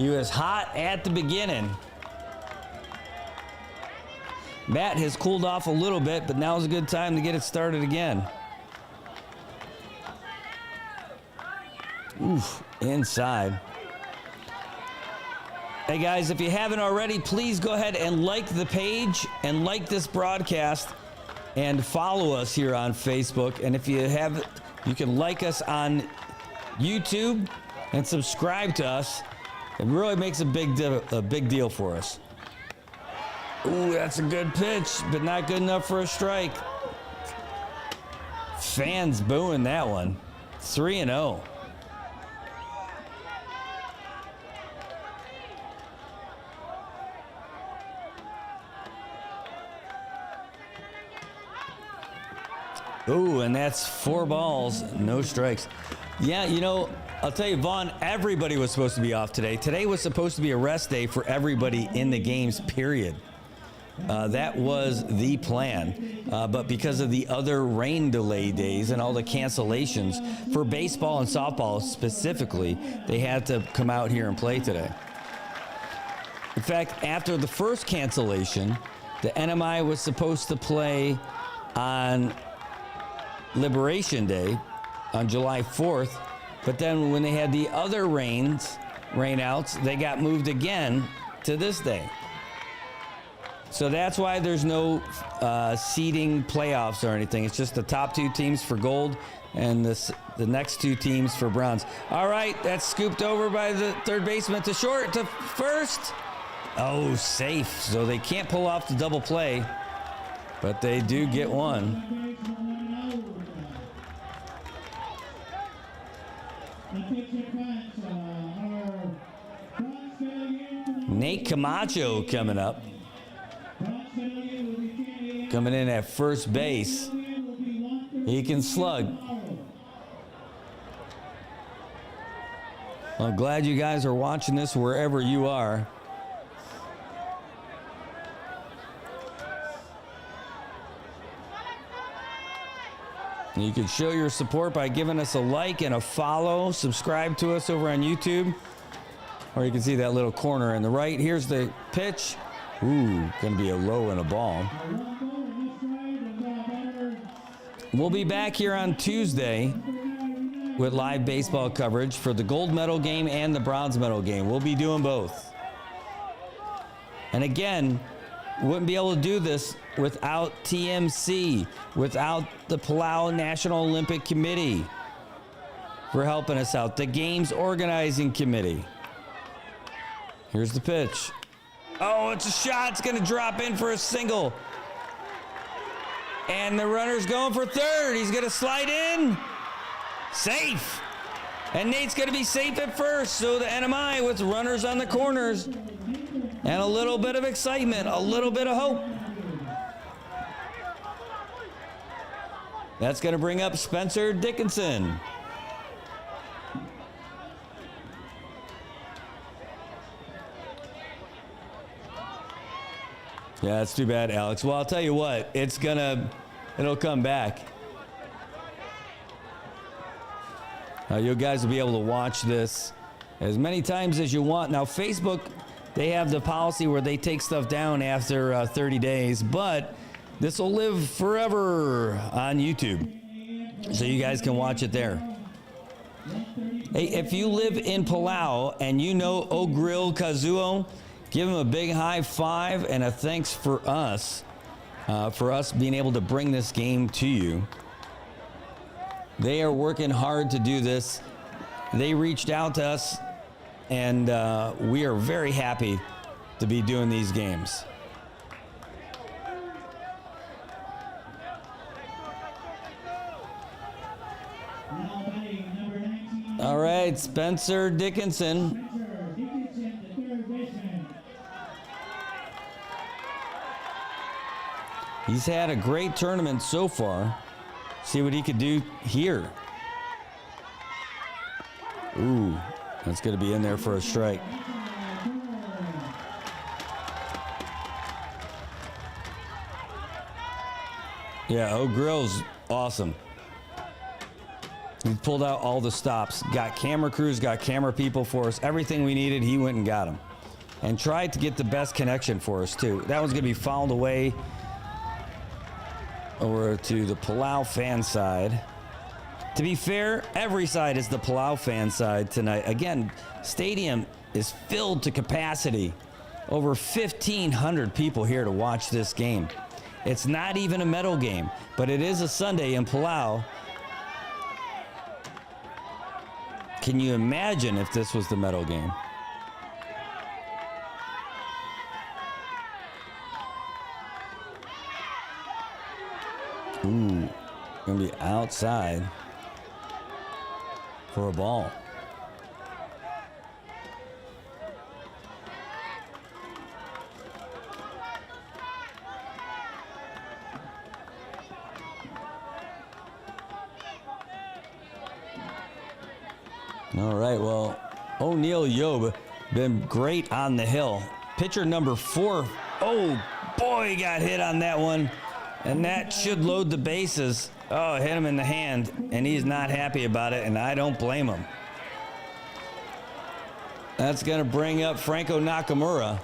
He was hot at the beginning. Matt has cooled off a little bit, but now is a good time to get it started again. Oof, inside. Hey guys, if you haven't already, please go ahead and like the page and like this broadcast and follow us here on Facebook. And if you have, you can like us on YouTube and subscribe to us. It really makes a big deal for us. Ooh, that's a good pitch, but not good enough for a strike. Fans booing that one. 3-0. Ooh, and that's 4 balls, no strikes. Yeah, you know, I'll tell you, Vaughn, everybody was supposed to be off today. Today was supposed to be a rest day for everybody in the games, period. That was the plan. But because of the other rain delay days and all the cancellations, for baseball and softball specifically, they had to come out here and play today. In fact, after the first cancellation, the NMI was supposed to play on Liberation Day on July 4th, but then when they had the other rainouts, they got moved again to this day. So that's why there's no seeding playoffs or anything. It's just the top 2 teams for gold and the next 2 teams for bronze. All right, that's scooped over by the third baseman to short, to first. Oh, safe. So they can't pull off the double play, but they do get one. Nate Camacho coming up. Coming in at first base. He can slug. I'm glad you guys are watching this wherever you are. You can show your support by giving us a like and a follow. Subscribe to us over on YouTube. Or you can see that little corner in the right. Here's the pitch. Ooh, gonna be a low and a ball. We'll be back here on Tuesday with live baseball coverage for the gold medal game and the bronze medal game. We'll be doing both. And again, wouldn't be able to do this without TMC, without the Palau National Olympic Committee for helping us out, the Games Organizing Committee. Here's the pitch. Oh, it's a shot. It's going to drop in for a single. And the runner's going for third. He's going to slide in. Safe. And Nate's going to be safe at first. So the NMI with runners on the corners and a little bit of excitement, a little bit of hope. That's going to bring up Spencer Dickinson. Yeah, that's too bad, Alex. Well, I'll tell you what, it'll come back. You guys will be able to watch this as many times as you want. Now, Facebook, they have the policy where they take stuff down after 30 days, but this will live forever on YouTube, so you guys can watch it there. Hey, if you live in Palau and you know Ogril Kazuo, give him a big high five and a thanks for us being able to bring this game to you. They are working hard to do this. They reached out to us, and we are very happy to be doing these games. All right, Spencer Dickinson. He's had a great tournament so far. See what he could do here. Ooh, that's going to be in there for a strike. Yeah, O'Grill's awesome. He pulled out all the stops, got camera crews, got camera people for us, everything we needed, he went and got them. And tried to get the best connection for us too. That one's gonna be fouled away over to the Palau fan side. To be fair, every side is the Palau fan side tonight. Again, stadium is filled to capacity. Over 1,500 people here to watch this game. It's not even a medal game, but it is a Sunday in Palau. Can you imagine if this was the medal game? Ooh, gonna be outside for a ball. All right, well, O'Neal Yob been great on the hill. Pitcher number 4. Oh, boy, he got hit on that one. And that should load the bases. Oh, hit him in the hand, and he's not happy about it, and I don't blame him. That's going to bring up Franco Nakamura.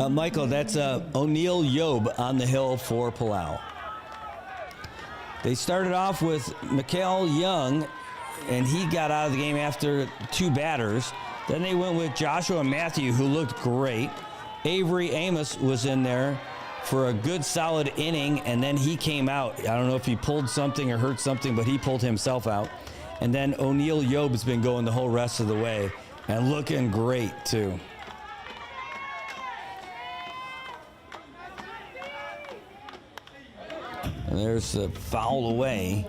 Michael, that's O'Neal Yob on the hill for Palau. They started off with Mikael Young, and he got out of the game after 2 batters. Then they went with Joshua Matthew, who looked great. Avery Amos was in there for a good solid inning, and then he came out. I don't know if he pulled something or hurt something, but he pulled himself out. And then O'Neal Yob's been going the whole rest of the way and looking great too. And there's the foul away.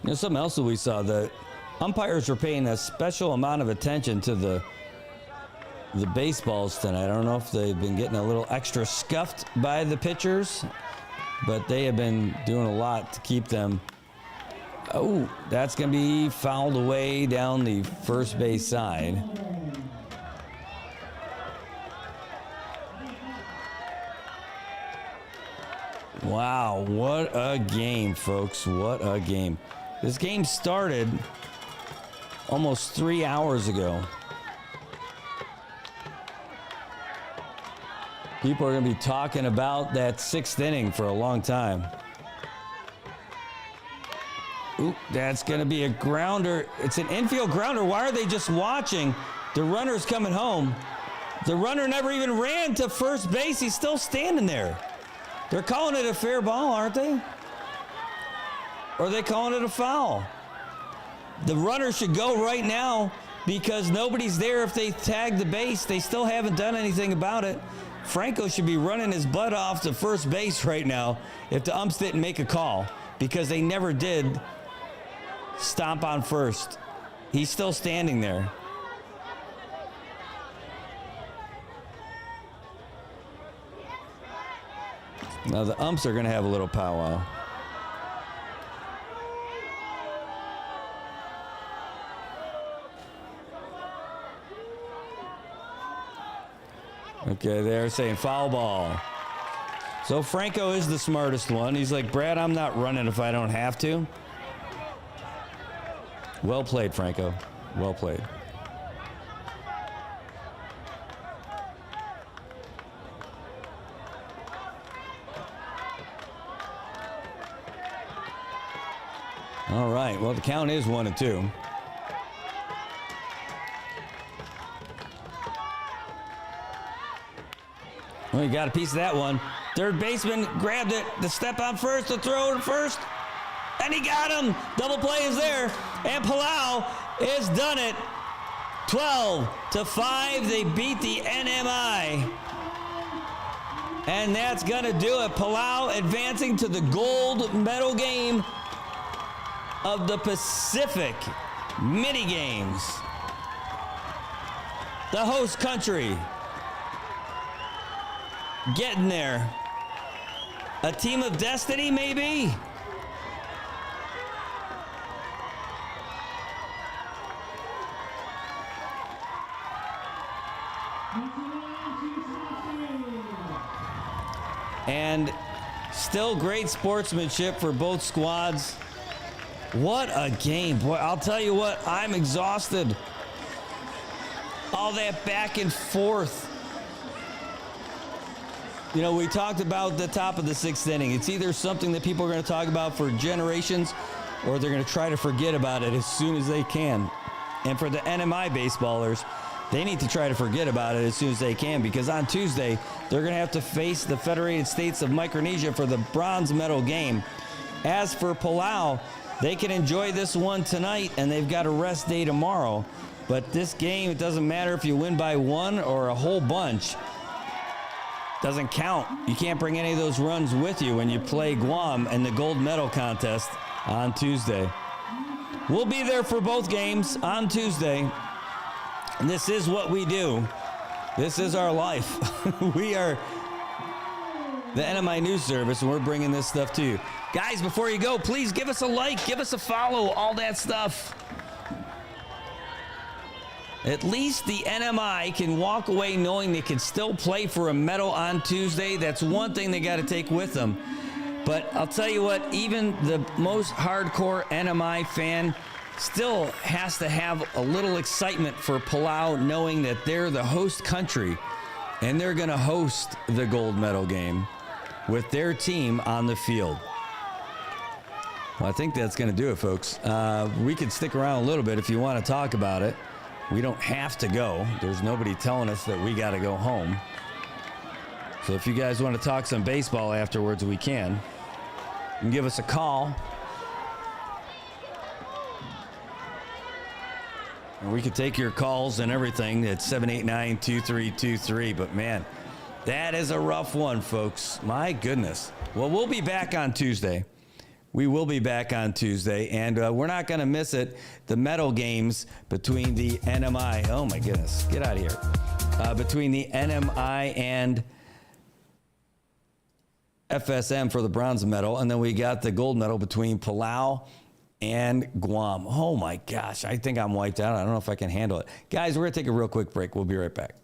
There's something else that we saw. The umpires were paying a special amount of attention to the baseballs tonight. I don't know if they've been getting a little extra scuffed by the pitchers, but they have been doing a lot to keep them. Oh, that's going to be fouled away down the first base side. Wow, what a game, folks. What a game. This game started almost 3 hours ago. People are going to be talking about that 6th inning for a long time. Ooh, that's going to be a grounder. It's an infield grounder. Why are they just watching? The runner's coming home. The runner never even ran to first base. He's still standing there. They're calling it a fair ball, aren't they? Or are they calling it a foul? The runner should go right now because nobody's there if they tag the base. They still haven't done anything about it. Franco should be running his butt off to first base right now if the umps didn't make a call, because they never did stomp on first. He's still standing there. Now the umps are going to have a little powwow. Okay, they're saying foul ball. So Franco is the smartest one. He's like, Brad, I'm not running if I don't have to. Well played, Franco. Well played. All right, well, the count is 1-2. Well, you got a piece of that one. Third baseman grabbed it. The step on first, the throw to first. And he got him. Double play is there. And Palau has done it. 12-5. They beat the NMI. And that's going to do it. Palau advancing to the gold medal game of the Pacific mini games. The host country getting there. A team of destiny, maybe? And still great sportsmanship for both squads. What a game. Boy, I'll tell you what, I'm exhausted. All that back and forth. You know, we talked about the top of the sixth inning. It's either something that people are going to talk about for generations, or they're going to try to forget about it as soon as they can. And for the NMI baseballers, they need to try to forget about it as soon as they can, because on Tuesday, they're going to have to face the Federated States of Micronesia for the bronze medal game. As for Palau, they can enjoy this one tonight, and they've got a rest day tomorrow. But this game, it doesn't matter if you win by one or a whole bunch. Doesn't count. You can't bring any of those runs with you when you play Guam in the gold medal contest on Tuesday. We'll be there for both games on Tuesday. And this is what we do. This is our life. We are the NMI News Service, and we're bringing this stuff to you. Guys, before you go, please give us a like, give us a follow, all that stuff. At least the NMI can walk away knowing they can still play for a medal on Tuesday. That's one thing they got to take with them. But I'll tell you what, even the most hardcore NMI fan still has to have a little excitement for Palau, knowing that they're the host country and they're going to host the gold medal game with their team on the field. Well, I think that's going to do it, folks. We could stick around a little bit if you want to talk about it. We don't have to go. There's nobody telling us that we got to go home. So if you guys want to talk some baseball afterwards, we can. You can give us a call. And we could take your calls and everything at 789-2323. But man, that is a rough one, folks. My goodness. Well, we'll be back on Tuesday. We will be back on Tuesday, and we're not going to miss it. The medal games between the NMI. Oh, my goodness. Get out of here. Between the NMI and FSM for the bronze medal, and then we got the gold medal between Palau and Guam. Oh, my gosh. I think I'm wiped out. I don't know if I can handle it. Guys, we're going to take a real quick break. We'll be right back.